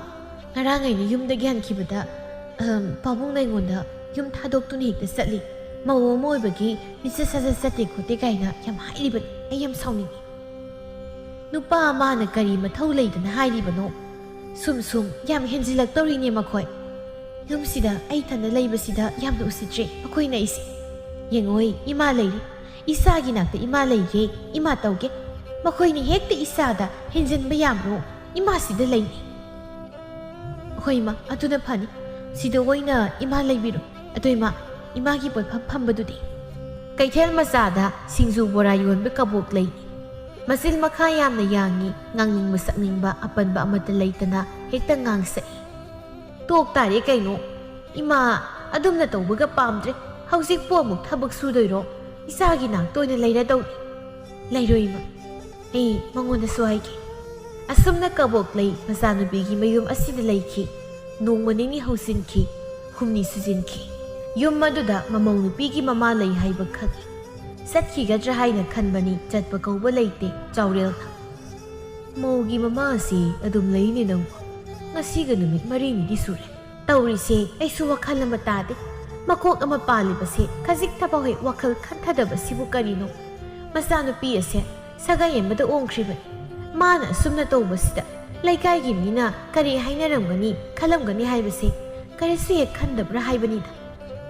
ꯉꯔꯥꯡ ꯑꯩꯅ ꯌꯨꯝꯗꯒꯤ ꯍꯟꯈꯤꯕꯗ ꯄꯥꯕꯨꯡꯅ ꯑꯩꯉꯣꯟꯗ ꯌꯨꯝ ꯊꯥꯗꯣꯛꯇꯨꯅ ꯍꯦꯛꯇ ꯆꯠꯂꯤ ꯃꯧ ꯑꯃ ꯑꯣꯏꯕꯒꯤ ꯂꯤꯆꯠ ꯁꯥꯖꯠ ꯆꯠꯇꯦ ꯈꯣꯠꯇꯦ ꯀꯥꯏꯅ ꯌꯥꯝ ꯍꯥꯏꯔꯤꯕꯅꯤ ꯑꯩ ꯌꯥꯝ ꯁꯥꯎꯅꯤꯡꯉꯤ ꯅꯨꯄꯥ ꯑꯃꯅ ꯀꯔꯤ ꯃꯊꯧ ꯂꯩꯗꯅ ꯍꯥꯏꯔꯤꯕꯅꯣ ꯁꯨꯝ ꯌꯥꯝ ꯍꯦꯟꯖꯤꯜꯂꯛꯇꯧꯔꯤꯅꯦ ꯃꯈꯣꯏ ꯌꯨꯝꯁꯤꯗ ꯑꯩ ꯊꯟꯅ ꯂꯩꯕꯁꯤꯗ ꯌꯥꯝꯅ ꯎꯁꯤꯠꯇ꯭ꯔꯦ ꯃꯈꯣꯏꯅ ꯑꯩꯁꯦ ꯌꯦꯡꯉꯣꯏ ꯏꯃꯥ ꯂꯩꯔꯤ ꯏꯁꯥꯒꯤ ꯅꯥꯛꯇ ꯏꯃꯥ ꯂꯩꯒꯦ ꯏꯃꯥ ꯇꯧꯒꯦ ꯃꯈꯣꯏꯅ ꯍꯦꯛꯇ ꯏꯁꯥꯗ ꯍꯦꯟꯖꯤꯟꯕ ꯌꯥꯕ꯭ꯔꯣ ꯏꯃꯥꯁꯤꯗ ꯂꯩꯅꯤ ꯍꯣꯏ ꯏꯃꯥ ꯑꯗꯨꯅ ꯐꯅꯤ ꯁꯤꯗ ꯑꯣꯏꯅ ꯏꯃꯥ ꯂꯩꯕꯤꯔꯣ ꯑꯗꯣ ꯏꯃꯥ ꯏꯃꯥꯒꯤ ꯄꯣꯠꯐꯝ ꯐꯝꯕꯗꯨꯗꯤ ꯀꯩꯊꯦꯜ ꯃꯆꯥꯗ ꯁꯤꯡꯖꯨ ꯕꯣꯔꯥ ꯌꯣꯟꯕ ꯀꯕꯣꯛ ꯂꯩꯅꯤ ꯃꯆꯤꯜ ꯃꯈꯥ ꯌꯥꯝꯅ ꯌꯥꯡꯉꯤ ꯉꯥꯡꯅꯤꯡꯕ ꯁꯛꯅꯤꯡꯕ ꯑꯄꯟꯕ ꯑꯃꯠꯇ ꯂꯩꯇꯅ ꯍꯦꯛꯇ ꯉꯥꯡꯁꯛꯏ ꯇꯣꯛ ꯇꯥꯔꯦ ꯀꯩꯅꯣ ꯏꯃꯥ ꯑꯗꯨꯝꯅ ꯇꯧꯕꯒ ꯄꯥꯝꯗ꯭ꯔꯦ ꯍꯧꯖꯤꯛꯄꯨ ꯑꯃꯨꯛ ꯊꯕꯛ ꯁꯨꯗꯣꯏꯔꯣ ꯏꯆꯥꯒꯤ ꯅꯥꯛꯇ ꯑꯣꯏꯅ ꯂꯩꯔꯗꯧꯅꯤ ꯂꯩꯔꯣꯏ ꯏꯃꯥ ꯑꯩ ꯃꯉꯣꯟꯗꯁꯨ ꯍꯥꯏꯒꯦ ꯑꯁꯨꯝꯅ ꯀꯕꯣꯛ ꯂꯩ ꯃꯆꯥꯅꯨꯄꯤꯒꯤ ꯃꯌꯨꯝ ꯑꯁꯤꯗ ꯂꯩꯈꯤ ꯅꯣꯡꯃ ꯅꯤꯅꯤ ꯍꯧꯖꯤꯟꯈꯤ ꯍꯨꯝꯅꯤ ꯁꯨꯖꯤꯟꯈꯤ ꯌꯨꯝ ꯑꯗꯨꯗ ꯃꯃꯧ ꯅꯨꯄꯤꯒꯤ ꯃꯃꯥ ꯂꯩ ꯍꯥꯏꯕ ꯈꯪꯏ ꯆꯠꯈꯤꯒꯗ꯭ꯔꯥ ꯍꯥꯏꯅ ꯈꯟꯕꯅꯤ ꯆꯠꯄ ꯀꯧꯕ ꯂꯩꯇꯦ ꯆꯥꯎꯔꯦꯜꯅ ꯃꯧꯒꯤ ꯃꯃꯥ ꯑꯁꯤ ꯑꯗꯨꯝ ꯂꯩꯅꯦ ꯅꯪꯕꯨ ꯉꯁꯤꯒ ꯅꯨꯃꯤꯠ 4ꯅꯤꯗꯤ ꯁꯨꯔꯦ ꯇꯧꯔꯤꯁꯦ ꯑꯩꯁꯨ ꯋꯥꯈꯜ ꯑꯃ ꯇꯥꯗꯦ ꯃꯀꯣꯛ ꯑꯃ ꯄꯥꯜꯂꯤꯕꯁꯦ ꯈꯖꯤꯛꯇꯐꯥꯎ ꯍꯦꯛ ꯋꯥꯈꯜ ꯈꯟꯊꯗꯕꯁꯤꯕꯨ ꯀꯔꯤꯅꯣ ꯃꯆꯥꯅꯨꯄꯤ ꯑꯁꯦ ꯁꯒꯥꯏ ꯑꯃꯗ ꯑꯣꯡꯈ꯭ꯔꯤꯕꯅꯤ ꯃꯥꯅ ꯑꯁꯨꯝꯅ ꯇꯧꯕꯁꯤꯗ ꯂꯩꯀꯥꯏꯒꯤ ꯃꯤꯅ ꯀꯔꯤ ꯍꯥꯏꯅꯔꯝꯒꯅꯤ ꯈꯜꯂꯝꯒꯅꯤ ꯍꯥꯏꯕꯁꯦ ꯀꯔꯤꯁꯨ ꯍꯦꯛ ꯈꯟꯗꯕ꯭ꯔꯥ ꯍꯥꯏꯕꯅꯤꯗ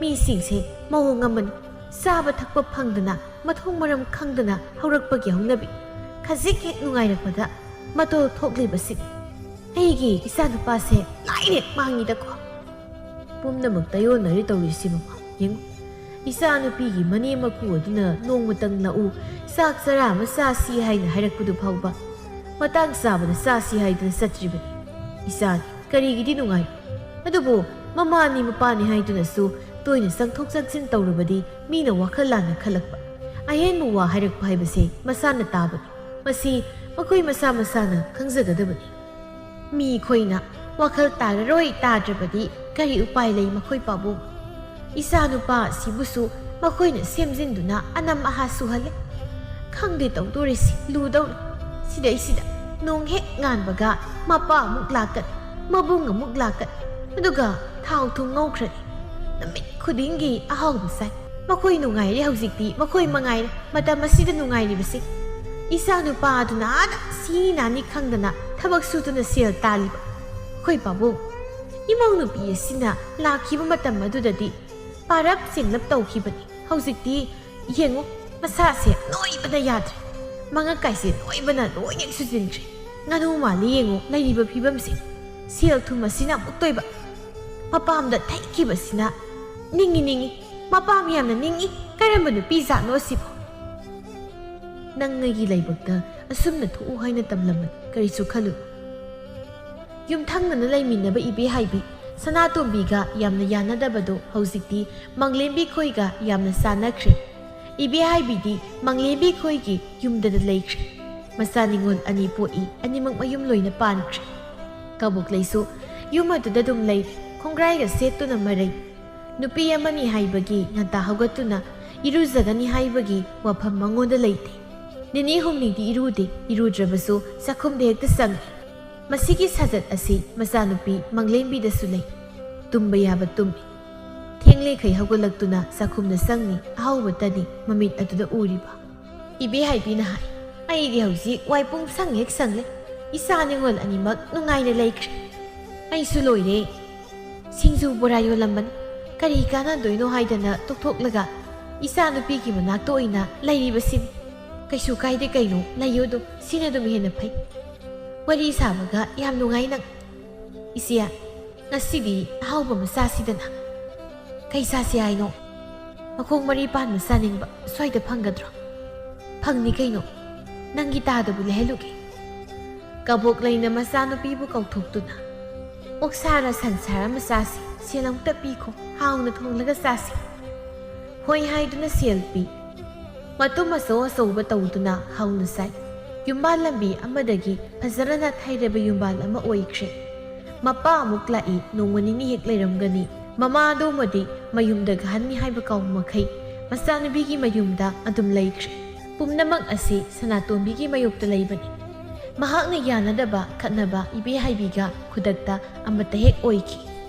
ꯃꯤꯁꯤꯡꯁꯦ ꯃꯑꯣꯡ ꯑꯃꯅꯤ ꯆꯥꯕ ꯊꯛꯄ ꯐꯪꯗꯅ ꯃꯊꯣꯡ ꯃꯔꯝ ꯈꯪꯗꯅ ꯍꯧꯔꯛꯄꯒꯤ ꯍꯧꯅꯕꯤ ꯈꯖꯤꯛ ꯍꯦꯛ ꯅꯨꯡꯉꯥꯏꯔꯛꯄꯗ ꯃꯇꯣꯜ ꯊꯣꯛꯂꯤꯕꯁꯤꯅꯤ ꯑꯩꯒꯤ ꯏꯆꯥꯅꯨꯄꯥꯁꯦ ꯂꯥꯏꯔꯦ ꯃꯥꯡꯉꯤꯗꯀꯣ ꯄꯨꯝꯅꯃꯛ ꯇꯥꯌꯣꯟꯅꯔꯤ ꯇꯧꯔꯤꯁꯤ ꯃꯃꯥ ꯌꯦꯡꯉꯨ ꯏꯆꯥꯅꯨꯄꯤꯒꯤ ꯃꯅꯦ ꯃꯀꯨ ꯑꯗꯨꯅ ꯅꯣꯡꯃꯇꯪ ꯂꯥꯛꯎ ꯆꯥꯛ ꯆꯔꯥ ꯑꯃ ꯆꯥꯁꯤ ꯍꯥꯏꯅ ꯍꯥꯏꯔꯛꯄꯗꯨ ꯐꯥꯎꯕ ꯃꯇꯥꯡ ꯆꯥꯕꯗ ꯆꯥꯁꯤ ꯍꯥꯏꯗꯨꯅ ꯆꯠꯇ꯭ꯔꯤꯕꯅꯤ ꯏꯆꯥꯅꯤ ꯀꯔꯤꯒꯤꯗꯤ ꯅꯨꯡꯉꯥꯏ ꯑꯗꯨꯕꯨ ꯃꯃꯥꯅꯤ ꯃꯄꯥꯅꯤ ꯍꯥꯏꯗꯨꯅꯁꯨ ꯇꯣꯏꯅ ꯆꯪꯊꯣꯛ ꯆꯪꯁꯤꯟ ꯇꯧꯔꯕꯗꯤ ꯃꯤꯅ ꯋꯥꯈꯜ ꯂꯥꯟꯅ ꯈꯜꯂꯛꯄ ꯑꯍꯦꯟꯕ ꯋꯥ ꯍꯥꯏꯔꯛꯄ ꯍꯥꯏꯕꯁꯦ ꯃꯁꯥꯅ ꯇꯥꯕꯅꯤ ꯃꯁꯤ ꯃꯈꯣꯏ ꯃꯁꯥ ꯃꯁꯥꯅ ꯈꯪꯖꯒꯗꯕꯅꯤ ꯃꯤ ꯈꯣꯏꯅ ꯋꯥꯈꯜ ꯇꯥꯔꯔꯣꯏ ꯇꯥꯗ꯭ꯔꯕꯗꯤ ꯀꯔꯤ ꯎꯄꯥꯏ ꯂꯩ ꯃꯈꯣꯏ ꯄꯥꯕꯨꯡ ꯏꯆꯥꯅꯨꯄꯥ ꯑꯁꯤꯕꯨꯁꯨ ꯃꯈꯣꯏꯅ ꯁꯦꯝꯖꯤꯟꯗꯨꯅ ꯑꯅꯝ ꯑꯍꯥ ꯁꯨꯍꯜꯂꯦ ꯈꯪꯗꯦ ꯇꯧꯗꯣꯔꯤꯁꯤ ꯂꯨꯗꯧꯔꯤ ꯁꯤꯗꯩꯁꯤꯗ ꯅꯣꯡ ꯍꯦꯛ ꯉꯥꯟꯕꯒ ꯃꯄꯥ ꯑꯃꯨꯛ ꯂꯥꯛꯀꯅꯤ ꯃꯕꯨꯡ ꯑꯃꯨꯛ ꯂꯥꯛꯀꯅꯤ ꯑꯗꯨꯒ ꯊꯥꯎ ꯊꯨꯝ ꯉꯧꯈ꯭ꯔꯅꯤ ꯅꯨꯃꯤꯠ ꯈꯨꯗꯤꯡꯒꯤ ꯑꯍꯥꯎꯕ ꯆꯥꯏ ꯃꯈꯣꯏ ꯅꯨꯡꯉꯥꯏꯔꯦ ꯍꯧꯖꯤꯛꯇꯤ ꯃꯈꯣꯏ ꯃꯉꯥꯏꯔꯦ ꯃꯇꯝ ꯑꯁꯤꯗ ꯅꯨꯡꯉꯥꯏꯔꯤꯕꯁꯤ ꯏꯆꯥꯅꯨꯄꯥ ꯑꯗꯨꯅ ꯑꯥꯗ ꯁꯤꯅꯤ ꯅꯥꯅꯤ ꯈꯪꯗꯅ ꯊꯕꯛ ꯁꯨꯗꯨꯅ ꯁꯦꯜ ꯇꯥꯜꯂꯤꯕ ꯑꯩꯈꯣꯏ ꯄꯥꯕꯨꯡ ꯏꯃꯧ ꯅꯨꯄꯤ ꯑꯁꯤꯅ ꯂꯥꯛꯈꯤꯕ ꯃꯇꯝ ꯑꯗꯨꯗꯗꯤ ꯄꯥꯔꯞ ꯆꯤꯡꯂꯞ ꯇꯧꯈꯤꯕꯅꯤ ꯍꯧꯖꯤꯛꯇꯤ ꯌꯦꯡꯉꯨ ꯃꯁꯥꯁꯦ ꯅꯣꯏꯕꯅ ꯌꯥꯗ꯭ꯔꯦ ꯃꯉꯛꯀꯥꯏꯁꯦ ꯅꯣꯏꯕꯅ ꯂꯣꯏꯅ ꯁꯨꯖꯤꯟꯈ꯭ꯔꯦ ꯉꯥꯅꯨ ꯃꯥꯜꯂꯤ ꯌꯦꯡꯉꯨ ꯂꯩꯔꯤꯕ ꯐꯤꯕꯝꯁꯦ ꯁꯦꯜ ꯊꯨꯝ ꯑꯁꯤꯅ ꯑꯃꯨꯛ ꯇꯣꯏꯕ ꯃꯄꯥꯝꯗ ꯊꯩꯈꯤꯕꯁꯤꯅ ꯅꯤꯡꯉꯤ ꯃꯄꯥꯝ ꯌꯥꯝꯅ ꯅꯤꯡꯉꯤ ꯀꯔꯝꯕ ꯅꯨꯄꯤ ꯖꯥꯠꯅꯣ ꯁꯤꯕꯣ ꯅꯪꯒꯤ ꯂꯥꯏꯕꯛꯇ ꯑꯁꯨꯝꯅ ꯊꯣꯛꯎ ꯍꯥꯏꯅ ꯇꯝꯂꯝꯕꯅꯤ ꯀꯔꯤꯁꯨ ꯈꯜꯂꯨ ꯌꯨꯝꯊꯪꯅꯅ ꯂꯩꯃꯤꯟꯅꯕ ꯏꯕꯦ ꯍꯥꯏꯕꯤ ꯁꯅꯥꯇꯣꯝꯕꯤꯒ ꯌꯥꯝꯅ ꯌꯥꯅꯗꯕꯗꯣ ꯍꯧꯖꯤꯛꯇꯤ ꯃꯪꯂꯦꯝꯕꯤ ꯈꯣꯏꯒ ꯌꯥꯝꯅ ꯆꯥꯟꯅꯈ꯭ꯔꯦ ꯏꯕꯦ ꯍꯥꯏꯕꯤꯗꯤ ꯃꯪꯂꯦꯝꯕꯤ ꯈꯣꯏꯒꯤ ꯌꯨꯝꯗꯗ ꯂꯩꯈ꯭ꯔꯦ ꯃꯆꯥ ꯅꯤꯉꯣꯜ 2 ꯄꯣꯛꯏ ꯑꯅꯤꯃꯛ ꯃꯌꯨꯝ ꯂꯣꯏꯅ ꯄꯥꯟꯈ꯭ꯔꯦ ꯀꯕꯣꯛꯂꯩꯁꯨ ꯌꯨꯝ ꯑꯗꯨꯗ ꯑꯗꯨꯝ ꯂꯩ ꯈꯣꯡꯒ꯭ꯔꯥꯏꯒ ꯁꯦꯠꯇꯨꯅ ꯃꯔꯩ ꯅꯨꯄꯤ ꯑꯃꯅꯤ ꯍꯥꯏꯕꯒꯤ ꯉꯟꯇꯥ ꯍꯧꯒꯠꯇꯨꯅ ꯏꯔꯨꯖꯒꯅꯤ ꯍꯥꯏꯕꯒꯤ ꯋꯥꯐꯝ ꯃꯉꯣꯟꯗ ꯂꯩꯇꯦ ꯅꯤꯅꯤ ꯍꯨꯝꯅꯤꯗꯤ ꯏꯔꯨꯗꯦ ꯏꯔꯨꯗ꯭ꯔꯕꯁꯨ ꯆꯥꯛꯈꯨꯝꯗ ꯍꯦꯛꯇ ꯆꯪꯏ ꯃꯁꯤꯒꯤ ꯁꯥꯖꯠ ꯑꯁꯤ ꯃꯆꯥꯅꯨꯄꯤ ꯃꯪꯂꯦꯝꯕꯤꯗꯁꯨ ꯂꯩ ꯇꯨꯝꯕ ꯌꯥꯕ ꯇꯨꯝꯃꯤ ꯊꯦꯡꯂꯦꯈꯩ ꯍꯧꯒꯠꯂꯛꯇꯨꯅ ꯆꯥꯛꯈꯨꯝꯗ ꯆꯪꯅꯤ ꯑꯍꯥꯎꯕ ꯇꯅꯤ ꯃꯃꯤꯠ ꯑꯗꯨꯗ ꯎꯔꯤꯕ ꯏꯕꯦ ꯍꯥꯏꯕꯤꯅ ꯍꯥꯏ ꯑꯩꯗꯤ ꯍꯧꯖꯤꯛ ꯋꯥꯏꯄꯨꯡ ꯁꯪ ꯍꯦꯛ ꯁꯪꯂꯦ ꯏꯆꯥ ꯅꯤꯉꯣꯜ ꯑꯅꯤꯃꯛ ꯅꯨꯡꯉꯥꯏꯅ ꯂꯩꯈ꯭ꯔꯦ ꯑꯩꯁꯨ ꯂꯣꯏꯔꯦ ꯁꯤꯡꯖꯨ ꯕꯣꯔꯥ ꯌꯣꯜꯂꯝꯕꯅꯤ ꯀꯔꯤ ꯀꯥꯟꯅꯗꯣꯏꯅꯣ ꯍꯥꯏꯗꯅ ꯇꯣꯛꯊꯣꯛꯂꯒ ꯏꯆꯥ ꯅꯨꯄꯤꯒꯤ ꯃꯅꯥꯛꯇ ꯑꯣꯏꯅ ꯂꯩꯔꯤꯕꯁꯤꯅꯤ ꯀꯩꯁꯨ ꯀꯥꯏꯗꯦ ꯀꯩꯅꯣ ꯂꯩꯌꯣ ꯑꯗꯨꯝ ꯁꯤꯅ ꯑꯗꯨꯝ ꯍꯦꯟꯅ ꯐꯩ ꯋꯥꯔꯤ ꯁꯥꯕꯒ ꯌꯥꯝ ꯅꯨꯡꯉꯥꯏ ꯅꯪ ꯏꯆꯦ ꯉꯁꯤꯗꯤ ꯑꯍꯥꯎꯕ ꯑꯃ ꯆꯥꯁꯤꯗꯅ ꯀꯩ ꯆꯥꯁꯤ ꯍꯥꯏꯅꯣ ꯃꯈꯣꯡ 4 ꯄꯥꯟꯕ ꯆꯥꯅꯤꯡꯕ ꯁ꯭ꯋꯥꯏꯗ ꯐꯪꯒꯗ꯭ꯔꯣ ꯐꯪꯅꯤ ꯀꯩꯅꯣ ꯅꯪꯒꯤ ꯇꯥꯗꯕꯨ ꯂꯩꯍꯜꯂꯨꯒꯦ ꯀꯕꯣꯛꯂꯩꯅ ꯃꯆꯥꯅꯨꯄꯤꯕꯨ ꯀꯧꯊꯣꯛꯇꯨꯅ ꯑꯣꯛꯁꯥꯔ ꯁꯟꯁꯥꯔ ꯑꯃ ꯆꯥꯁꯤ ꯁꯦꯜ ꯑꯃꯨꯛꯇ ꯄꯤꯈꯣ ꯍꯥꯎꯅ ꯊꯣꯡꯂꯒ ꯆꯥꯁꯤ ꯍꯣꯏ ꯍꯥꯏꯗꯨꯅ ꯁꯦꯜ ꯄꯤ ꯃꯇꯨꯝ ꯑꯆꯧ ꯑꯆꯧꯕ ꯇꯧꯗꯨꯅ ꯍꯥꯎꯅ ꯆꯥꯏ ꯌꯨꯝꯕꯥꯜ ꯂꯝꯕꯤ ꯑꯃꯗꯒꯤ ꯐꯖꯅ ꯅꯥꯊꯩꯔꯕ ꯌꯨꯝꯕꯥꯜ ꯑꯃ ꯑꯣꯏꯈ꯭ꯔꯦ ꯃꯄꯥ ꯑꯃꯨꯛ ꯂꯥꯛꯏ ꯅꯣꯡꯃ ꯅꯤꯅꯤ ꯍꯦꯛ ꯂꯩꯔꯝꯒꯅꯤ ꯃꯃꯥ ꯑꯗꯨꯃꯗꯤ ꯃꯌꯨꯝꯗ ꯒꯍꯟꯅꯤ ꯍꯥꯏꯕ ꯀꯥꯎꯕ ꯃꯈꯩ ꯃꯆꯥꯅꯨꯄꯤꯒꯤ ꯃꯌꯨꯝꯗ ꯑꯗꯨꯝ ꯂꯩꯈ꯭ꯔꯦ ꯄꯨꯝꯅꯃꯛ ꯑꯁꯤ ꯁꯅꯥꯇꯣꯝꯕꯤꯒꯤ ꯃꯥꯌꯣꯛꯇ ꯂꯩꯕꯅꯤ ꯃꯍꯥꯛꯅ ꯌꯥꯅꯗꯕ ꯈꯠꯅꯕ ꯏꯕꯦ ꯍꯥꯏꯕꯤꯒ ꯈꯨꯗꯛꯇ ꯑꯃꯠꯇ ꯍꯦꯛ ꯑꯣꯏꯈꯤ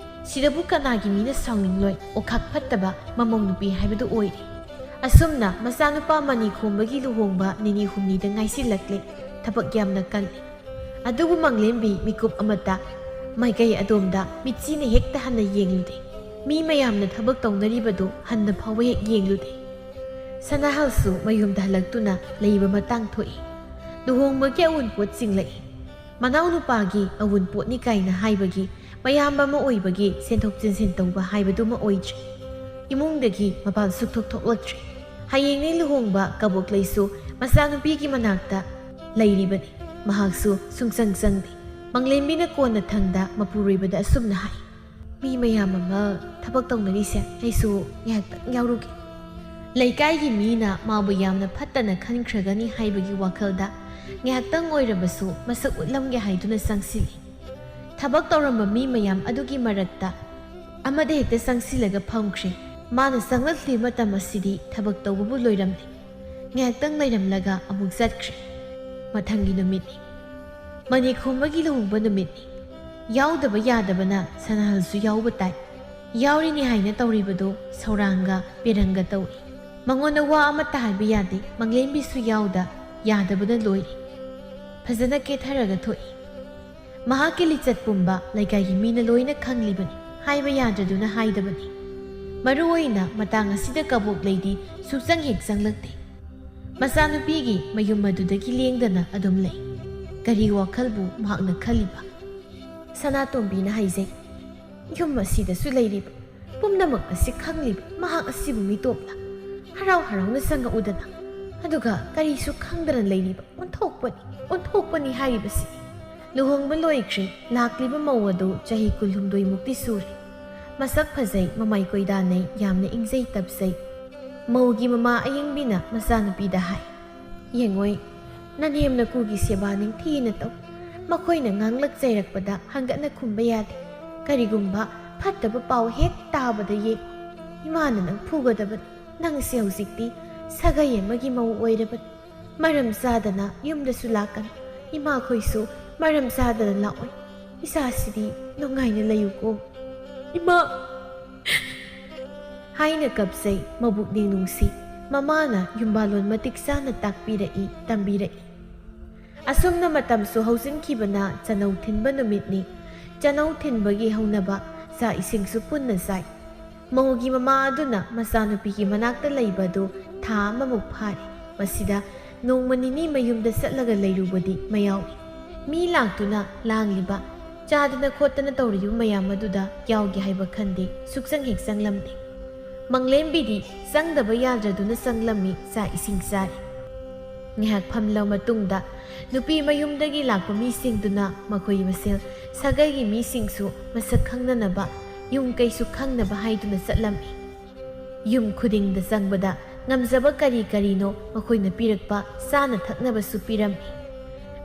ꯁꯤꯗꯕꯨ ꯀꯅꯥꯒꯤ ꯃꯤꯅ ꯁꯥꯎꯅꯤꯡꯂꯣꯏ ꯑꯣꯈꯥꯛ ꯐꯠꯇꯕ ꯃꯃꯧ ꯅꯨꯄꯤ ꯍꯥꯏꯕꯗꯨ ꯑꯣꯏꯔꯤ ꯑꯁꯨꯝꯅ ꯃꯆꯥꯅꯨꯄꯥ ꯃꯅꯤ ꯈꯣꯡꯕꯒꯤ ꯂꯨꯍꯣꯡꯕ ꯅꯤꯅꯤ ꯍꯨꯝꯅꯤꯗ ꯉꯥꯏꯁꯤꯜꯂꯛꯂꯦ ꯊꯕꯛ ꯌꯥꯝꯅ ꯀꯜꯂꯤ ꯑꯗꯨꯕꯨ ꯃꯪꯂꯦꯝꯕꯤ ꯃꯤꯀꯨꯞ ꯑꯃꯠꯇ ꯃꯥꯏꯀꯩ ꯑꯗꯣꯝꯗ ꯃꯤꯠꯆꯤꯅ ꯍꯦꯛꯇ ꯍꯟꯅ ꯌꯦꯡꯂꯨꯗꯦ ꯃꯤ ꯃꯌꯥꯝꯅ ꯊꯕꯛ ꯇꯧꯅꯔꯤꯕꯗꯨ ꯍꯟꯅ ꯐꯥꯎꯕ ꯍꯦꯛ ꯌꯦꯡꯂꯨꯗꯦ ꯁꯅꯥꯍꯜꯁꯨ ꯃꯌꯨꯝꯗ ꯍꯜꯂꯛꯇꯨꯅ ꯂꯩꯕ ꯃꯇꯥꯡ ꯊꯣꯛꯏ꯫ ꯂꯨꯍꯣꯡꯕꯒꯤ ꯑꯎꯟꯄꯣꯠ ꯆꯤꯡꯂꯛꯏ꯫ ꯃꯅꯥꯎꯅꯨꯄꯥꯒꯤ ꯑꯎꯟꯄꯣꯠꯅꯤ ꯀꯥꯏꯅ ꯍꯥꯏꯕꯒꯤ ꯃꯌꯥꯝꯕ ꯑꯃ ꯑꯣꯏꯕꯒꯤ ꯆꯦꯟꯊꯣꯛ ꯆꯦꯟꯁꯤꯟ ꯇꯧꯕ ꯍꯥꯏꯕꯗꯨꯃ ꯑꯣꯏꯗ꯭ꯔꯤ꯫ ꯏꯃꯨꯡꯗꯒꯤ ꯃꯄꯥꯟ ꯁꯨꯛꯊꯣꯛ ꯊꯣꯛꯂꯛꯇ꯭ꯔꯤ꯫ ꯍꯌꯦꯡꯅꯤ ꯂꯨꯍꯣꯡꯕ ꯀꯕꯣꯛꯂꯩꯁꯨ ꯃꯆꯥꯅꯨꯄꯤꯒꯤ ꯃꯅꯥꯛꯇ ꯂꯩꯔꯤꯕꯅꯤ꯫ ꯃꯍꯥꯛꯁꯨ ꯁꯨꯡꯆꯪ ꯆꯪꯗꯦ꯫ ꯃꯪꯂꯦꯝꯕꯤꯅ ꯀꯣꯟꯅ ꯊꯪꯗ ꯃꯄꯨꯔꯣꯏꯕꯗ ꯑꯁꯨꯝꯅ ꯍꯥꯏ, ꯃꯤ ꯃꯌꯥꯝ ꯑꯃ ꯊꯕꯛ ꯇꯧꯅꯔꯤꯁꯦ ꯑꯩꯁꯨ ꯉꯥꯏꯍꯥꯛꯇꯪ ꯌꯥꯎꯔꯨꯒꯦ꯫ ꯂꯩꯀꯥꯏꯒꯤ ꯃꯤꯅ ꯃꯥꯕꯨ ꯌꯥꯝꯅ ꯐꯠꯇꯅ ꯈꯟꯈ꯭ꯔꯒꯅꯤ ꯍꯥꯏꯕꯒꯤ ꯋꯥꯈꯜꯗ ꯉꯥꯏꯍꯥꯛꯇꯪ ꯑꯣꯏꯔꯕꯁꯨ ꯃꯁꯛ ꯎꯠꯂꯝꯒꯦ ꯍꯥꯏꯗꯨꯅ ꯆꯪꯁꯤꯜꯂꯤ꯫ ꯊꯕꯛ ꯇꯧꯔꯝꯕ ꯃꯤ ꯃꯌꯥꯝ ꯑꯗꯨꯒꯤ ꯃꯔꯛꯇ ꯑꯃꯗ ꯍꯦꯛꯇ ꯆꯪꯁꯤꯜꯂꯒ ꯐꯝꯈ꯭ꯔꯦ꯫ ꯃꯥꯅ ꯆꯪꯂꯛꯂꯤꯕ ꯃꯇꯝ ꯑꯁꯤꯗꯤ ꯊꯕꯛ ꯇꯧꯕꯕꯨ ꯂꯣꯏꯔꯝꯂꯦ꯫ ꯉꯥꯏꯍꯥꯛꯇꯪ ꯂꯩꯔꯝꯂꯒ ꯑꯃꯨꯛ ꯆꯠꯈ꯭ꯔꯦ꯫ ꯃꯊꯪꯒꯤ ꯅꯨꯃꯤꯠꯅꯤ꯫ ꯃꯅꯤꯈꯣꯝꯕꯒꯤ ꯂꯨꯍꯣꯡꯕ ꯅꯨꯃꯤꯠꯅꯤ꯫ ꯌꯥꯎꯗꯕ ꯌꯥꯗꯕꯅ ꯁꯅꯥꯍꯜꯁꯨ ꯌꯥꯎꯕ ꯇꯥꯏ꯫ ꯌꯥꯎꯔꯤꯅꯤ ꯍꯥꯏꯅ ꯇꯧꯔꯤꯕꯗꯨ ꯁꯧꯔꯥꯡꯒ ꯄꯦꯔꯪꯒ ꯇꯧꯏ꯫ ꯃꯉꯣꯟꯗ ꯋꯥ ꯑꯃꯠꯇ ꯍꯥꯏꯕ ꯌꯥꯗꯦ꯫ ꯃꯪꯂꯦꯝꯕꯤꯁꯨ ꯌꯥꯎꯗ ꯌꯥꯗꯕꯅ ꯂꯣꯏꯔꯤ꯫ ꯐꯖꯅ ꯀꯦꯊꯔꯒ ꯊꯣꯛꯏ꯫ ꯃꯍꯥꯛꯀꯤ ꯂꯤꯆꯠ ꯄꯨꯝꯕ ꯂꯩꯀꯥꯏꯒꯤ ꯃꯤꯅ ꯂꯣꯏꯅ ꯈꯪꯂꯤꯕꯅꯤ꯫ ꯍꯥꯏꯕ ꯌꯥꯗ꯭ꯔꯗꯨꯅ ꯍꯥꯏꯗꯕꯅꯤ꯫ ꯃꯔꯨ ꯑꯣꯏꯅ ꯃꯇꯥꯡ ꯑꯁꯤꯗ ꯀꯕꯣꯛꯂꯩꯗꯤ ꯁꯨꯛꯆꯪ ꯍꯦꯛ ꯆꯪꯂꯛꯇꯦ꯫ ꯃꯆꯥꯅꯨꯄꯤꯒꯤ ꯃꯌꯨꯝ ꯑꯗꯨꯗꯒꯤ ꯂꯦꯡꯗꯅ ꯑꯗꯨꯝ ꯂꯩ꯫ ꯀꯔꯤ ꯋꯥꯈꯜꯕꯨ ꯃꯍꯥꯛꯅ ꯈꯜꯂꯤꯕ? ꯁꯅꯥꯇꯣꯝꯕꯤꯅ ꯍꯥꯏꯖꯩ, ꯌꯨꯝ ꯑꯁꯤꯗꯁꯨ ꯂꯩꯔꯤꯕ ꯄꯨꯝꯅꯃꯛ ꯑꯁꯤ ꯈꯪꯂꯤꯕ ꯃꯍꯥꯛ ꯑꯁꯤꯕꯨ ꯃꯤꯇꯣꯞꯂ? ꯍꯔꯥꯎ ꯍꯔꯥꯎꯅ ꯆꯪꯉꯛꯎꯗꯅ, ꯑꯗꯨꯒ ꯀꯔꯤꯁꯨ ꯈꯪꯗꯅ ꯂꯩꯔꯤꯕ ꯑꯣꯟꯊꯣꯛꯄꯅꯤ ꯍꯥꯏꯔꯤꯕꯁꯤ꯫ ꯂꯨꯍꯣꯡꯕ ꯂꯣꯏꯈ꯭ꯔꯦ꯫ ꯂꯥꯛꯂꯤꯕ ꯃꯧ ꯑꯗꯨ ꯆꯍꯤ 18 ꯁꯨꯔꯦ꯫ ꯃꯁꯛ ꯐꯖꯩ, ꯃꯃꯥꯏ ꯀꯣꯏꯗꯥꯅꯩ, ꯌꯥꯝꯅ ꯏꯪꯖꯩ ꯇꯞꯆꯩ꯫ ꯃꯧꯒꯤ ꯃꯃꯥ ꯑꯌꯤꯡꯕꯤꯅ ꯃꯆꯥꯅꯨꯄꯤꯗ ꯍꯥꯏ, ꯌꯦꯡꯉꯣꯏ, ꯅꯅꯦꯝ ꯅꯀꯨꯒꯤ ꯁꯦꯕꯥ ꯅꯤꯡꯊꯤꯅ ꯇꯧ꯫ ꯃꯈꯣꯏꯅ ꯉꯥꯡꯂꯛ ꯆꯩꯔꯛꯄꯗ ꯍꯪꯒꯠꯅ ꯈꯨꯝꯕ ꯌꯥꯗꯦ꯫ ꯀꯔꯤꯒꯨꯝꯕ ꯐꯠꯇꯕ ꯄꯥꯎ ꯍꯦꯛ ꯇꯥꯕꯗ ꯌꯦꯡꯉꯨ꯫ ꯏꯃꯥꯅ ꯅꯪ ꯐꯨꯒꯗꯕꯅꯤ꯫ ꯅꯪꯁꯦ ꯍꯧꯖꯤꯛꯇꯤ ꯁꯥꯒꯩ ꯑꯃꯒꯤ ꯃꯧ ꯑꯣꯏꯔꯕꯅꯤ꯫ ꯃꯔꯝ ꯆꯥꯗꯅ ꯌꯨꯝꯗꯁꯨ ꯂꯥꯛꯀꯅꯨ꯫ ꯏꯃꯥꯈꯣꯏꯁꯨ ꯃꯔꯝ ꯆꯥꯗꯅ ꯂꯥꯛꯑꯣꯏ꯫ ꯏꯆꯥꯁꯤꯗꯤ ꯅꯨꯡꯉꯥꯏꯅ ꯂꯩꯌꯨꯀꯣ ꯏꯃꯥ ꯍꯥꯏꯅ ꯀꯞꯆꯩ꯫ ꯃꯕꯨꯛꯅꯤꯡ ꯅꯨꯡꯁꯤ꯫ ꯃꯃꯥꯅ ꯌꯨꯝꯕꯥꯂꯣꯟ ꯃꯇꯤꯛ ꯆꯥꯅ ꯇꯥꯛꯄꯤꯔꯛꯏ, ꯇꯝꯕꯤꯔꯛꯏ꯫ ꯑꯁꯨꯝꯅ ꯃꯇꯝꯁꯨ ꯍꯧꯖꯤꯟꯈꯤꯕꯅ ꯆꯅꯧ ꯊꯤꯟꯕ ꯅꯨꯃꯤꯠꯅꯤ꯫ ꯆꯅꯧ ꯊꯤꯟꯕꯒꯤ ꯍꯧꯅꯕ ꯆꯥꯛ ꯏꯁꯤꯡꯁꯨ ꯄꯨꯟꯅ ꯆꯥꯏ꯫ ꯃꯧꯒꯤ ꯃꯃꯥ ꯑꯗꯨꯅ ꯃꯆꯥꯅꯨꯄꯤꯒꯤ ꯃꯅꯥꯛꯇ ꯂꯩꯕꯗꯨ ꯊꯥ ꯑꯃꯃꯨꯛ ꯐꯥꯔꯦ꯫ ꯃꯁꯤꯗ ꯅꯣꯡꯃ ꯅꯤꯅꯤ ꯃꯌꯨꯝꯗ ꯆꯠꯂꯒ ꯂꯩꯔꯨꯕꯗꯤ ꯃꯌꯥꯎꯏ꯫ ꯃꯤ ꯂꯥꯛꯇꯨꯅ ꯂꯥꯡꯂꯤꯕ, ꯆꯥꯗꯅ ꯈꯣꯠꯇꯅ ꯇꯧꯔꯤꯕ ꯃꯌꯥꯝ ꯑꯗꯨꯗ ꯌꯥꯎꯒꯦ ꯍꯥꯏꯕ ꯈꯟꯗꯦ꯫ ꯁꯨꯛꯆꯪ ꯍꯦꯛ ꯆꯪꯂꯝꯗꯦ꯫ ꯃꯪꯂꯦꯝꯕꯤꯗꯤ ꯆꯪꯗꯕ ꯌꯥꯗ꯭ꯔꯗꯨꯅ ꯆꯪꯂꯝꯃꯤ꯫ ꯆꯥꯛ ꯏꯁꯤꯡ ꯆꯥꯔꯤ꯫ ꯉꯥꯏꯍꯥꯛ ꯐꯝꯂꯕ ꯃꯇꯨꯡꯗ ꯅꯨꯄꯤ ꯃꯌꯨꯝꯗꯒꯤ ꯂꯥꯛꯄ ꯃꯤꯁꯤꯡꯗꯨꯅ ꯃꯈꯣꯏ ꯃꯁꯦꯜ ꯁꯥꯒꯩꯒꯤ ꯃꯤꯁꯤꯡꯁꯨ ꯃꯁꯛ ꯈꯪꯅꯅꯕ, ꯌꯨꯝ ꯀꯩꯁꯨ ꯈꯪꯅꯕ ꯍꯥꯏꯗꯨꯅ ꯆꯠꯂꯝꯃꯤ꯫ ꯌꯨꯝ ꯈꯨꯗꯤꯡꯗ ꯆꯪꯕꯗ ꯉꯝꯖꯕ ꯀꯔꯤ ꯀꯔꯤꯅೋ ꯃꯈꯣꯏꯅ ꯄꯤꯔꯛꯄ ꯆꯥꯅ ꯊꯛꯅꯕꯁꯨ ꯄꯤꯔꯝꯃꯤ꯫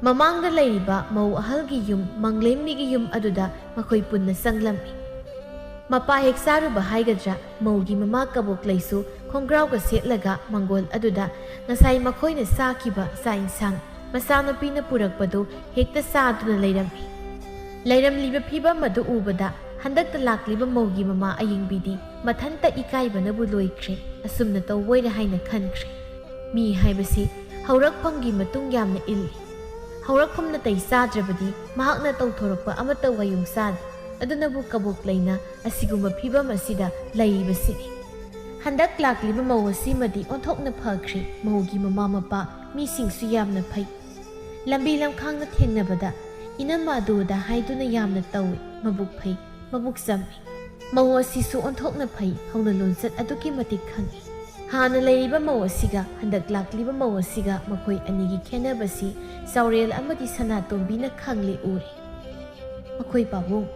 ꯃꯃꯥꯡꯗ ꯂꯩꯔꯤꯕ ꯃꯧ ꯑꯍꯜꯒꯤ ꯌꯨꯝ, ꯃꯪꯂꯦꯝꯕꯤꯒꯤ ꯌꯨꯝ ꯑꯗꯨꯗ ꯃꯈꯣꯏ ꯄꯨꯟꯅ ꯆꯪꯂꯝꯃꯤ꯫ ꯃꯄꯥ ꯍꯦꯛ ꯆꯥꯔꯨꯕ ꯍꯥꯏꯒꯗ꯭ꯔꯥ, ꯃꯧꯒꯤ ꯃꯃꯥ ꯀꯕꯣꯛꯂꯩꯁꯨ ꯈꯣꯡꯒ꯭ꯔꯥꯎꯒ ꯁꯦꯠꯂꯒ ꯃꯪꯒꯣꯜ ꯑꯗꯨꯗ ꯉꯁꯥꯏ ꯃꯈꯣꯏꯅ ꯆꯥꯈꯤꯕ ꯆꯥꯛ ꯏꯟꯁꯥꯡ ꯃꯆꯥꯅꯨꯄꯤꯅ ꯄꯨꯔꯛꯄꯗꯨ ꯍꯦꯛꯇ ꯆꯥꯗꯨꯅ ꯂꯩꯔꯝꯃꯤ꯫ ꯂꯩꯔꯝꯂꯤꯕ ꯐꯤꯕꯝ ꯑꯗꯨ ꯎꯕꯗ ꯍꯟꯗꯛꯇ ꯂꯥꯛꯂꯤꯕ ꯃꯧꯒꯤ ꯃꯃꯥ ꯑꯌꯤꯡꯕꯤꯗꯤ ꯃꯊꯟꯇ ꯏꯀꯥꯏꯕꯅꯕꯨ ꯂꯣꯏꯈ꯭ꯔꯦ꯫ ꯑꯁꯨꯝꯅ ꯇꯧꯕꯣꯏꯔꯦ ꯍꯥꯏꯅ ꯈꯟꯈ꯭ꯔꯦ꯫ ꯃꯤ ꯍꯥꯏꯕꯁꯤ ꯍꯧꯔꯛꯐꯝꯒꯤ ꯃꯇꯨꯡ ꯌꯥꯝꯅ ꯏꯜꯂꯤ꯫ ꯍꯧꯔꯛꯐꯝ ꯅꯥꯇꯩ ꯆꯥꯗ꯭ꯔꯕꯗꯤ ꯃꯍꯥꯛꯅ ꯇꯧꯊꯣꯔꯛꯄ ꯑꯃꯠꯇ ꯋꯥꯌꯨꯡ ꯆꯥꯗꯦ꯫ ꯑꯗꯨꯅꯕꯨ ꯀꯕꯣꯛꯂꯩꯅ ꯑꯁꯤꯒꯨꯝꯕ ꯐꯤꯕꯝ ꯑꯁꯤꯗ ꯂꯩꯔꯤꯕꯁꯤꯅꯤ꯫ ꯍꯟꯗꯛ ꯂꯥꯛꯂꯤꯕ ꯃꯧ ꯑꯁꯤꯃꯗꯤ ꯑꯣꯟꯊꯣꯛꯅ ꯐꯈ꯭ꯔꯦ꯫ ꯃꯧꯒꯤ ꯃꯃꯥ ꯃꯄꯥ ꯃꯤꯁꯤꯡꯁꯨ ꯌꯥꯝꯅ ꯐꯩ꯫ ꯂꯝꯕꯤ ꯂꯝꯈꯥꯡꯗ ꯊꯦꯡꯅꯕꯗ ꯏꯅꯝꯃ ꯑꯗꯨꯗ ꯍꯥꯏꯗꯨꯅ ꯌꯥꯝꯅ ꯇꯧꯏ꯫ ꯃꯕꯨꯛ ꯐꯩ, ꯃꯕꯨꯛ ꯆꯝꯃꯤ꯫ ꯃꯧ ꯑꯁꯤꯁꯨ ꯑꯣꯟꯊꯣꯛꯅ ꯐꯩ꯫ ꯍꯧꯅ ꯂꯣꯟꯆꯠ ꯑꯗꯨꯛꯀꯤ ꯃꯇꯤꯛ ꯈꯪꯏ꯫ ꯍꯥꯟꯅ ꯂꯩꯔꯤꯕ ꯃꯧ ꯑꯁꯤꯒ ꯍꯟꯗꯛ ꯂꯥꯛꯂꯤꯕ ꯃꯧ ꯑꯁꯤꯒ ꯃꯈꯣꯏ ꯑꯅꯤꯒꯤ ꯈꯦꯟꯅꯕꯁꯤ ꯆꯥꯎꯔꯦꯜ ꯑꯃꯗꯤ ꯁꯅꯥꯇꯣꯝꯕꯤꯅ ꯈꯪꯂꯦ, ꯎꯔꯦ꯫ ꯃꯈꯣꯏ ꯄꯥꯕꯨꯡ,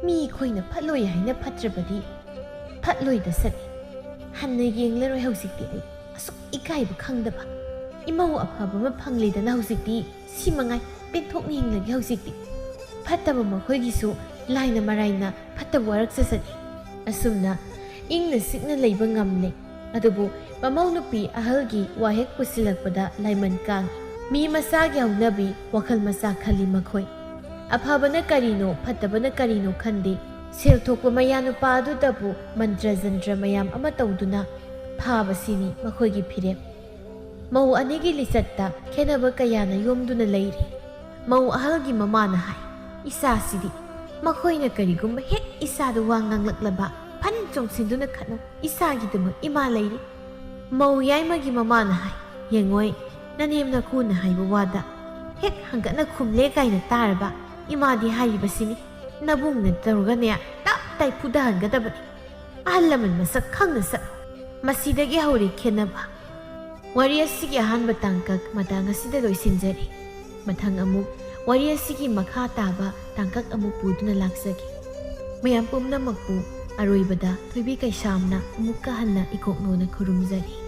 ꯃꯤ ꯑꯩꯈꯣꯏꯅ ꯐꯠꯂꯣꯏ ꯍꯥꯏꯅ ꯐꯠꯇ꯭ꯔꯕꯗꯤ ꯐꯠꯂꯣꯏꯗ ꯆꯠꯂꯤ꯫ ꯍꯟꯅ ꯌꯦꯡꯂꯔꯣꯏ ꯍꯧꯖꯤꯛꯇꯤ ꯑꯩ ꯑꯁꯨꯛ ꯏꯀꯥꯏꯕ ꯈꯪꯗꯕ꯫ ꯏꯃꯧ ꯑꯐꯕ ꯑꯃ ꯐꯪꯂꯦꯗꯅ ꯍꯧꯖꯤꯛꯇꯤ ꯁꯤ ꯃꯉꯥꯏ ꯄꯦꯟꯊꯣꯛꯅ ꯍꯤꯡꯂꯒꯦ ꯍꯧꯖꯤꯛꯇꯤ꯫ ꯐꯠꯇꯕ ꯃꯈꯣꯏꯒꯤꯁꯨ ꯂꯥꯏꯅ ꯃꯔꯥꯏꯅ ꯐꯠꯇꯕ ꯋꯥꯔꯛꯆꯁꯅꯤ꯫ ꯑꯁꯨꯝꯅ ꯏꯪꯅ ꯆꯤꯛꯅ ꯂꯩꯕ ꯉꯝꯂꯦ꯫ ꯑꯗꯨꯕꯨ ꯃꯃꯧ ꯅꯨꯄꯤ ꯑꯍꯜꯒꯤ ꯋꯥ ꯍꯦꯛ ꯄꯨꯁꯤꯜꯂꯛꯄꯗ ꯂꯥꯏꯃꯟ ꯀꯥꯡꯏ꯫ ꯃꯤ ꯃꯆꯥꯒꯤ ꯍꯧꯅꯕꯤ ꯋꯥꯈꯜ ꯃꯆꯥ ꯈꯜꯂꯤ ꯃꯈꯣꯏ꯫ ꯑꯐꯕꯅ ꯀꯔꯤꯅꯣ ꯐꯠꯇꯕꯅ ꯀꯔꯤꯅꯣ ꯈꯟꯗꯦ꯫ ꯁꯦꯜ ꯊꯣꯛꯄ ꯃꯌꯥ ꯅꯨꯄꯥ ꯑꯗꯨꯗꯕꯨ ꯃꯟꯇ꯭ꯔ ꯖꯟꯇ꯭ꯔ ꯃꯌꯥꯝ ꯑꯃ ꯇꯧꯗꯨꯅ ꯐꯥꯕꯁꯤꯅꯤ ꯃꯈꯣꯏꯒꯤ ꯐꯤꯔꯦꯞ꯫ ꯃꯧ ꯑꯅꯤꯒꯤ ꯂꯤꯆꯠꯇ ꯈꯦꯟꯅꯕ ꯀꯌꯥꯅ ꯌꯣꯝꯗꯨꯅ ꯂꯩꯔꯤ꯫ ꯃꯧ ꯑꯍꯜꯒꯤ ꯃꯃꯥꯅ ꯍꯥꯏ, ꯏꯆꯥꯁꯤꯗꯤ ꯃꯈꯣꯏꯅ ꯀꯔꯤꯒꯨꯝꯕ ꯍꯦꯛ ꯏꯆꯥꯗ ꯋꯥ ꯉꯥꯡꯂꯛꯂꯕ ꯐꯟ ꯆꯣꯡꯁꯤꯟꯗꯨꯅ ꯈꯠꯅꯧ꯫ ꯏꯆꯥꯒꯤꯗꯃꯛ ꯏꯃꯥ ꯂꯩꯔꯤ꯫ ꯃꯧ ꯌꯥꯏꯃꯒꯤ ꯃꯃꯥꯅ ꯍꯥꯏ, ꯌꯦꯡꯉꯣꯏ ꯅꯅꯦꯝ ꯅꯀꯨꯅ ꯍꯥꯏꯕ ꯋꯥꯗ ꯍꯦꯛ ꯍꯪꯒꯠꯅ ꯈꯨꯝꯂꯦ ꯀꯥꯏꯅ ꯇꯥꯔꯕ ꯏꯃꯥꯗꯤ ꯍꯥꯏꯔꯤꯕꯁꯤꯅꯤ, ꯅꯕꯨꯡꯅ ꯇꯧꯔꯒꯅꯦ ꯇꯞ ꯇꯥꯏ ꯐꯨꯗꯍꯟꯒꯗꯕꯅꯤ, ꯑꯍꯜ ꯂꯃꯟ ꯃꯁꯛ ꯈꯪꯅ ꯆꯠꯂꯨ, ꯃꯁꯤꯗꯒꯤ ꯍꯧꯔꯦ ꯈꯦꯟꯅꯕ꯫ ꯋꯥꯔꯤ ꯑꯁꯤꯒꯤ ꯑꯍꯥꯟꯕ ꯇꯥꯡꯀꯛ ꯃꯇꯥꯡ ꯑꯁꯤꯗ ꯂꯣꯏꯁꯤꯟꯖꯔꯤ꯫ ꯃꯊꯪ ꯑꯃꯨꯛ ꯋꯥꯔꯤ ꯑꯁꯤꯒꯤ ꯃꯈꯥ ꯇꯥꯕ ꯇꯥꯡꯀꯛ ꯑꯃꯨꯛ ꯄꯨꯗꯨꯅ ꯂꯥꯛꯆꯒꯦ꯫ ꯃꯌꯥꯝ ꯄꯨꯝꯅꯃꯛꯄꯨ ꯑꯔꯣꯏꯕꯗ ꯊꯣꯏꯕꯤ ꯀꯩꯁꯥꯝꯅ ꯑꯃꯨꯛꯀ ꯍꯟꯅ ꯏꯀꯣꯛꯅꯣꯅ ꯈꯨꯔꯨꯝꯖꯔꯤ꯫